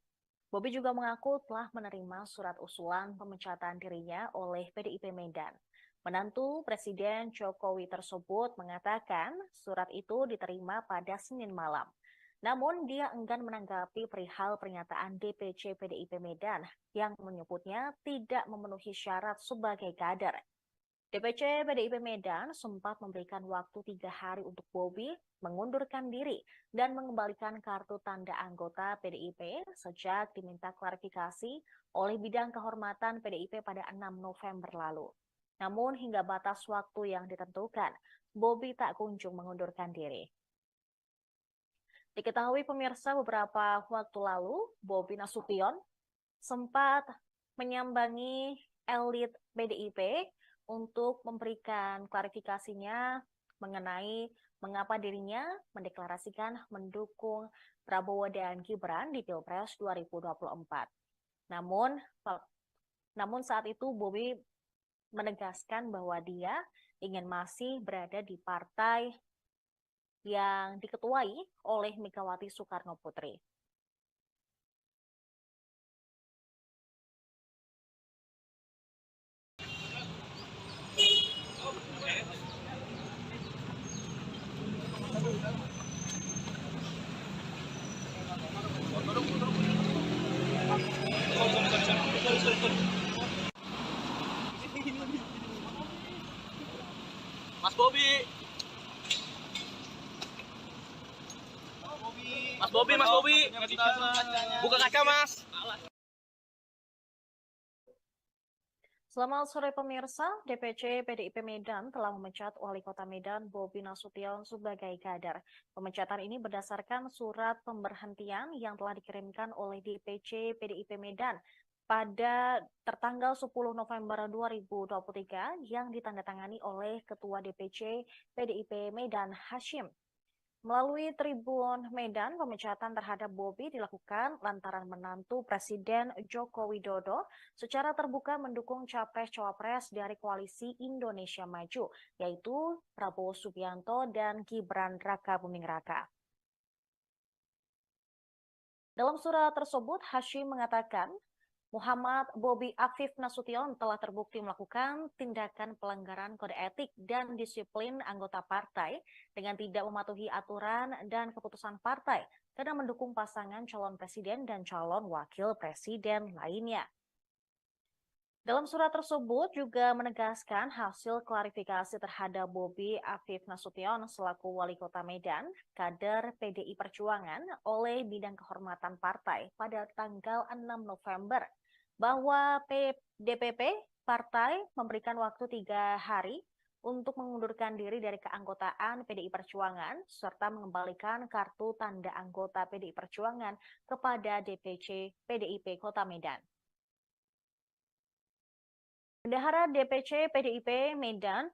Bobi juga mengaku telah menerima surat usulan pemecatan dirinya oleh PDIP Medan. Menantu Presiden Jokowi tersebut mengatakan surat itu diterima pada Senin malam. Namun dia enggan menanggapi perihal pernyataan DPC PDIP Medan yang menyebutnya tidak memenuhi syarat sebagai kader. DPC PDIP Medan sempat memberikan waktu 3 hari untuk Bobi mengundurkan diri dan mengembalikan kartu tanda anggota PDIP sejak diminta klarifikasi oleh bidang kehormatan PDIP pada 6 November lalu. Namun hingga batas waktu yang ditentukan, Bobi tak kunjung mengundurkan diri. Diketahui pemirsa beberapa waktu lalu, Bobi Nasution sempat menyambangi elit PDIP untuk memberikan klarifikasinya mengenai mengapa dirinya mendeklarasikan mendukung Prabowo dan Gibran di Pilpres 2024. Namun saat itu Bobi menegaskan bahwa dia ingin masih berada di partai yang diketuai oleh Megawati Soekarno Putri. Mas Bobi. Mas Bobi. Buka kaca, Mas. Selamat sore pemirsa, DPC PDIP Medan telah memecat Wali Kota Medan Bobi Nasution sebagai kader. Pemecatan ini berdasarkan surat pemberhentian yang telah dikirimkan oleh DPC PDIP Medan pada tertanggal 10 November 2023 yang ditandatangani oleh Ketua DPC PDIP Medan Hashim. Melalui Tribun Medan, pemecatan terhadap Bobi dilakukan lantaran menantu Presiden Joko Widodo secara terbuka mendukung capres-cawapres dari Koalisi Indonesia Maju, yaitu Prabowo Subianto dan Gibran Rakabuming Raka. Dalam surat tersebut, Hashim mengatakan, Muhammad Bobi Afif Nasution telah terbukti melakukan tindakan pelanggaran kode etik dan disiplin anggota partai dengan tidak mematuhi aturan dan keputusan partai karena mendukung pasangan calon presiden dan calon wakil presiden lainnya. Dalam surat tersebut juga menegaskan hasil klarifikasi terhadap Bobi Afif Nasution selaku Wali Kota Medan, kader PDI Perjuangan oleh Bidang Kehormatan Partai pada tanggal 6 November, bahwa DPP Partai memberikan waktu 3 hari untuk mengundurkan diri dari keanggotaan PDI Perjuangan serta mengembalikan kartu tanda anggota PDI Perjuangan kepada DPC PDIP Kota Medan. Bendahara DPC PDIP Medan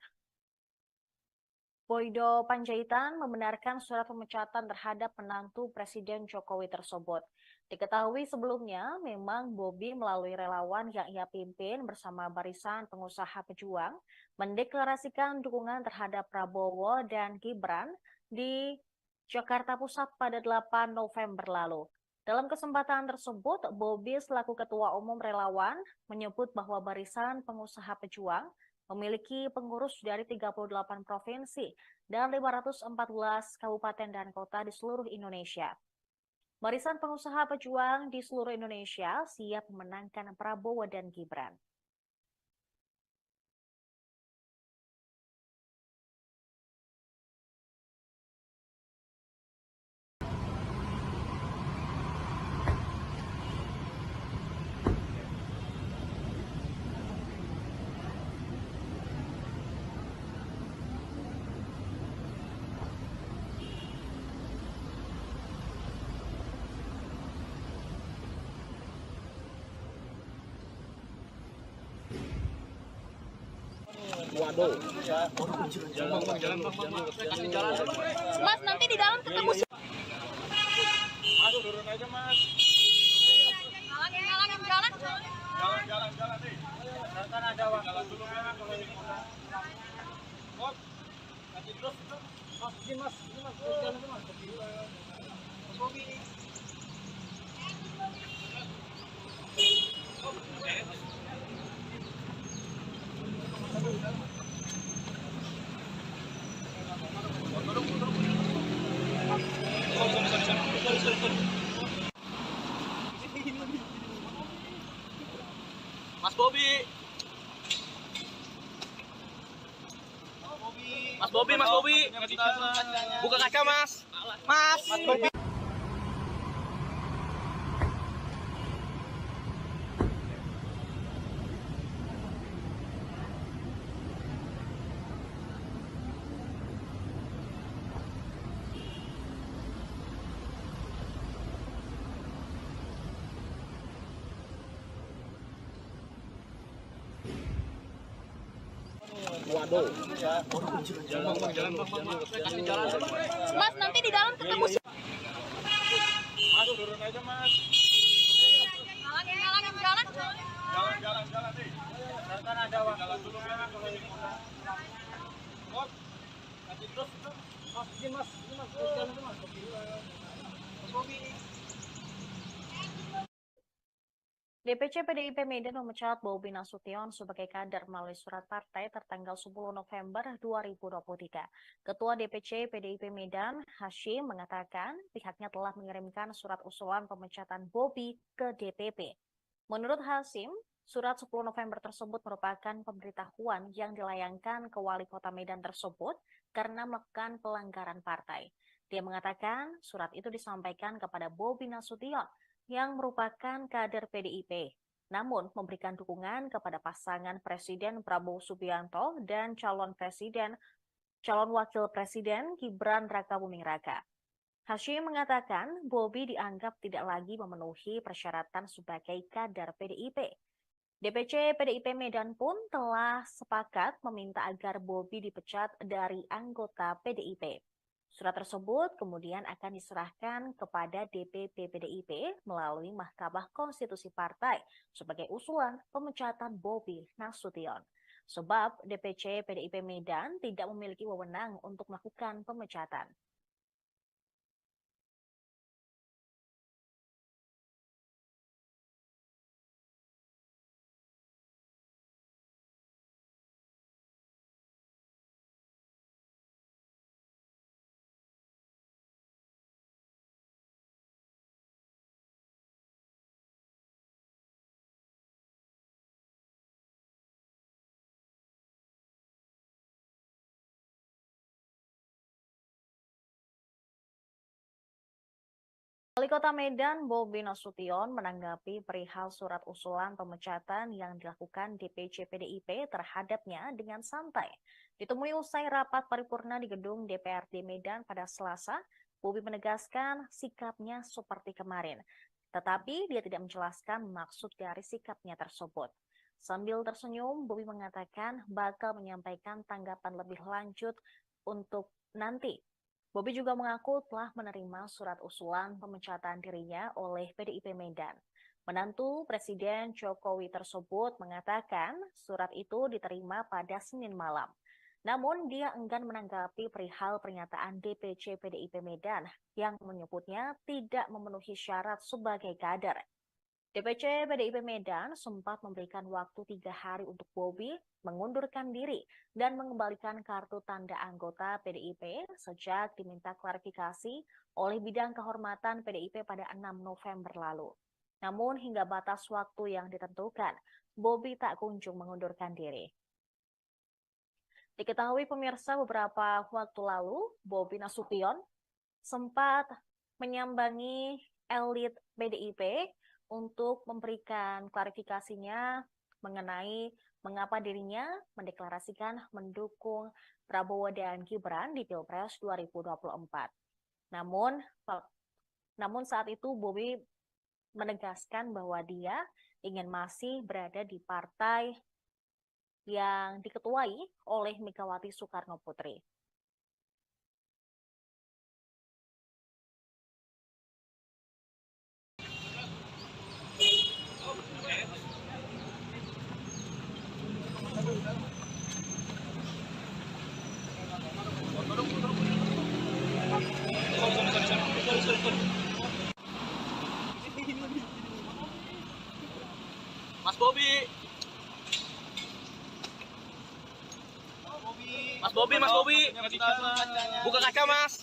Boydo Panjaitan membenarkan surat pemecatan terhadap menantu Presiden Jokowi tersebut. Diketahui sebelumnya, memang Bobi melalui relawan yang ia pimpin bersama Barisan Pengusaha Pejuang mendeklarasikan dukungan terhadap Prabowo dan Gibran di Jakarta Pusat pada 8 November lalu. Dalam kesempatan tersebut, Bobi selaku Ketua Umum Relawan menyebut bahwa Barisan Pengusaha Pejuang memiliki pengurus dari 38 provinsi dan 514 kabupaten dan kota di seluruh Indonesia. Barisan Pengusaha Pejuang di seluruh Indonesia siap memenangkan Prabowo dan Gibran. Waduh. Mas, nanti di dalam ketemu. Mas, turun aja, Mas. Halangin jalan. Jalan nih. Kan ada jalan dulu ya kalau ini. Kok? Kasih terus. Mas, ini Mas. Jalan itu Mas. Bobi. Mas Bobi. Mas Bobi. Buka kaca, Mas. Mas Bobi. Waduh. Jalan. Mas, nanti di dalam ketemu. Mas, turun aja, Mas. Halangin jalan. Jalan nih. Kan ada jalan dulu ya kalau ini. Kok? Kasih terus. Mas, ini Mas. Jalan itu Mas. Bobi. DPC PDIP Medan memecat Bobi Nasution sebagai kader melalui surat partai tertanggal 10 November 2023. Ketua DPC PDIP Medan, Hashim, mengatakan pihaknya telah mengirimkan surat usulan pemecatan Bobi ke DPP. Menurut Hashim, surat 10 November tersebut merupakan pemberitahuan yang dilayangkan ke wali kota Medan tersebut karena melakukan pelanggaran partai. Dia mengatakan surat itu disampaikan kepada Bobi Nasution yang merupakan kader PDIP, namun memberikan dukungan kepada pasangan Presiden Prabowo Subianto dan calon wakil presiden Gibran Rakabuming Raka. Hashim mengatakan Bobi dianggap tidak lagi memenuhi persyaratan sebagai kader PDIP. DPC PDIP Medan pun telah sepakat meminta agar Bobi dipecat dari anggota PDIP. Surat tersebut kemudian akan diserahkan kepada DPP PDIP melalui Mahkamah Konstitusi Partai sebagai usulan pemecatan Bobi Nasution. Sebab DPC PDIP Medan tidak memiliki wewenang untuk melakukan pemecatan. Wali Kota Medan Bobi Nasution menanggapi perihal surat usulan pemecatan yang dilakukan DPC PDIP terhadapnya dengan santai. Ditemui usai rapat paripurna di gedung DPRD Medan pada Selasa, Bobi menegaskan sikapnya seperti kemarin, tetapi dia tidak menjelaskan maksud dari sikapnya tersebut. Sambil tersenyum, Bobi mengatakan bakal menyampaikan tanggapan lebih lanjut untuk nanti. Bobi juga mengaku telah menerima surat usulan pemecatan dirinya oleh PDIP Medan. Menantu Presiden Jokowi tersebut mengatakan surat itu diterima pada Senin malam. Namun dia enggan menanggapi perihal pernyataan DPC PDIP Medan yang menyebutnya tidak memenuhi syarat sebagai kader. DPC PDIP Medan sempat memberikan waktu 3 hari untuk Bobi mengundurkan diri dan mengembalikan kartu tanda anggota PDIP sejak diminta klarifikasi oleh Bidang Kehormatan PDIP pada 6 November lalu. Namun hingga batas waktu yang ditentukan, Bobi tak kunjung mengundurkan diri. Diketahui pemirsa beberapa waktu lalu, Bobi Nasution sempat menyambangi elit PDIP untuk memberikan klarifikasinya mengenai mengapa dirinya mendeklarasikan mendukung Prabowo dan Gibran di Pilpres 2024. Namun saat itu Bobi menegaskan bahwa dia ingin masih berada di partai yang diketuai oleh Megawati Soekarno Putri. Mas Bobi. Mas Bobi. Buka kaca, Mas.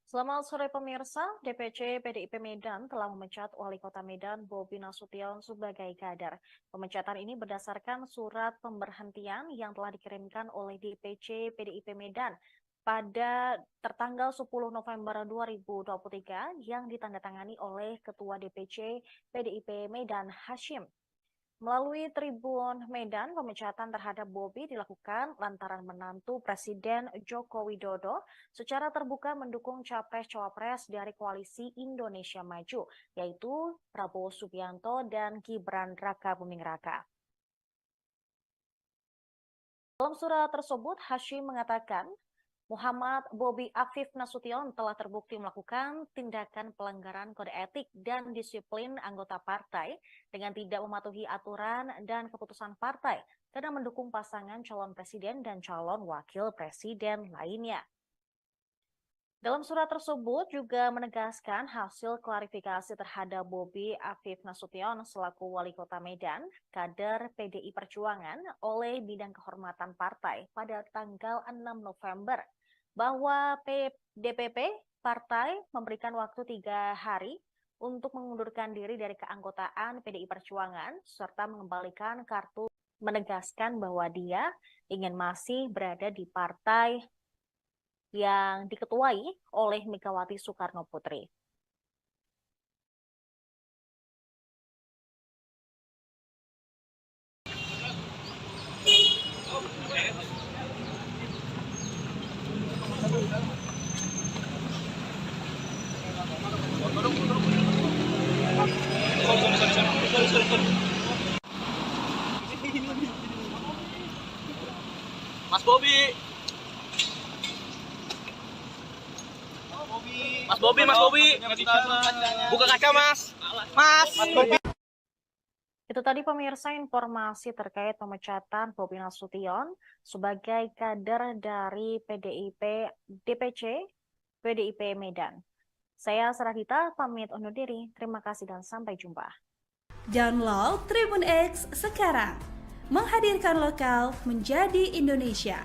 Selamat sore pemirsa, DPC PDIP Medan telah memecat Wali Kota Medan Bobi Nasution sebagai kader. Pemecatan ini berdasarkan surat pemberhentian yang telah dikirimkan oleh DPC PDIP Medan pada tertanggal 10 November 2023 yang ditandatangani oleh Ketua DPC PDIP Medan Hashim. Melalui Tribun Medan, pemecatan terhadap Bobi dilakukan lantaran menantu Presiden Joko Widodo secara terbuka mendukung capres-cawapres dari Koalisi Indonesia Maju, yaitu Prabowo Subianto dan Gibran Rakabuming Raka. Dalam surat tersebut, Hashim mengatakan, Muhammad Bobi Afif Nasution telah terbukti melakukan tindakan pelanggaran kode etik dan disiplin anggota partai dengan tidak mematuhi aturan dan keputusan partai karena mendukung pasangan calon presiden dan calon wakil presiden lainnya. Dalam surat tersebut juga menegaskan hasil klarifikasi terhadap Bobi Afif Nasution selaku Wali Kota Medan, kader PDI Perjuangan oleh Bidang Kehormatan Partai pada tanggal 6 November, bahwa DPP Partai memberikan waktu 3 hari untuk mengundurkan diri dari keanggotaan PDI Perjuangan serta mengembalikan kartu, menegaskan bahwa dia ingin masih berada di partai yang diketuai oleh Megawati Soekarno Putri. Mas Bobi. Mas Bobi. Buka kaca, Mas. Mas Bobi. Itu tadi pemirsa informasi terkait pemecatan Bobi Nasution sebagai kader dari DPC PDIP Medan. Saya Sarahita pamit undur diri. Terima kasih dan sampai jumpa. Download Tribun X sekarang, menghadirkan lokal menjadi Indonesia.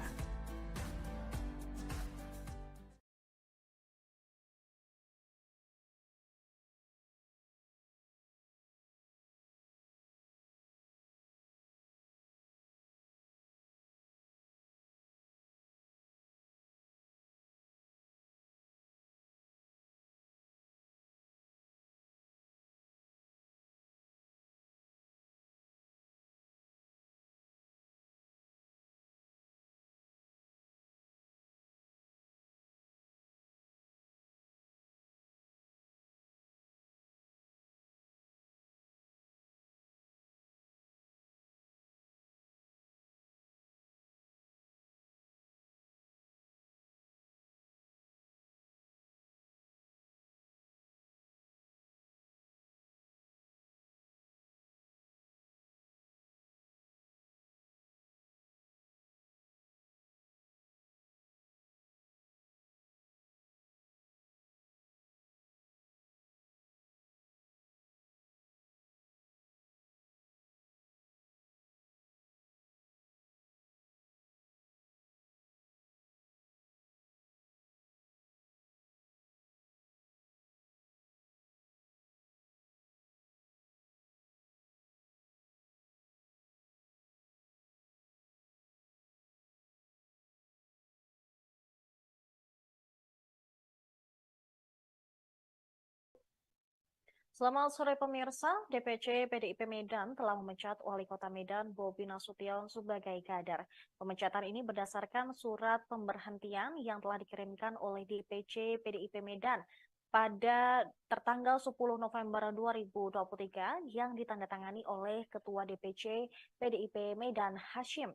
Selamat sore pemirsa, DPC PDIP Medan telah memecat Wali Kota Medan Bobi Nasution sebagai kader. Pemecatan ini berdasarkan surat pemberhentian yang telah dikirimkan oleh DPC PDIP Medan pada tertanggal 10 November 2023 yang ditandatangani oleh Ketua DPC PDIP Medan Hashim.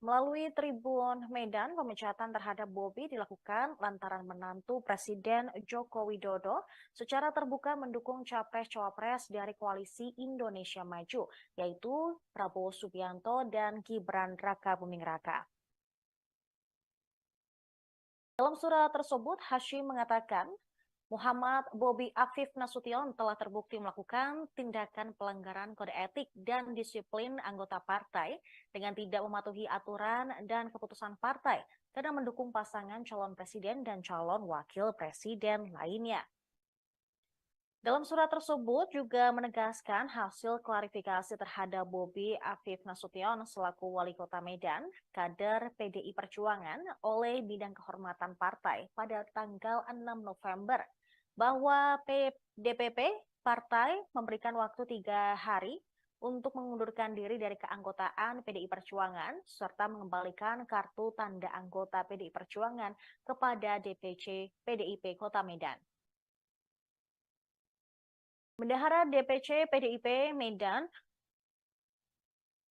Melalui Tribun Medan, pemecatan terhadap Bobi dilakukan lantaran menantu Presiden Joko Widodo secara terbuka mendukung capres-cawapres dari Koalisi Indonesia Maju, yaitu Prabowo Subianto dan Gibran Rakabuming Raka. Dalam surat tersebut, Hashim mengatakan, Muhammad Bobi Afif Nasution telah terbukti melakukan tindakan pelanggaran kode etik dan disiplin anggota partai dengan tidak mematuhi aturan dan keputusan partai karena mendukung pasangan calon presiden dan calon wakil presiden lainnya. Dalam surat tersebut juga menegaskan hasil klarifikasi terhadap Bobi Afif Nasution selaku Wali Kota Medan, kader PDI Perjuangan oleh Bidang Kehormatan Partai pada tanggal 6 November, bahwa DPP Partai memberikan waktu 3 hari untuk mengundurkan diri dari keanggotaan PDI Perjuangan serta mengembalikan kartu tanda anggota PDI Perjuangan kepada DPC PDIP Kota Medan. Bendahara DPC PDIP Medan,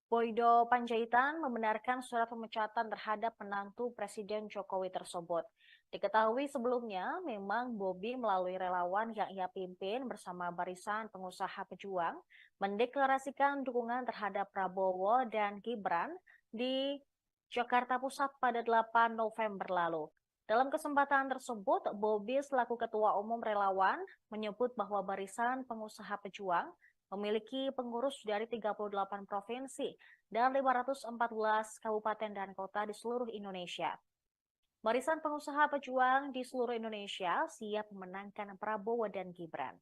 Boydo Panjaitan, membenarkan surat pemecatan terhadap menantu Presiden Jokowi tersebut. Diketahui sebelumnya, memang Bobi melalui relawan yang ia pimpin bersama Barisan Pengusaha Pejuang mendeklarasikan dukungan terhadap Prabowo dan Gibran di Jakarta Pusat pada 8 November lalu. Dalam kesempatan tersebut, Bobi selaku Ketua Umum Relawan menyebut bahwa Barisan Pengusaha Pejuang memiliki pengurus dari 38 provinsi dan 514 kabupaten dan kota di seluruh Indonesia. Barisan Pengusaha Pejuang di seluruh Indonesia siap memenangkan Prabowo dan Gibran.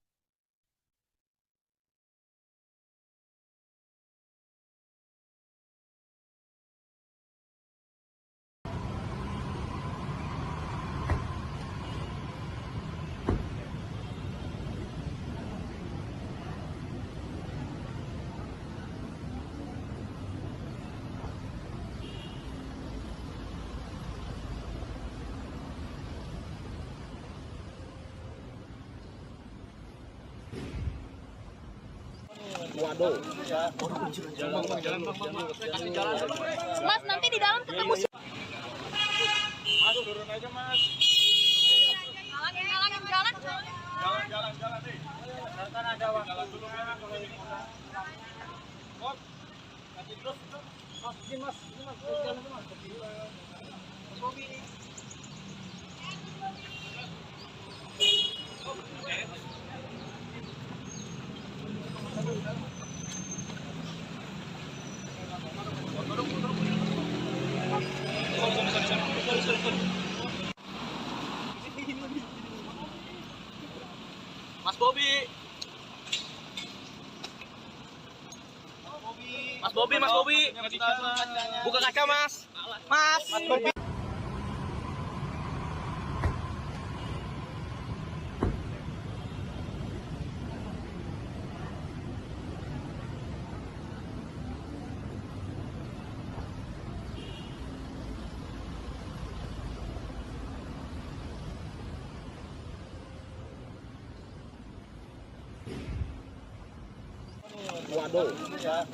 Waduh. Mas, nanti di dalam ketemu. Mas, turun aja, Mas. Halangin jalan. Jalan nih. Kan ada jalan dulu, Mas. Kok? Nanti terus. Mas, ini Mas. Jalan dulu, Mas. Bobi. Mas Bobi. Mas Bobi. Buka kaca, Mas. Mas Bobi. Waduh. Jalan.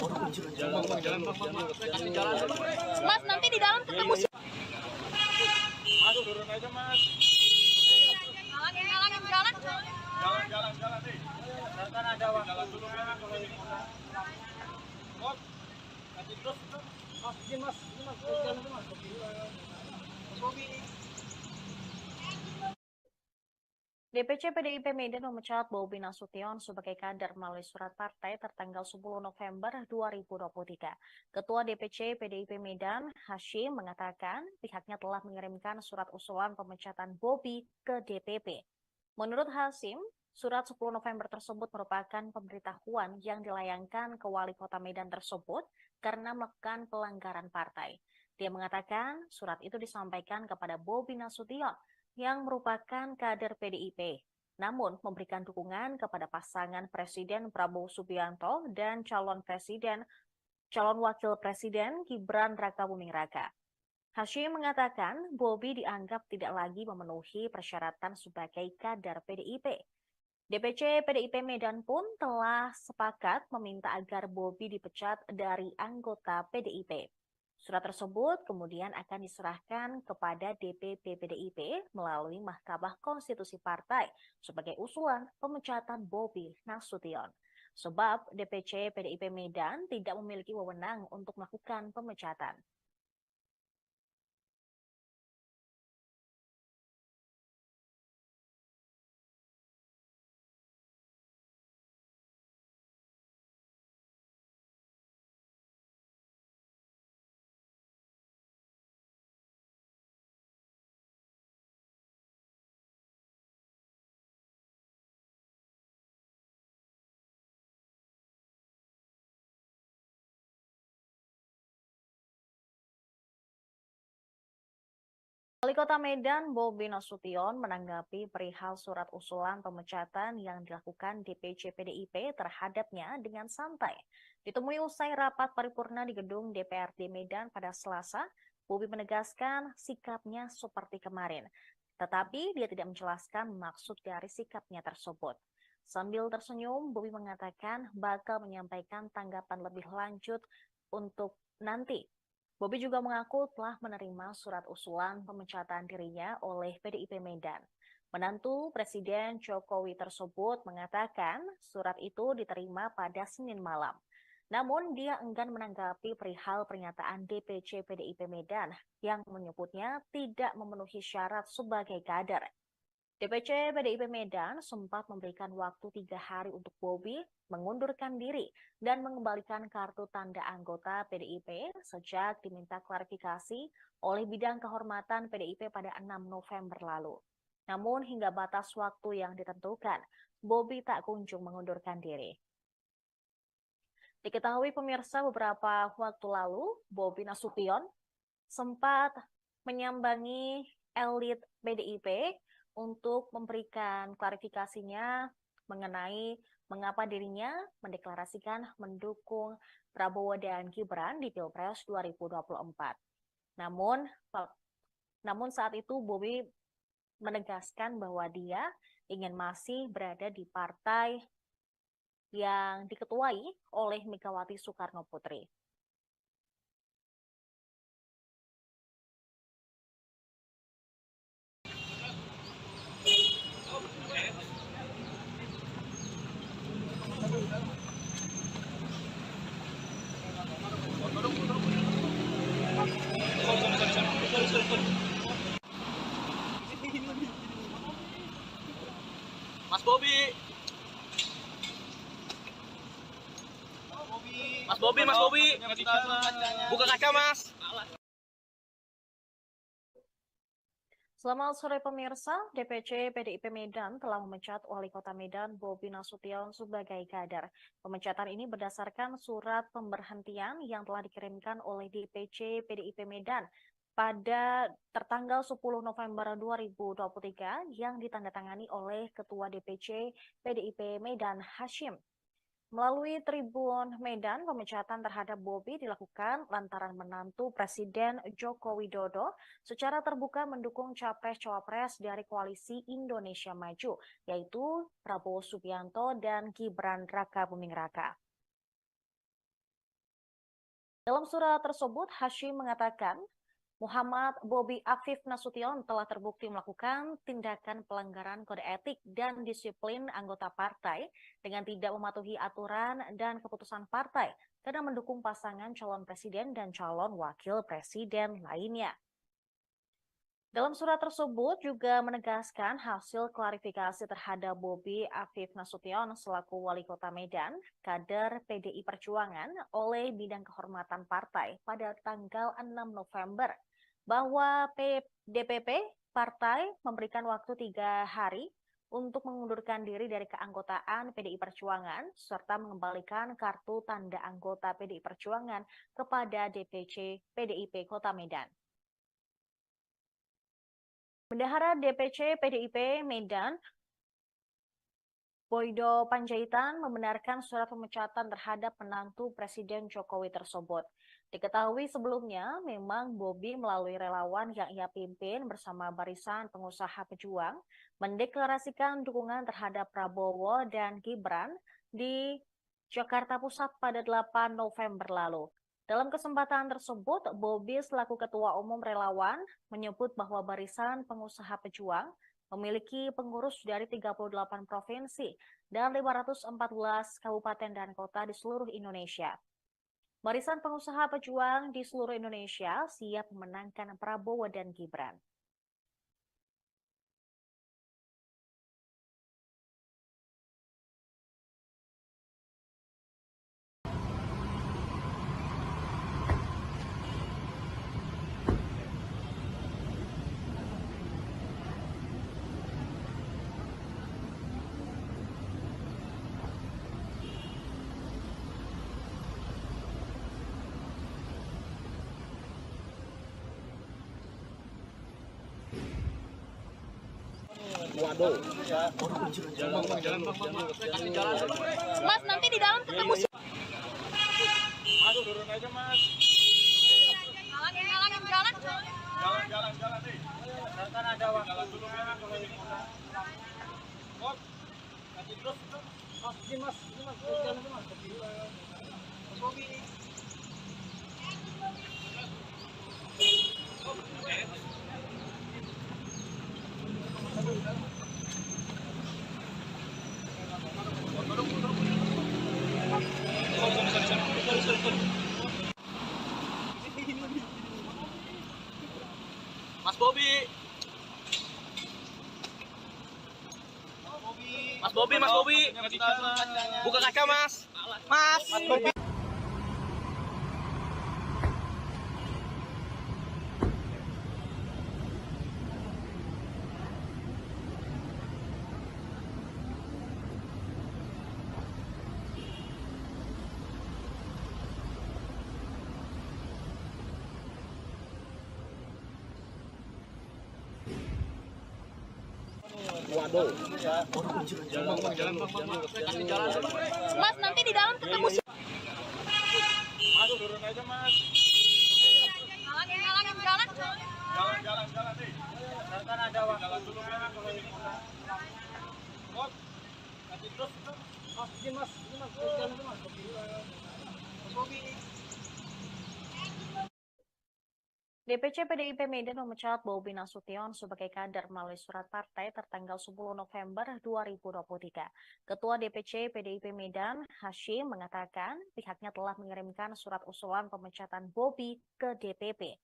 Mas, nanti di dalam ketemu. Mas, turun aja, Mas. Halangin jalan. Jalan nih. Kan ada jalan dulu, Mas. Kok? Nanti terus. Mas, ini Mas. Jalan dulu, Mas. Bobi. DPC PDIP Medan memecat Bobi Nasution sebagai kader melalui surat partai tertanggal 10 November 2023. Ketua DPC PDIP Medan, Hashim, mengatakan pihaknya telah mengirimkan surat usulan pemecatan Bobi ke DPP. Menurut Hashim, surat 10 November tersebut merupakan pemberitahuan yang dilayangkan ke Wali Kota Medan tersebut karena melakukan pelanggaran partai. Dia mengatakan surat itu disampaikan kepada Bobi Nasution yang merupakan kader PDIP. namun memberikan dukungan kepada pasangan Presiden Prabowo Subianto dan calon wakil presiden Gibran Rakabuming Raka. Hasyim mengatakan Bobi dianggap tidak lagi memenuhi persyaratan sebagai kader PDIP. DPC PDIP Medan pun telah sepakat meminta agar Bobi dipecat dari anggota PDIP. Surat tersebut kemudian akan diserahkan kepada DPP PDIP melalui Mahkamah Konstitusi Partai sebagai usulan pemecatan Bobi Nasution. Sebab DPC PDIP Medan tidak memiliki wewenang untuk melakukan pemecatan. Wali Kota Medan Bobi Nasution menanggapi perihal surat usulan pemecatan yang dilakukan DPC PDIP terhadapnya dengan santai. Ditemui usai rapat paripurna di gedung DPRD Medan pada Selasa, Bobi menegaskan sikapnya seperti kemarin, tetapi dia tidak menjelaskan maksud dari sikapnya tersebut. Sambil tersenyum, Bobi mengatakan bakal menyampaikan tanggapan lebih lanjut untuk nanti. Bobi juga mengaku telah menerima surat usulan pemecatan dirinya oleh PDIP Medan. Menantu Presiden Jokowi tersebut mengatakan surat itu diterima pada Senin malam. Namun dia enggan menanggapi perihal pernyataan DPC PDIP Medan yang menyebutnya tidak memenuhi syarat sebagai kader. DPC PDIP Medan sempat memberikan waktu 3 hari untuk Bobi mengundurkan diri dan mengembalikan kartu tanda anggota PDIP sejak diminta klarifikasi oleh bidang kehormatan PDIP pada 6 November lalu. Namun hingga batas waktu yang ditentukan, Bobi tak kunjung mengundurkan diri. Diketahui pemirsa beberapa waktu lalu, Bobi Nasution sempat menyambangi elit PDIP untuk memberikan klarifikasinya mengenai mengapa dirinya mendeklarasikan mendukung Prabowo dan Gibran di Pilpres 2024. Namun saat itu Bobi menegaskan bahwa dia ingin masih berada di partai yang diketuai oleh Megawati Soekarno Putri. Mas Bobi. Mas Bobi. Buka kaca, Mas. Selamat sore pemirsa, DPC PDIP Medan telah memecat Wali Kota Medan Bobi Nasution sebagai kader. Pemecatan ini berdasarkan surat pemberhentian yang telah dikirimkan oleh DPC PDIP Medan pada tertanggal 10 November 2023 yang ditandatangani oleh Ketua DPC PDIP Medan Hasyim. Melalui Tribun Medan, pemecatan terhadap Bobi dilakukan lantaran menantu Presiden Joko Widodo secara terbuka mendukung capres-cawapres dari Koalisi Indonesia Maju, yaitu Prabowo Subianto dan Gibran Rakabuming Raka. Dalam surat tersebut, Hasyim mengatakan, Muhammad Bobi Afif Nasution telah terbukti melakukan tindakan pelanggaran kode etik dan disiplin anggota partai dengan tidak mematuhi aturan dan keputusan partai karena mendukung pasangan calon presiden dan calon wakil presiden lainnya. Dalam surat tersebut juga menegaskan hasil klarifikasi terhadap Bobi Afif Nasution selaku Wali Kota Medan, kader PDI Perjuangan oleh Bidang Kehormatan Partai pada tanggal 6 November, bahwa DPP Partai memberikan waktu 3 hari untuk mengundurkan diri dari keanggotaan PDI Perjuangan serta mengembalikan kartu tanda anggota PDI Perjuangan kepada DPC PDIP Kota Medan. Bendahara DPC PDIP Medan Boydo Panjaitan membenarkan surat pemecatan terhadap menantu Presiden Jokowi tersebut. Diketahui sebelumnya, memang Bobi melalui relawan yang ia pimpin bersama Barisan Pengusaha Pejuang mendeklarasikan dukungan terhadap Prabowo dan Gibran di Jakarta Pusat pada 8 November lalu. Dalam kesempatan tersebut, Bobi selaku Ketua Umum Relawan menyebut bahwa Barisan Pengusaha Pejuang memiliki pengurus dari 38 provinsi dan 514 kabupaten dan kota di seluruh Indonesia. Barisan Pengusaha Pejuang di seluruh Indonesia siap memenangkan Prabowo dan Gibran. Waduh. Mas, nanti di dalam ketemu Mas, turun aja, Mas. Halangin jalan. Jalan nih. Kan ada waktu. Jalan dulu, Mas. Mas, kasih terus. Mas, ini Mas. Jalan dulu, Mas. Mas Bobi. Mas Bobi. Mas Bobi. Buka kaca, Mas. Mas Bobi. Waduh. Jalan. Mas, nanti di dalam ketemu Mas, turun aja, Mas. Halangin jalan. Jalan nih. Kan ada waktu. Jalan dulu, Mas. Mas, kasih terus. Mas, ini Mas. Jalan dulu, Mas. Mas Bobi. DPC PDIP Medan memecat Bobi Nasution sebagai kader melalui surat partai tertanggal 10 November 2023. Ketua DPC PDIP Medan, Hashim, mengatakan pihaknya telah mengirimkan surat usulan pemecatan Bobi ke DPP.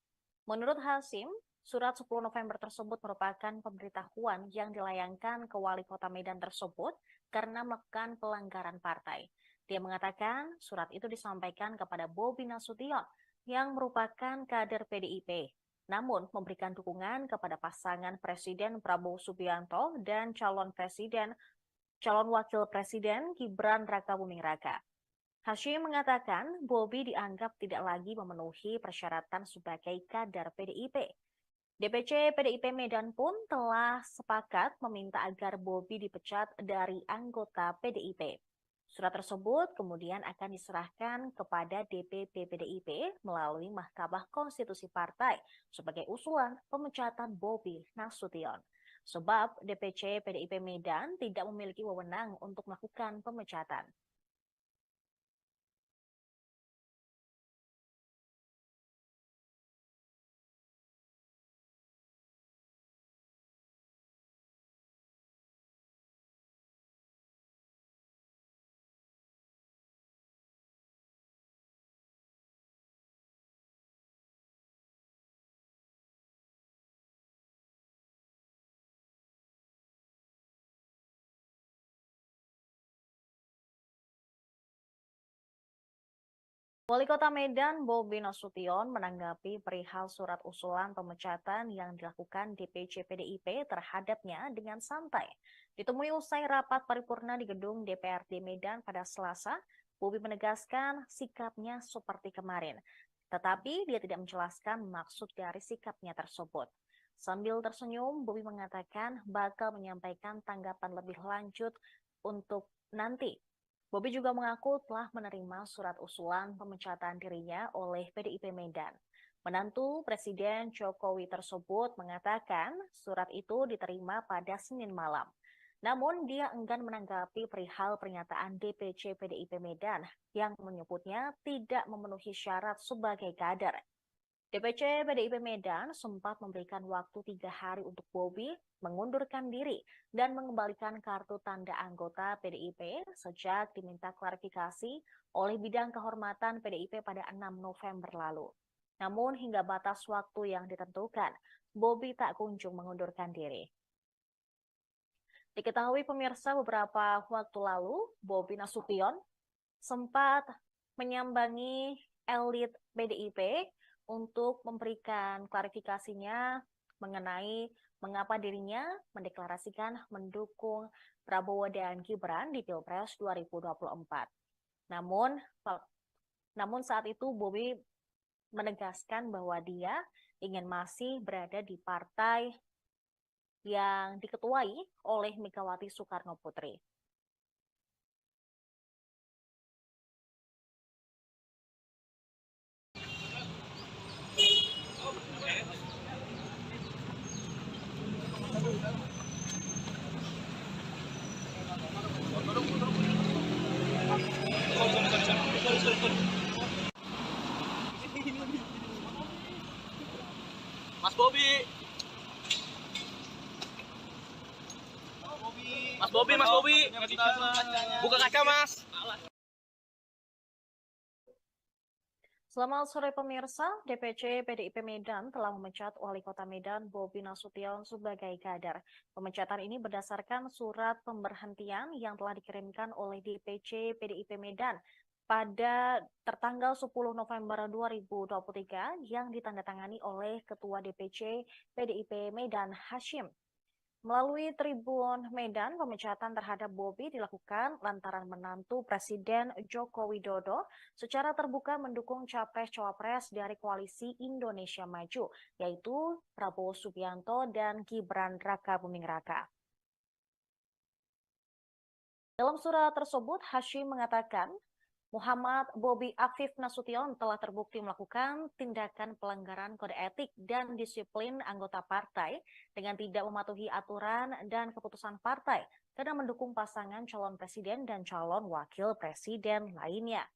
Menurut Hashim, surat 10 November tersebut merupakan pemberitahuan yang dilayangkan ke Wali Kota Medan tersebut karena melakukan pelanggaran partai. Dia mengatakan surat itu disampaikan kepada Bobi Nasution yang merupakan kader PDIP, namun memberikan dukungan kepada pasangan Presiden Prabowo Subianto dan calon wakil presiden Gibran Rakabuming Raka. Hashim mengatakan Bobi dianggap tidak lagi memenuhi persyaratan sebagai kader PDIP. DPC PDIP Medan pun telah sepakat meminta agar Bobi dipecat dari anggota PDIP. Surat tersebut kemudian akan diserahkan kepada DPP PDIP melalui Mahkamah Konstitusi Partai sebagai usulan pemecatan Bobi Nasution. Sebab DPC PDIP Medan tidak memiliki wewenang untuk melakukan pemecatan. Wali Kota Medan Bobi Nasution menanggapi perihal surat usulan pemecatan yang dilakukan DPC PDIP terhadapnya dengan santai. Ditemui usai rapat paripurna di gedung DPRD Medan pada Selasa, Bobi menegaskan sikapnya seperti kemarin, tetapi dia tidak menjelaskan maksud dari sikapnya tersebut. Sambil tersenyum, Bobi mengatakan bakal menyampaikan tanggapan lebih lanjut untuk nanti. Bobi juga mengaku telah menerima surat usulan pemecatan dirinya oleh PDIP Medan. Menantu Presiden Jokowi tersebut mengatakan surat itu diterima pada Senin malam. Namun dia enggan menanggapi perihal pernyataan DPC PDIP Medan yang menyebutnya tidak memenuhi syarat sebagai kader. DPC PDIP Medan sempat memberikan waktu 3 hari untuk Bobi mengundurkan diri dan mengembalikan kartu tanda anggota PDIP sejak diminta klarifikasi oleh bidang kehormatan PDIP pada 6 November lalu. Namun hingga batas waktu yang ditentukan, Bobi tak kunjung mengundurkan diri. Diketahui pemirsa beberapa waktu lalu, Bobi Nasution sempat menyambangi elit PDIP untuk memberikan klarifikasinya mengenai mengapa dirinya mendeklarasikan mendukung Prabowo dan Gibran di Pilpres 2024. Namun saat itu Bobi menegaskan bahwa dia ingin masih berada di partai yang diketuai oleh Megawati Soekarno Putri. Mas Bobi. Mas Bobi. Buka kaca, Mas. Selamat sore pemirsa, DPC PDIP Medan telah memecat Wali Kota Medan Bobi Nasution sebagai kader. Pemecatan ini berdasarkan surat pemberhentian yang telah dikirimkan oleh DPC PDIP Medan pada tertanggal 10 November 2023 yang ditandatangani oleh Ketua DPC PDIP Medan Hashim. Melalui Tribun Medan, pemecatan terhadap Bobi dilakukan lantaran menantu Presiden Joko Widodo secara terbuka mendukung capres-cawapres dari Koalisi Indonesia Maju, yaitu Prabowo Subianto dan Gibran Rakabuming Raka. Dalam surat tersebut, Hashim mengatakan, Muhammad Bobi Afif Nasution telah terbukti melakukan tindakan pelanggaran kode etik dan disiplin anggota partai dengan tidak mematuhi aturan dan keputusan partai karena mendukung pasangan calon presiden dan calon wakil presiden lainnya.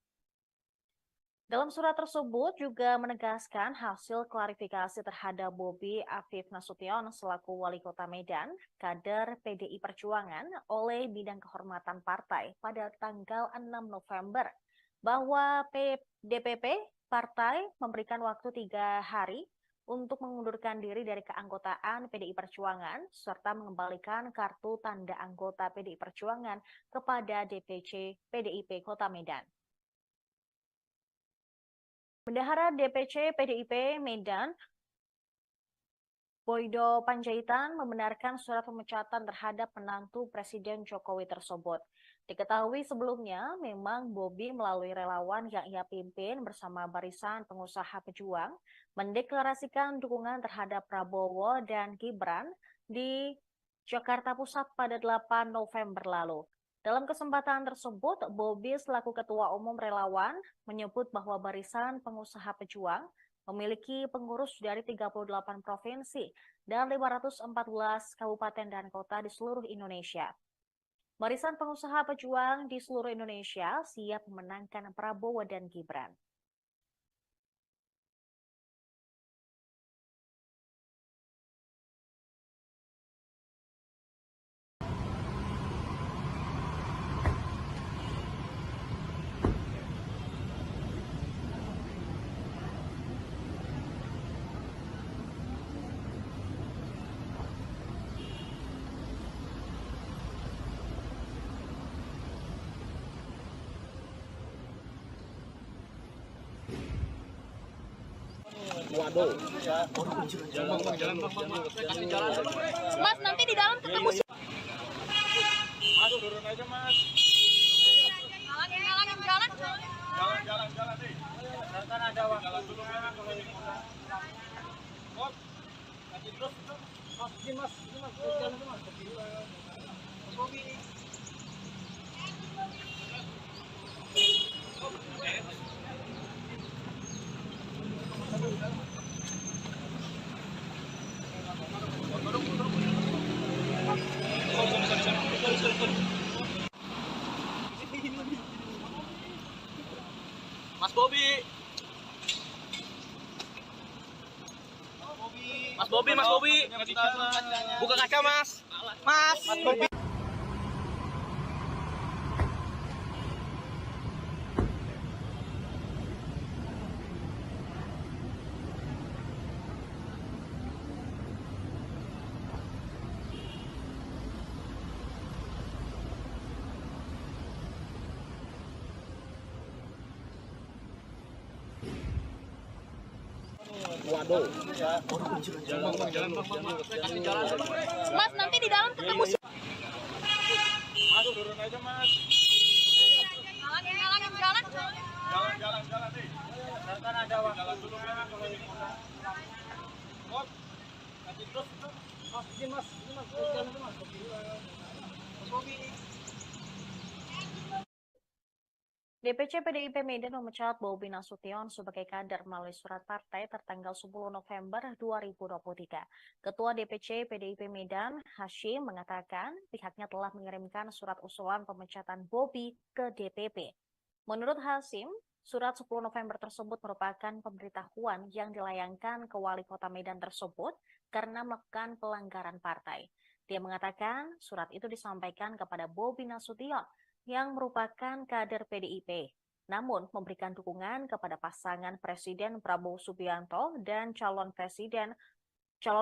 Dalam surat tersebut juga menegaskan hasil klarifikasi terhadap Bobi Afif Nasution selaku Wali Kota Medan, kader PDI Perjuangan oleh Bidang Kehormatan Partai pada tanggal 6 November, bahwa DPP Partai memberikan waktu 3 hari untuk mengundurkan diri dari keanggotaan PDI Perjuangan serta mengembalikan kartu tanda anggota PDI Perjuangan kepada DPC PDIP Kota Medan. Bendahara DPC PDIP Medan, Boydo Panjaitan, membenarkan surat pemecatan terhadap menantu Presiden Jokowi tersebut. Diketahui sebelumnya, memang Bobi melalui relawan yang ia pimpin bersama Barisan Pengusaha Pejuang mendeklarasikan dukungan terhadap Prabowo dan Gibran di Jakarta Pusat pada 8 November lalu. Dalam kesempatan tersebut, Bobi selaku Ketua Umum Relawan menyebut bahwa Barisan Pengusaha Pejuang memiliki pengurus dari 38 provinsi dan 514 kabupaten dan kota di seluruh Indonesia. Barisan Pengusaha Pejuang di seluruh Indonesia siap memenangkan Prabowo dan Gibran. Waduh. Mas, nanti di dalam ketemu. Mas, turun aja, Mas. Jalan nih. Kan ada waktu. Jalan dulu, Mas. Kok? Nanti terus. Mas, ini Mas. Jalan dulu, Mas. Mas Bobi, buka kaca Mas. Mas Bobi. Waduh. Jalan, Mas, nanti di dalam ketemu Mas, turun aja Mas. Halangin jalan. Jalan nih. Kan ada waktu. Jalan dulu ya kalau ini. Mot. Kasih terus. Mas, ini Mas. Jalan tuh Mas. Mas Bobi. DPC PDIP Medan memecat Bobi Nasution sebagai kader melalui surat partai tertanggal 10 November 2023. Ketua DPC PDIP Medan, Hashim, mengatakan pihaknya telah mengirimkan surat usulan pemecatan Bobi ke DPP. Menurut Hashim, surat 10 November tersebut merupakan pemberitahuan yang dilayangkan ke wali kota Medan tersebut karena melakukan pelanggaran partai. Dia mengatakan surat itu disampaikan kepada Bobi Nasution yang merupakan kader PDIP, namun memberikan dukungan kepada pasangan Presiden Prabowo Subianto dan calon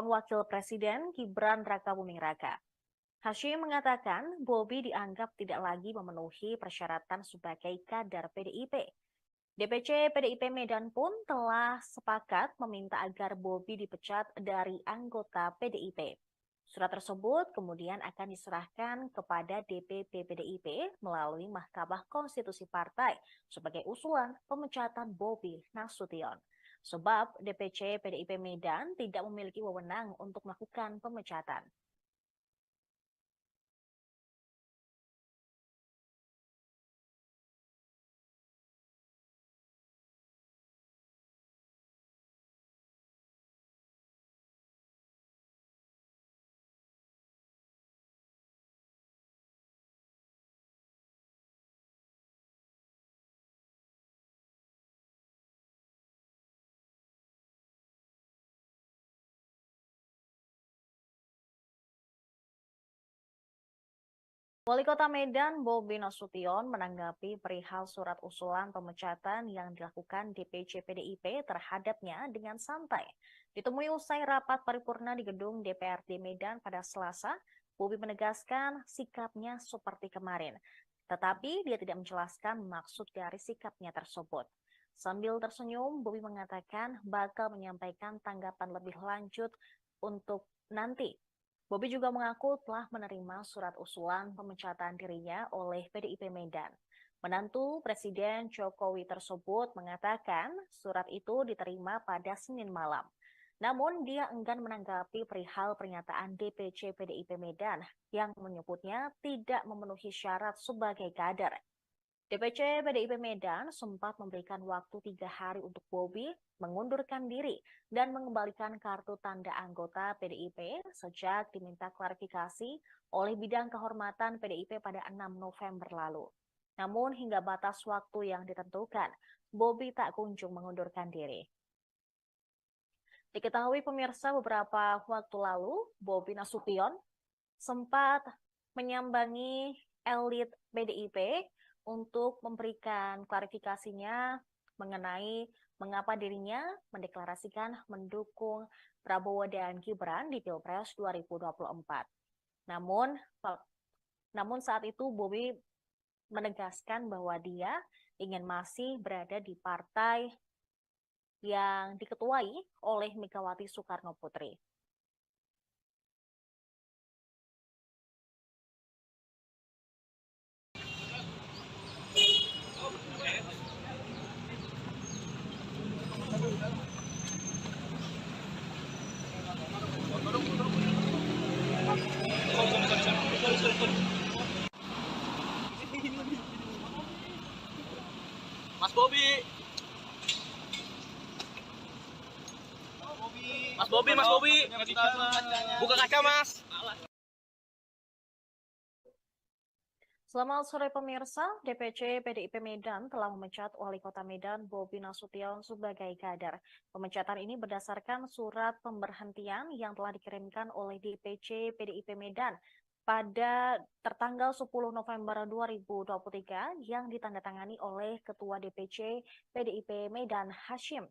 wakil presiden Gibran Rakabuming Raka. Hashim mengatakan Bobi dianggap tidak lagi memenuhi persyaratan sebagai kader PDIP. DPC PDIP Medan pun telah sepakat meminta agar Bobi dipecat dari anggota PDIP. Surat tersebut kemudian akan diserahkan kepada DPP PDIP melalui Mahkamah Konstitusi Partai sebagai usulan pemecatan Bobi Nasution. Sebab DPC PDIP Medan tidak memiliki wewenang untuk melakukan pemecatan. Wali Kota Medan, Bobi Nasution, menanggapi perihal surat usulan pemecatan yang dilakukan DPC PDIP terhadapnya dengan santai. Ditemui usai rapat paripurna di gedung DPRD Medan pada Selasa, Bobi menegaskan sikapnya seperti kemarin, tetapi dia tidak menjelaskan maksud dari sikapnya tersebut. Sambil tersenyum, Bobi mengatakan bakal menyampaikan tanggapan lebih lanjut untuk nanti. Bobi juga mengaku telah menerima surat usulan pemecatan dirinya oleh PDIP Medan. Menantu Presiden Jokowi tersebut mengatakan surat itu diterima pada Senin malam. Namun dia enggan menanggapi perihal pernyataan DPC PDIP Medan yang menyebutnya tidak memenuhi syarat sebagai kader. DPC PDIP Medan sempat memberikan waktu 3 hari untuk Bobi mengundurkan diri dan mengembalikan kartu tanda anggota PDIP sejak diminta klarifikasi oleh Bidang Kehormatan PDIP pada 6 November lalu. Namun hingga batas waktu yang ditentukan, Bobi tak kunjung mengundurkan diri. Diketahui pemirsa beberapa waktu lalu, Bobi Nasution sempat menyambangi elit PDIP untuk memberikan klarifikasinya mengenai mengapa dirinya mendeklarasikan mendukung Prabowo dan Gibran di Pilpres 2024. Namun saat itu Bobi menegaskan bahwa dia ingin masih berada di partai yang diketuai oleh Megawati Soekarno Putri. Mas Bobi. Buka kaca Mas. Selamat sore pemirsa, DPC PDIP Medan telah memecat Wali Kota Medan Bobi Nasution sebagai kader. Pemecatan ini berdasarkan surat pemberhentian yang telah dikirimkan oleh DPC PDIP Medan pada tertanggal 10 November 2023 yang ditandatangani oleh Ketua DPC PDIP Medan Hashim.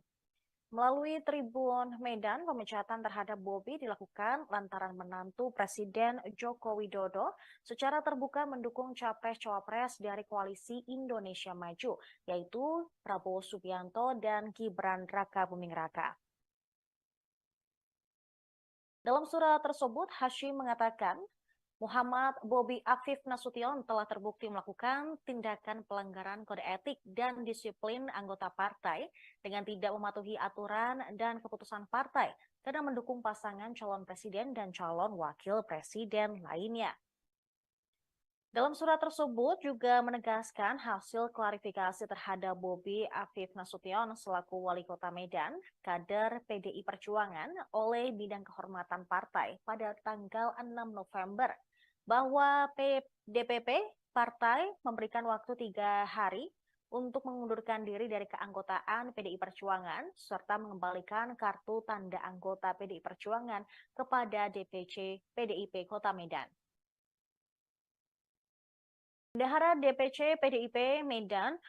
Melalui Tribun Medan, pemecatan terhadap Bobi dilakukan lantaran menantu Presiden Joko Widodo secara terbuka mendukung capres-cawapres dari Koalisi Indonesia Maju, yaitu Prabowo Subianto dan Gibran Rakabuming Raka. Dalam surat tersebut, Hashim mengatakan, Muhammad Bobi Afif Nasution telah terbukti melakukan tindakan pelanggaran kode etik dan disiplin anggota partai dengan tidak mematuhi aturan dan keputusan partai karena mendukung pasangan calon presiden dan calon wakil presiden lainnya. Dalam surat tersebut juga menegaskan hasil klarifikasi terhadap Bobi Afif Nasution selaku Wali Kota Medan, kader PDI Perjuangan oleh Bidang Kehormatan Partai pada tanggal 6 November, bahwa DPP Partai memberikan waktu 3 hari untuk mengundurkan diri dari keanggotaan PDI Perjuangan serta mengembalikan kartu tanda anggota PDI Perjuangan kepada DPC PDIP Kota Medan. Bendahara DPC PDIP Medan,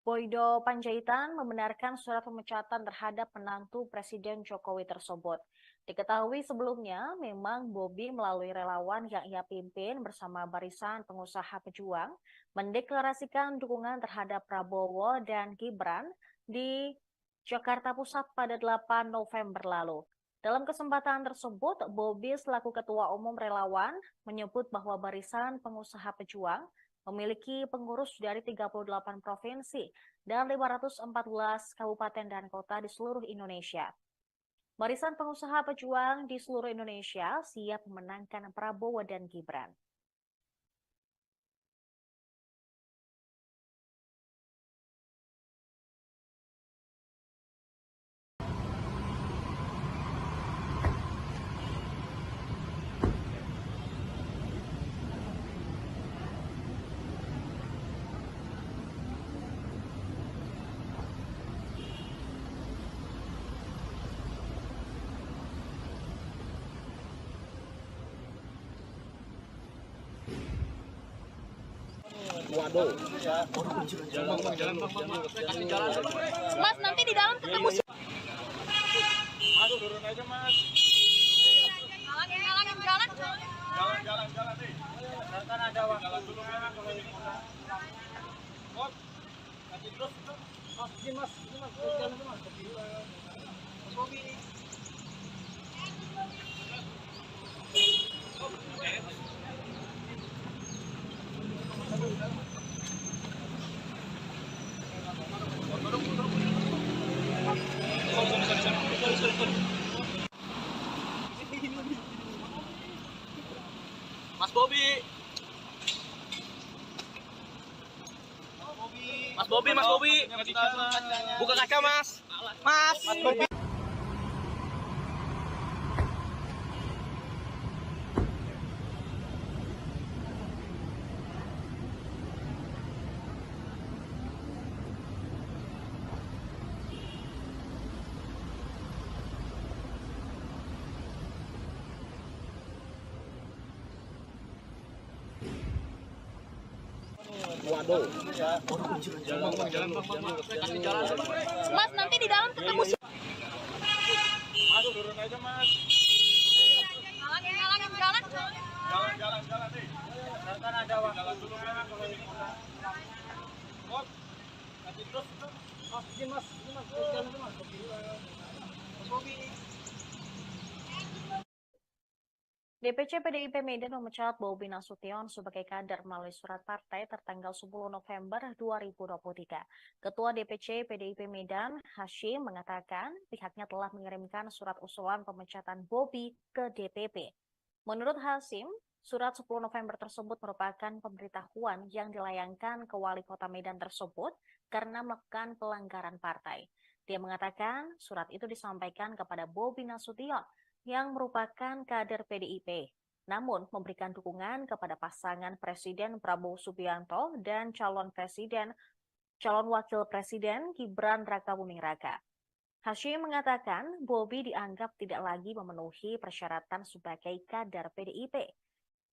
Boydo Panjaitan, membenarkan surat pemecatan terhadap menantu Presiden Jokowi tersebut. Diketahui sebelumnya, memang Bobi melalui relawan yang ia pimpin bersama Barisan Pengusaha Pejuang mendeklarasikan dukungan terhadap Prabowo dan Gibran di Jakarta Pusat pada 8 November lalu. Dalam kesempatan tersebut, Bobi selaku Ketua Umum Relawan menyebut bahwa Barisan Pengusaha Pejuang memiliki pengurus dari 38 provinsi dan 514 kabupaten dan kota di seluruh Indonesia. Barisan Pengusaha Pejuang di seluruh Indonesia siap memenangkan Prabowo dan Gibran. Waduh. Mas, nanti di dalam ketemu. Aduh, turun aja, Mas. Halangin jalan. Jalan nih. Kan ada waktu. Jalan dulu ya, kalau ini. Mas, kasih terus. Mas, ini Mas. Jalan dulu, Mas. Bobi. Mas Bobi. Mas Bobi. Buka kaca, Mas. Mas Bobi. Waduh. Jalan. Mas, nanti di dalam ketemu. Aduh, turun aja, Mas. Halangin jalan. Jalan nih. Kan ada waktu. Jalan dulu ya, kalau ini. Mas, kasih terus. Mas, ini Mas. Jalan dulu, Mas. Bobi. DPC PDIP Medan memecat Bobi Nasution sebagai kader melalui surat partai tertanggal 10 November 2023. Ketua DPC PDIP Medan, Hashim, mengatakan pihaknya telah mengirimkan surat usulan pemecatan Bobi ke DPP. Menurut Hashim, surat 10 November tersebut merupakan pemberitahuan yang dilayangkan ke Wali Kota Medan tersebut karena melakukan pelanggaran partai. Dia mengatakan surat itu disampaikan kepada Bobi Nasution yang merupakan kader PDIP. namun memberikan dukungan kepada pasangan Presiden Prabowo Subianto dan calon wakil presiden Gibran Rakabuming Raka. Hashim mengatakan Bobi dianggap tidak lagi memenuhi persyaratan sebagai kader PDIP.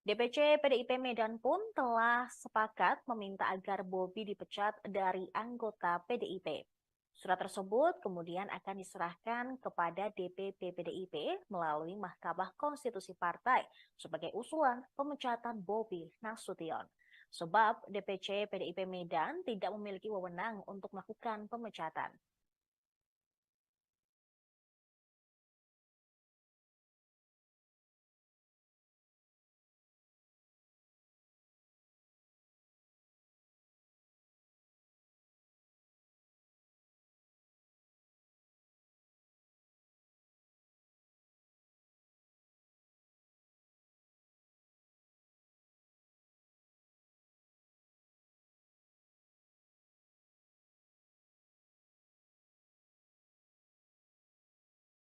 DPC PDIP Medan pun telah sepakat meminta agar Bobi dipecat dari anggota PDIP. Surat tersebut kemudian akan diserahkan kepada DPP PDIP melalui Mahkamah Konstitusi Partai sebagai usulan pemecatan Bobi Nasution. Sebab DPC PDIP Medan tidak memiliki wewenang untuk melakukan pemecatan.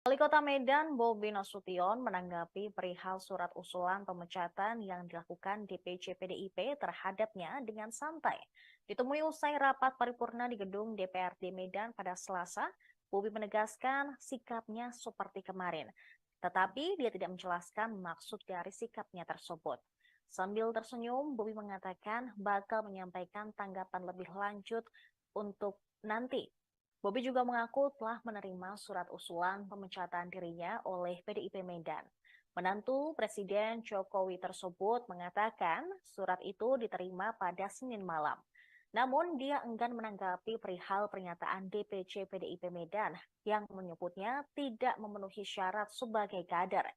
Wali Kota Medan Bobi Nasution menanggapi perihal surat usulan pemecatan yang dilakukan DPC PDIP terhadapnya dengan santai. Ditemui usai rapat paripurna di gedung DPRD Medan pada Selasa, Bobi menegaskan sikapnya seperti kemarin, tetapi dia tidak menjelaskan maksud dari sikapnya tersebut. Sambil tersenyum, Bobi mengatakan bakal menyampaikan tanggapan lebih lanjut untuk nanti. Bobi juga mengaku telah menerima surat usulan pemecatan dirinya oleh PDIP Medan. Menantu Presiden Jokowi tersebut mengatakan surat itu diterima pada Senin malam. Namun dia enggan menanggapi perihal pernyataan DPC PDIP Medan yang menyebutnya tidak memenuhi syarat sebagai kader.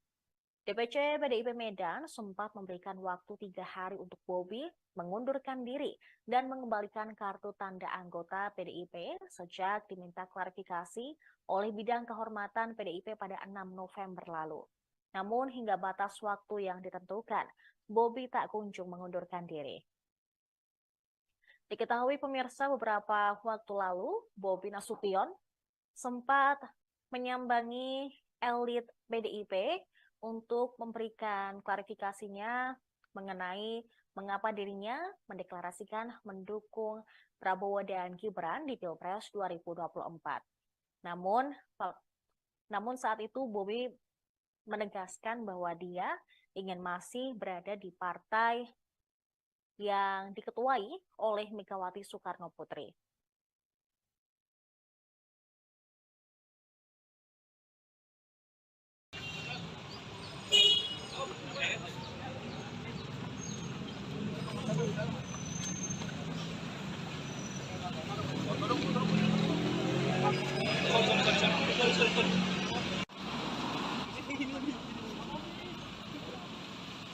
DPC PDIP Medan sempat memberikan waktu 3 hari untuk Bobi mengundurkan diri dan mengembalikan kartu tanda anggota PDIP sejak diminta klarifikasi oleh bidang kehormatan PDIP pada 6 November lalu. Namun hingga batas waktu yang ditentukan, Bobi tak kunjung mengundurkan diri. Diketahui pemirsa beberapa waktu lalu, Bobi Nasution sempat menyambangi elit PDIP untuk memberikan klarifikasinya mengenai mengapa dirinya mendeklarasikan mendukung Prabowo dan Gibran di Pilpres 2024. Namun saat itu Bobi menegaskan bahwa dia ingin masih berada di partai yang diketuai oleh Megawati Soekarno Putri.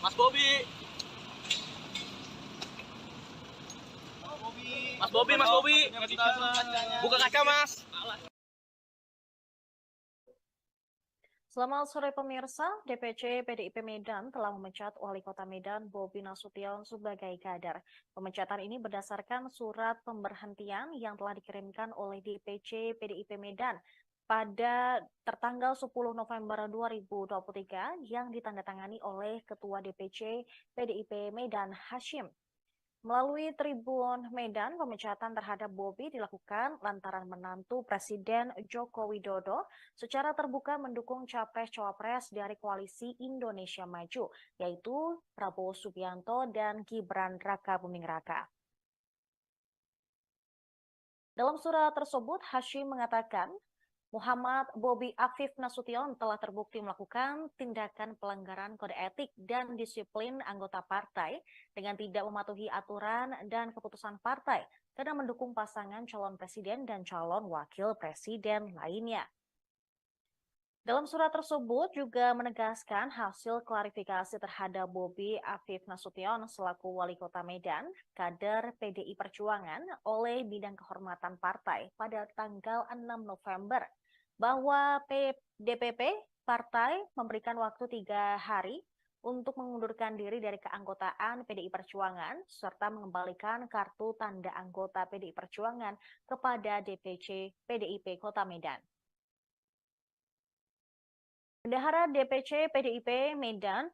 Mas Bobi. Mas Bobi. Buka kaca, Mas. Selamat sore pemirsa, DPC PDIP Medan telah memecat Wali Kota Medan Bobi Nasution sebagai kader. Pemecatan ini berdasarkan surat pemberhentian yang telah dikirimkan oleh DPC PDIP Medan pada tertanggal 10 November 2023 yang ditandatangani oleh Ketua DPC PDIP Medan Hashim. Melalui Tribun Medan, pemecatan terhadap Bobi dilakukan lantaran menantu Presiden Joko Widodo secara terbuka mendukung capres-cawapres dari Koalisi Indonesia Maju, yaitu Prabowo Subianto dan Gibran Rakabuming Raka. Dalam surat tersebut, Hashim mengatakan, Muhammad Bobi Afif Nasution telah terbukti melakukan tindakan pelanggaran kode etik dan disiplin anggota partai dengan tidak mematuhi aturan dan keputusan partai karena mendukung pasangan calon presiden dan calon wakil presiden lainnya. Dalam surat tersebut juga menegaskan hasil klarifikasi terhadap Bobi Afif Nasution selaku Wali Kota Medan, kader PDI Perjuangan oleh Bidang Kehormatan Partai pada tanggal 6 November, bahwa DPP Partai memberikan waktu 3 hari untuk mengundurkan diri dari keanggotaan PDI Perjuangan serta mengembalikan kartu tanda anggota PDI Perjuangan kepada DPC PDIP Kota Medan. Bendahara DPC PDIP Medan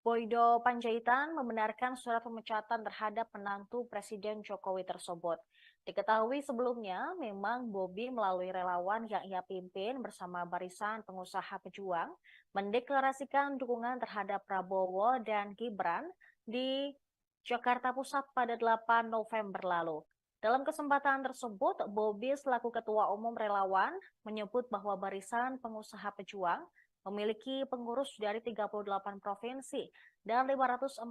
Boydo Panjaitan membenarkan surat pemecatan terhadap menantu Presiden Jokowi tersebut. Diketahui sebelumnya, memang Bobi melalui relawan yang ia pimpin bersama Barisan Pengusaha Pejuang mendeklarasikan dukungan terhadap Prabowo dan Gibran di Jakarta Pusat pada 8 November lalu. Dalam kesempatan tersebut, Bobi selaku Ketua Umum Relawan menyebut bahwa Barisan Pengusaha Pejuang memiliki pengurus dari 38 provinsi dan 514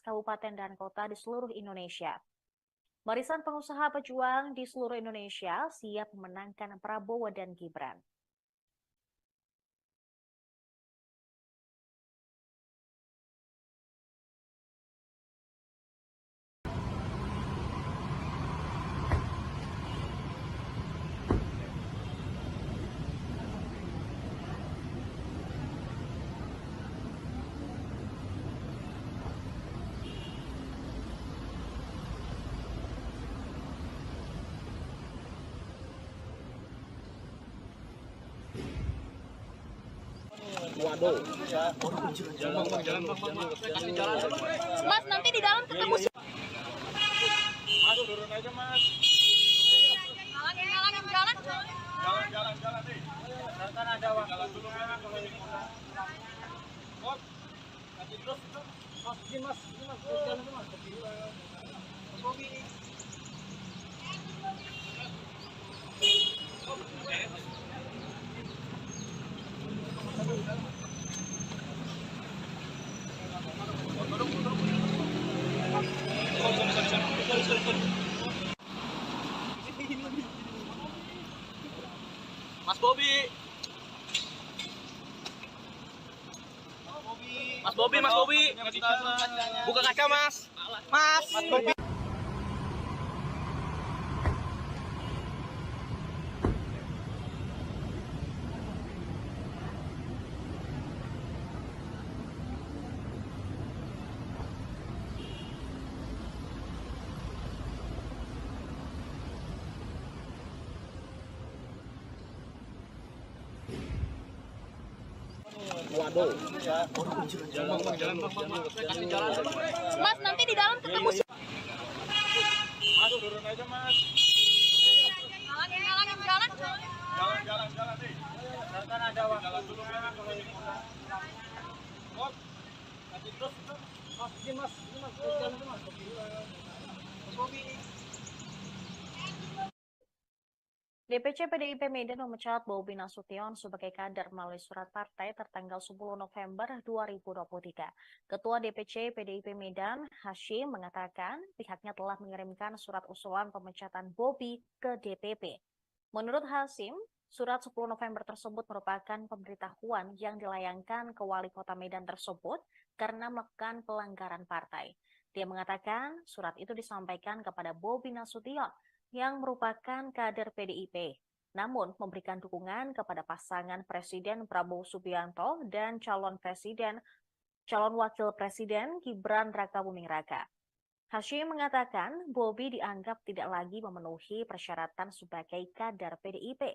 kabupaten dan kota di seluruh Indonesia. Barisan Pengusaha Pejuang di seluruh Indonesia siap memenangkan Prabowo dan Gibran. Waduh. Mas, nanti di dalam ketemu Mas, turun aja, Mas. Halangin jalan. Jalan nih. Kan ada jalan dulu memang kalau ini kurang. Kok? Kasih terus. Mas, ini Mas. Jalan dulu, Mas. Bobi. Mas Bobi. Mas Bobi. Buka kaca, Mas. Mas Bobi. Waduh. Jalan. Mas, nanti di dalam ketemu Mas, turun aja, Mas. Halangin jalan. Jalan nih. Kan ada jalan dulu memang kalau ini kurang. Kok? Kasih terus. Mas, ini Mas. Jalan dulu, Mas. Bobi. DPC PDIP Medan memecat Bobi Nasution sebagai kader melalui surat partai tertanggal 10 November 2023. Ketua DPC PDIP Medan, Hashim, mengatakan pihaknya telah mengirimkan surat usulan pemecatan Bobi ke DPP. Menurut Hashim, surat 10 November tersebut merupakan pemberitahuan yang dilayangkan ke wali kota Medan tersebut karena melakukan pelanggaran partai. Dia mengatakan surat itu disampaikan kepada Bobi Nasution yang merupakan kader PDIP, namun memberikan dukungan kepada pasangan Presiden Prabowo Subianto dan calon wakil presiden Gibran Rakabuming Raka. Hashim mengatakan Bobi dianggap tidak lagi memenuhi persyaratan sebagai kader PDIP.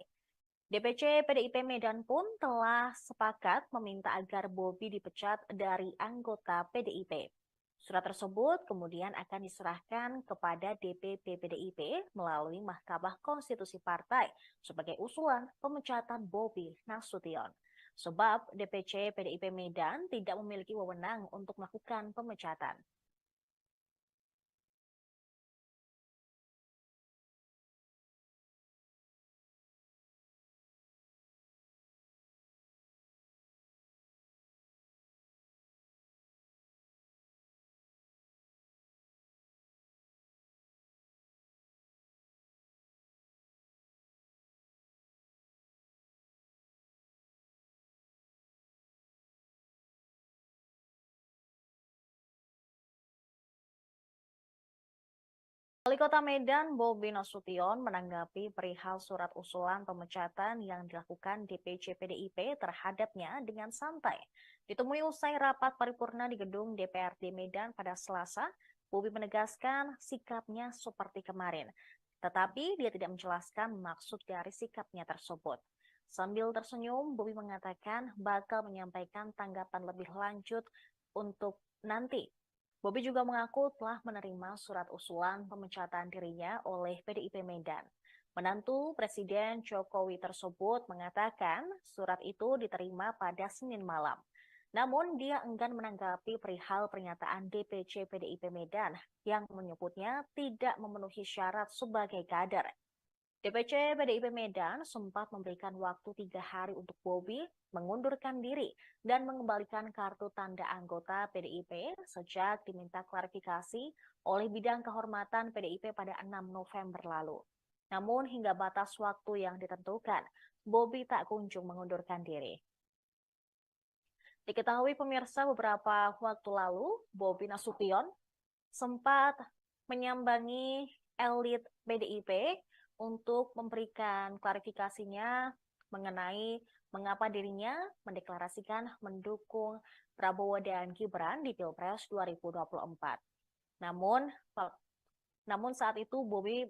DPC PDIP Medan pun telah sepakat meminta agar Bobi dipecat dari anggota PDIP. Surat tersebut kemudian akan diserahkan kepada DPP PDIP melalui Mahkamah Konstitusi Partai sebagai usulan pemecatan Bobi Nasution. Sebab DPC PDIP Medan tidak memiliki wewenang untuk melakukan pemecatan. Wali Kota Medan Bobi Nasution menanggapi perihal surat usulan pemecatan yang dilakukan DPC PDIP terhadapnya dengan santai. Ditemui usai rapat paripurna di gedung DPRD Medan pada Selasa, Bobi menegaskan sikapnya seperti kemarin, tetapi dia tidak menjelaskan maksud dari sikapnya tersebut. Sambil tersenyum, Bobi mengatakan bakal menyampaikan tanggapan lebih lanjut untuk nanti. Bobi juga mengaku telah menerima surat usulan pemecatan dirinya oleh PDIP Medan. Menantu Presiden Jokowi tersebut mengatakan surat itu diterima pada Senin malam. Namun dia enggan menanggapi perihal pernyataan DPC PDIP Medan yang menyebutnya tidak memenuhi syarat sebagai kader. DPC PDIP Medan sempat memberikan waktu 3 hari untuk Bobi mengundurkan diri dan mengembalikan kartu tanda anggota PDIP sejak diminta klarifikasi oleh Bidang Kehormatan PDIP pada 6 November lalu. Namun hingga batas waktu yang ditentukan, Bobi tak kunjung mengundurkan diri. Diketahui pemirsa beberapa waktu lalu, Bobi Nasution sempat menyambangi elit PDIP untuk memberikan klarifikasinya mengenai mengapa dirinya mendeklarasikan mendukung Prabowo dan Gibran di Pilpres 2024. Namun saat itu Bobi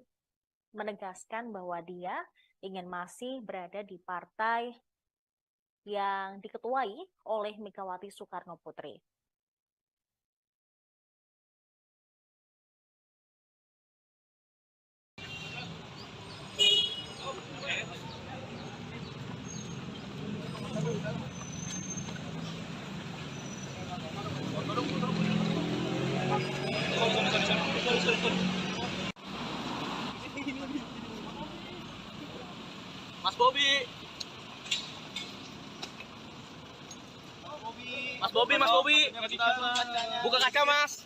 menegaskan bahwa dia ingin masih berada di partai yang diketuai oleh Megawati Soekarno Putri. Mas Bobi. Mas Bobi. Buka kaca, Mas.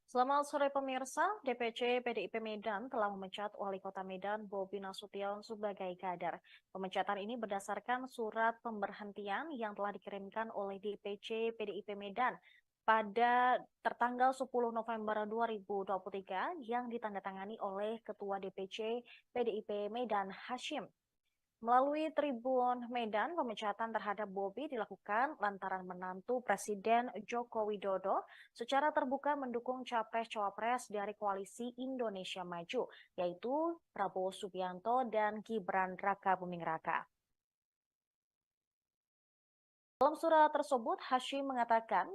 Selamat sore pemirsa, DPC PDIP Medan telah memecat Wali Kota Medan Bobi Nasution sebagai kader. Pemecatan ini berdasarkan surat pemberhentian yang telah dikirimkan oleh DPC PDIP Medan pada tertanggal 10 November 2023 yang ditandatangani oleh Ketua DPC PDIP Medan Hashim. Melalui Tribun Medan, pemecatan terhadap Bobi dilakukan lantaran menantu Presiden Joko Widodo secara terbuka mendukung capres-cawapres dari Koalisi Indonesia Maju, yaitu Prabowo Subianto dan Gibran Rakabuming Raka. Dalam surat tersebut, Hashim mengatakan,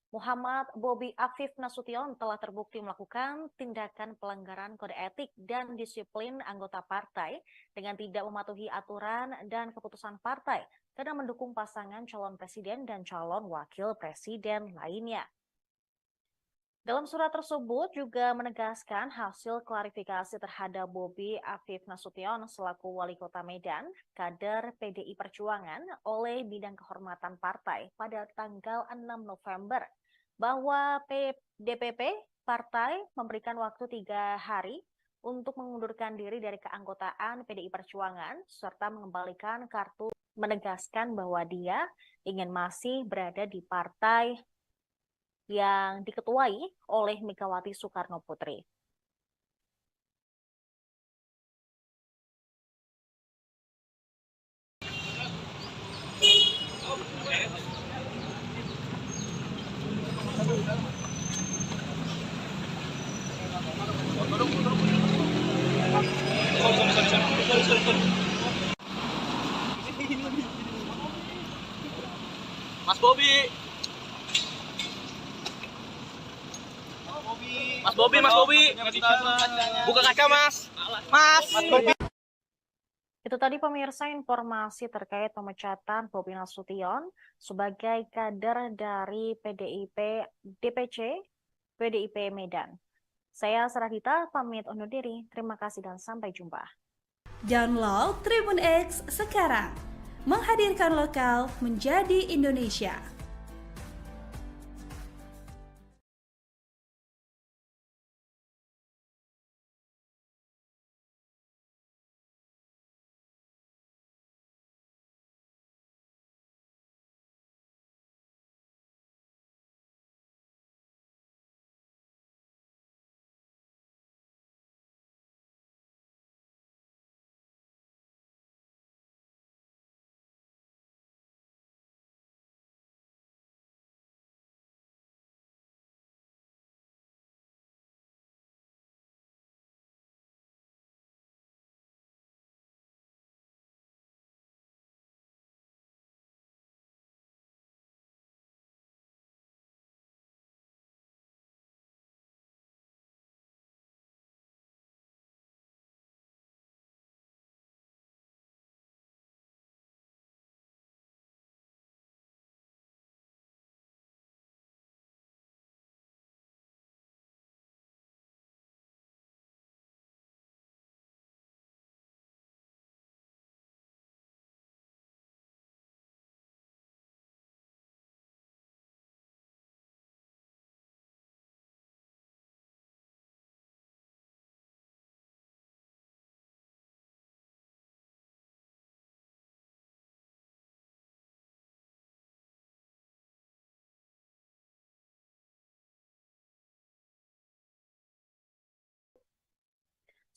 Muhammad Bobi Afif Nasution telah terbukti melakukan tindakan pelanggaran kode etik dan disiplin anggota partai dengan tidak mematuhi aturan dan keputusan partai karena mendukung pasangan calon presiden dan calon wakil presiden lainnya. Dalam surat tersebut juga menegaskan hasil klarifikasi terhadap Bobi Afif Nasution selaku Wali Kota Medan, kader PDI Perjuangan oleh Bidang Kehormatan Partai pada tanggal 6 November, bahwa DPP Partai memberikan waktu 3 hari untuk mengundurkan diri dari keanggotaan PDI Perjuangan serta mengembalikan kartu, menegaskan bahwa dia ingin masih berada di partai yang diketuai oleh Megawati Soekarno Putri. Mas Bobi. Mas Bobi. Buka kaca, Mas. Mas Bobi. Itu tadi pemirsa informasi terkait pemecatan Bobi Nasution sebagai kader dari DPC PDIP Medan. Saya Saradita pamit undur diri. Terima kasih dan sampai jumpa. Download Tribun X sekarang. Menghadirkan lokal menjadi Indonesia.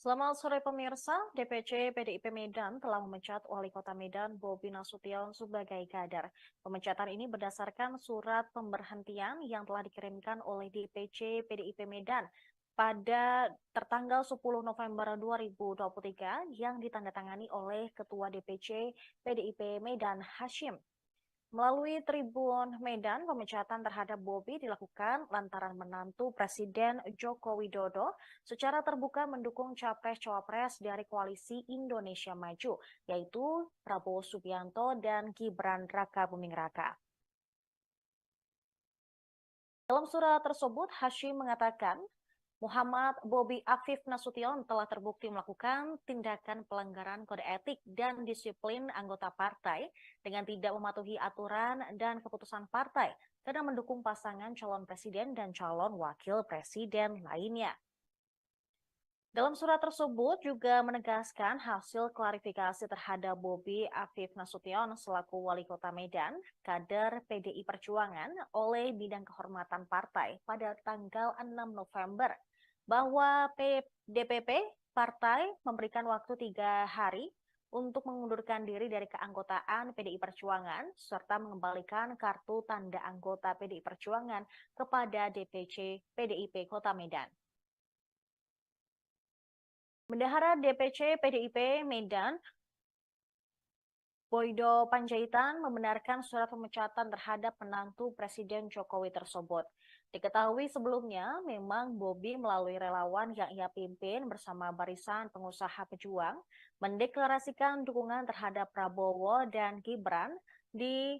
Selamat sore pemirsa, DPC PDIP Medan telah memecat Wali Kota Medan Bobi Nasution sebagai kader. Pemecatan ini berdasarkan surat pemberhentian yang telah dikirimkan oleh DPC PDIP Medan pada tertanggal 10 November 2023 yang ditandatangani oleh Ketua DPC PDIP Medan Hashim. Melalui Tribun Medan, pemecatan terhadap Bobi dilakukan lantaran menantu Presiden Joko Widodo secara terbuka mendukung capres-cawapres dari Koalisi Indonesia Maju, yaitu Prabowo Subianto dan Gibran Rakabuming Raka. Dalam surat tersebut, Hashim mengatakan, Muhammad Bobi Afif Nasution telah terbukti melakukan tindakan pelanggaran kode etik dan disiplin anggota partai dengan tidak mematuhi aturan dan keputusan partai karena mendukung pasangan calon presiden dan calon wakil presiden lainnya. Dalam surat tersebut juga menegaskan hasil klarifikasi terhadap Bobi Afif Nasution selaku Wali Kota Medan, kader PDI Perjuangan oleh Bidang Kehormatan Partai pada tanggal 6 November bahwa DPP partai memberikan waktu 3 hari untuk mengundurkan diri dari keanggotaan PDI Perjuangan serta mengembalikan kartu tanda anggota PDI Perjuangan kepada DPC PDIP Kota Medan. Bendahara DPC PDIP Medan Boydo Panjaitan membenarkan surat pemecatan terhadap menantu Presiden Jokowi tersebut. Diketahui sebelumnya, memang Bobi melalui relawan yang ia pimpin bersama Barisan Pengusaha Pejuang mendeklarasikan dukungan terhadap Prabowo dan Gibran di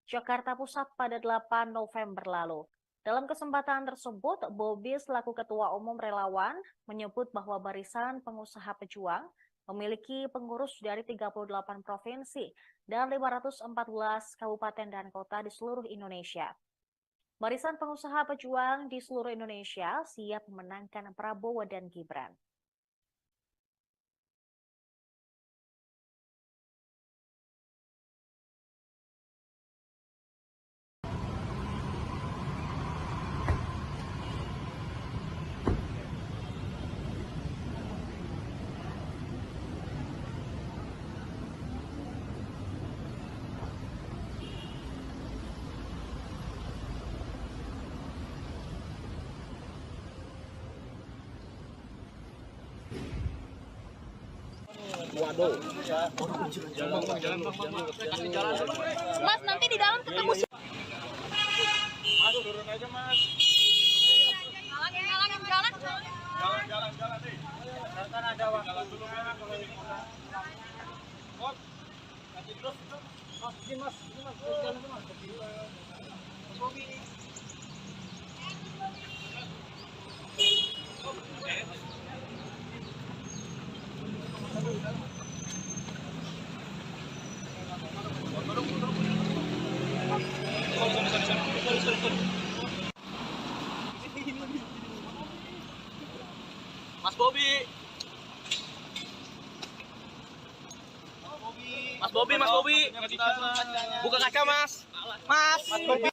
Jakarta Pusat pada 8 November lalu. Dalam kesempatan tersebut, Bobi selaku Ketua Umum Relawan menyebut bahwa Barisan Pengusaha Pejuang memiliki pengurus dari 38 provinsi dan 514 kabupaten dan kota di seluruh Indonesia. Barisan Pengusaha Pejuang di seluruh Indonesia siap memenangkan Prabowo dan Gibran. Waduh. Mas, nanti di dalam ketemu. Mas, turun aja, Mas. Halangin jalan. Jalan nih. Kan ada waktu. Jalan dulu, Mas. Mas, nanti terus. Mas, ini Mas. Jalan dulu, Mas. Bobi. Mas Bobi. Mas Bobi. Buka kaca, Mas. Mas Bobi.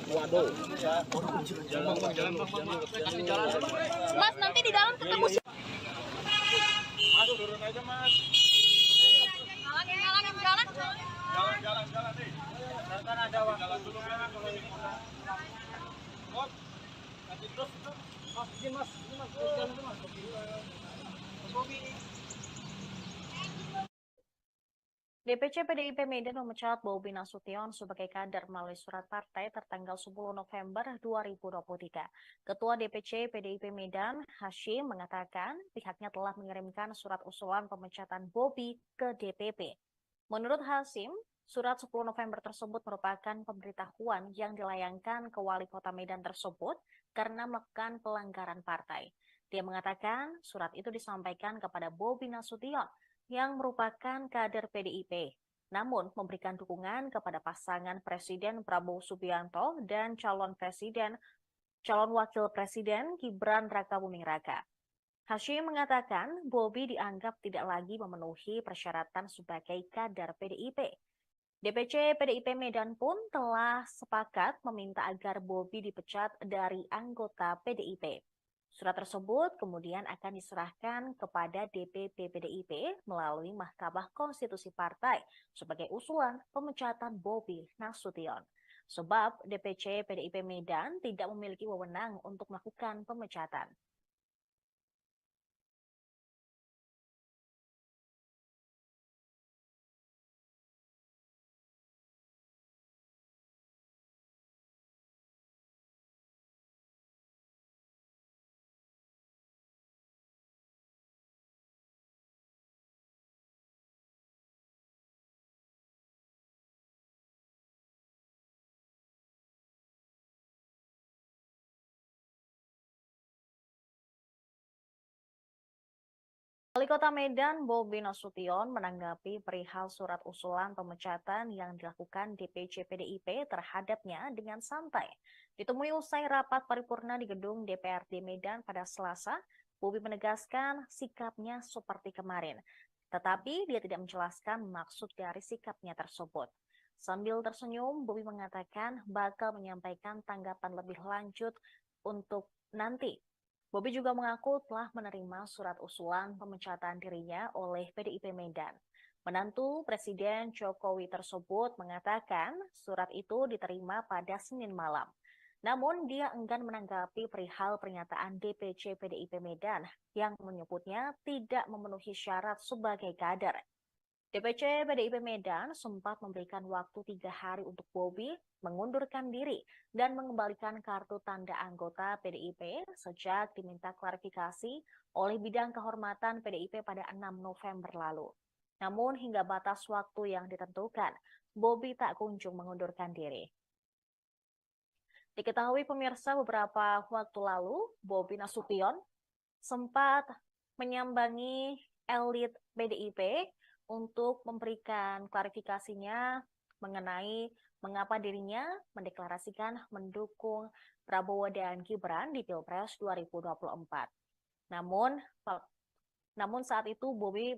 Waduh. Jalan. Mas, nanti di dalam ketemu. Mas, turun aja, Mas. Halangin jalan. Jalan nih. Kan ada waktu. Jalan dulu, Mas. Mas, nanti terus. Mas, ini Mas. Jalan dulu, Mas. Bobi. DPC PDIP Medan memecat Bobi Nasution sebagai kader melalui surat partai tertanggal 10 November 2023. Ketua DPC PDIP Medan, Hashim, mengatakan pihaknya telah mengirimkan surat usulan pemecatan Bobi ke DPP. Menurut Hashim, surat 10 November tersebut merupakan pemberitahuan yang dilayangkan ke Wali Kota Medan tersebut karena melakukan pelanggaran partai. Dia mengatakan surat itu disampaikan kepada Bobi Nasution yang merupakan kader PDIP. namun memberikan dukungan kepada pasangan Presiden Prabowo Subianto dan calon wakil presiden Gibran Rakabuming Raka. Hashim mengatakan Bobi dianggap tidak lagi memenuhi persyaratan sebagai kader PDIP. DPC PDIP Medan pun telah sepakat meminta agar Bobi dipecat dari anggota PDIP. Surat tersebut kemudian akan diserahkan kepada DPP PDIP melalui Mahkamah Konstitusi Partai sebagai usulan pemecatan Bobi Nasution. Sebab DPC PDIP Medan tidak memiliki wewenang untuk melakukan pemecatan. Wali Kota Medan Bobi Nasution menanggapi perihal surat usulan pemecatan yang dilakukan DPC PDIP terhadapnya dengan santai. Ditemui usai rapat paripurna di gedung DPRD Medan pada Selasa, Bobi menegaskan sikapnya seperti kemarin, tetapi dia tidak menjelaskan maksud dari sikapnya tersebut. Sambil tersenyum, Bobi mengatakan bakal menyampaikan tanggapan lebih lanjut untuk nanti. Bobi juga mengaku telah menerima surat usulan pemecatan dirinya oleh PDIP Medan. Menantu Presiden Jokowi tersebut mengatakan surat itu diterima pada Senin malam. Namun dia enggan menanggapi perihal pernyataan DPC PDIP Medan yang menyebutnya tidak memenuhi syarat sebagai kader. DPC PDIP Medan sempat memberikan waktu 3 hari untuk Bobi mengundurkan diri dan mengembalikan kartu tanda anggota PDIP sejak diminta klarifikasi oleh Bidang Kehormatan PDIP pada 6 November lalu. Namun hingga batas waktu yang ditentukan, Bobi tak kunjung mengundurkan diri. Diketahui pemirsa beberapa waktu lalu, Bobi Nasution sempat menyambangi elit PDIP untuk memberikan klarifikasinya mengenai mengapa dirinya mendeklarasikan mendukung Prabowo dan Gibran di Pilpres 2024. Namun saat itu Bobi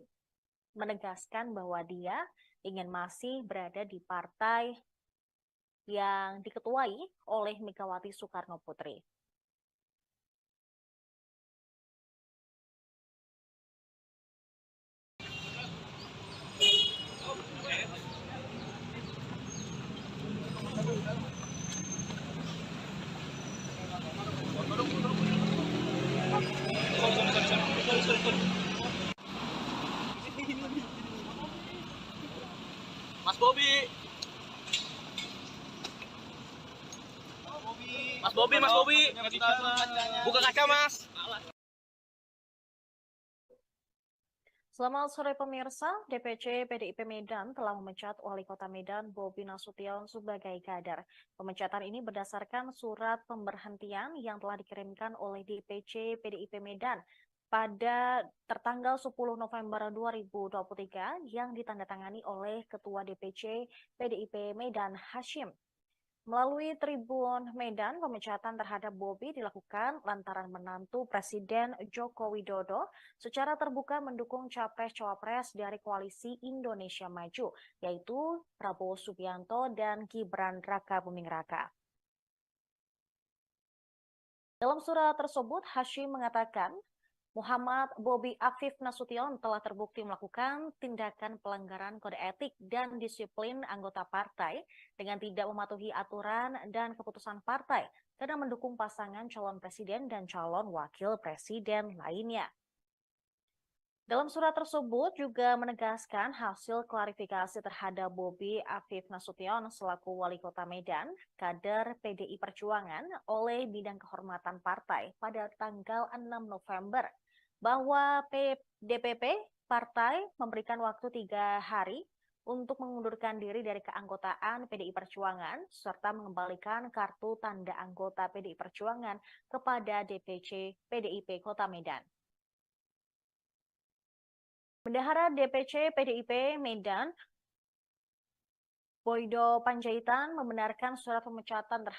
menegaskan bahwa dia ingin masih berada di partai yang diketuai oleh Megawati Soekarno Putri. Mas Bobi. Mas Bobi. Buka kaca, Mas. Selamat sore pemirsa, DPC PDIP Medan telah memecat Wali Kota Medan Bobi Nasution sebagai kader. Pemecatan ini berdasarkan surat pemberhentian yang telah dikirimkan oleh DPC PDIP Medan pada tertanggal 10 November 2023 yang ditandatangani oleh Ketua DPC PDIP Medan Hashim. Melalui Tribun Medan, pemecatan terhadap Bobi dilakukan lantaran menantu Presiden Joko Widodo secara terbuka mendukung capres-cawapres dari Koalisi Indonesia Maju, yaitu Prabowo Subianto dan Gibran Rakabuming Raka. Dalam surat tersebut, Hashim mengatakan, Muhammad Bobi Afif Nasution telah terbukti melakukan tindakan pelanggaran kode etik dan disiplin anggota partai dengan tidak mematuhi aturan dan keputusan partai karena mendukung pasangan calon presiden dan calon wakil presiden lainnya. Dalam surat tersebut juga menegaskan hasil klarifikasi terhadap Bobi Afif Nasution selaku Wali Kota Medan, kader PDI Perjuangan oleh Bidang Kehormatan Partai pada tanggal 6 November, bahwa DPP Partai memberikan waktu 3 hari untuk mengundurkan diri dari keanggotaan PDI Perjuangan serta mengembalikan kartu tanda anggota PDI Perjuangan kepada DPC PDIP Kota Medan. Bendahara DPC PDIP Medan, Boydo Panjaitan membenarkan surat pemecatan terhadap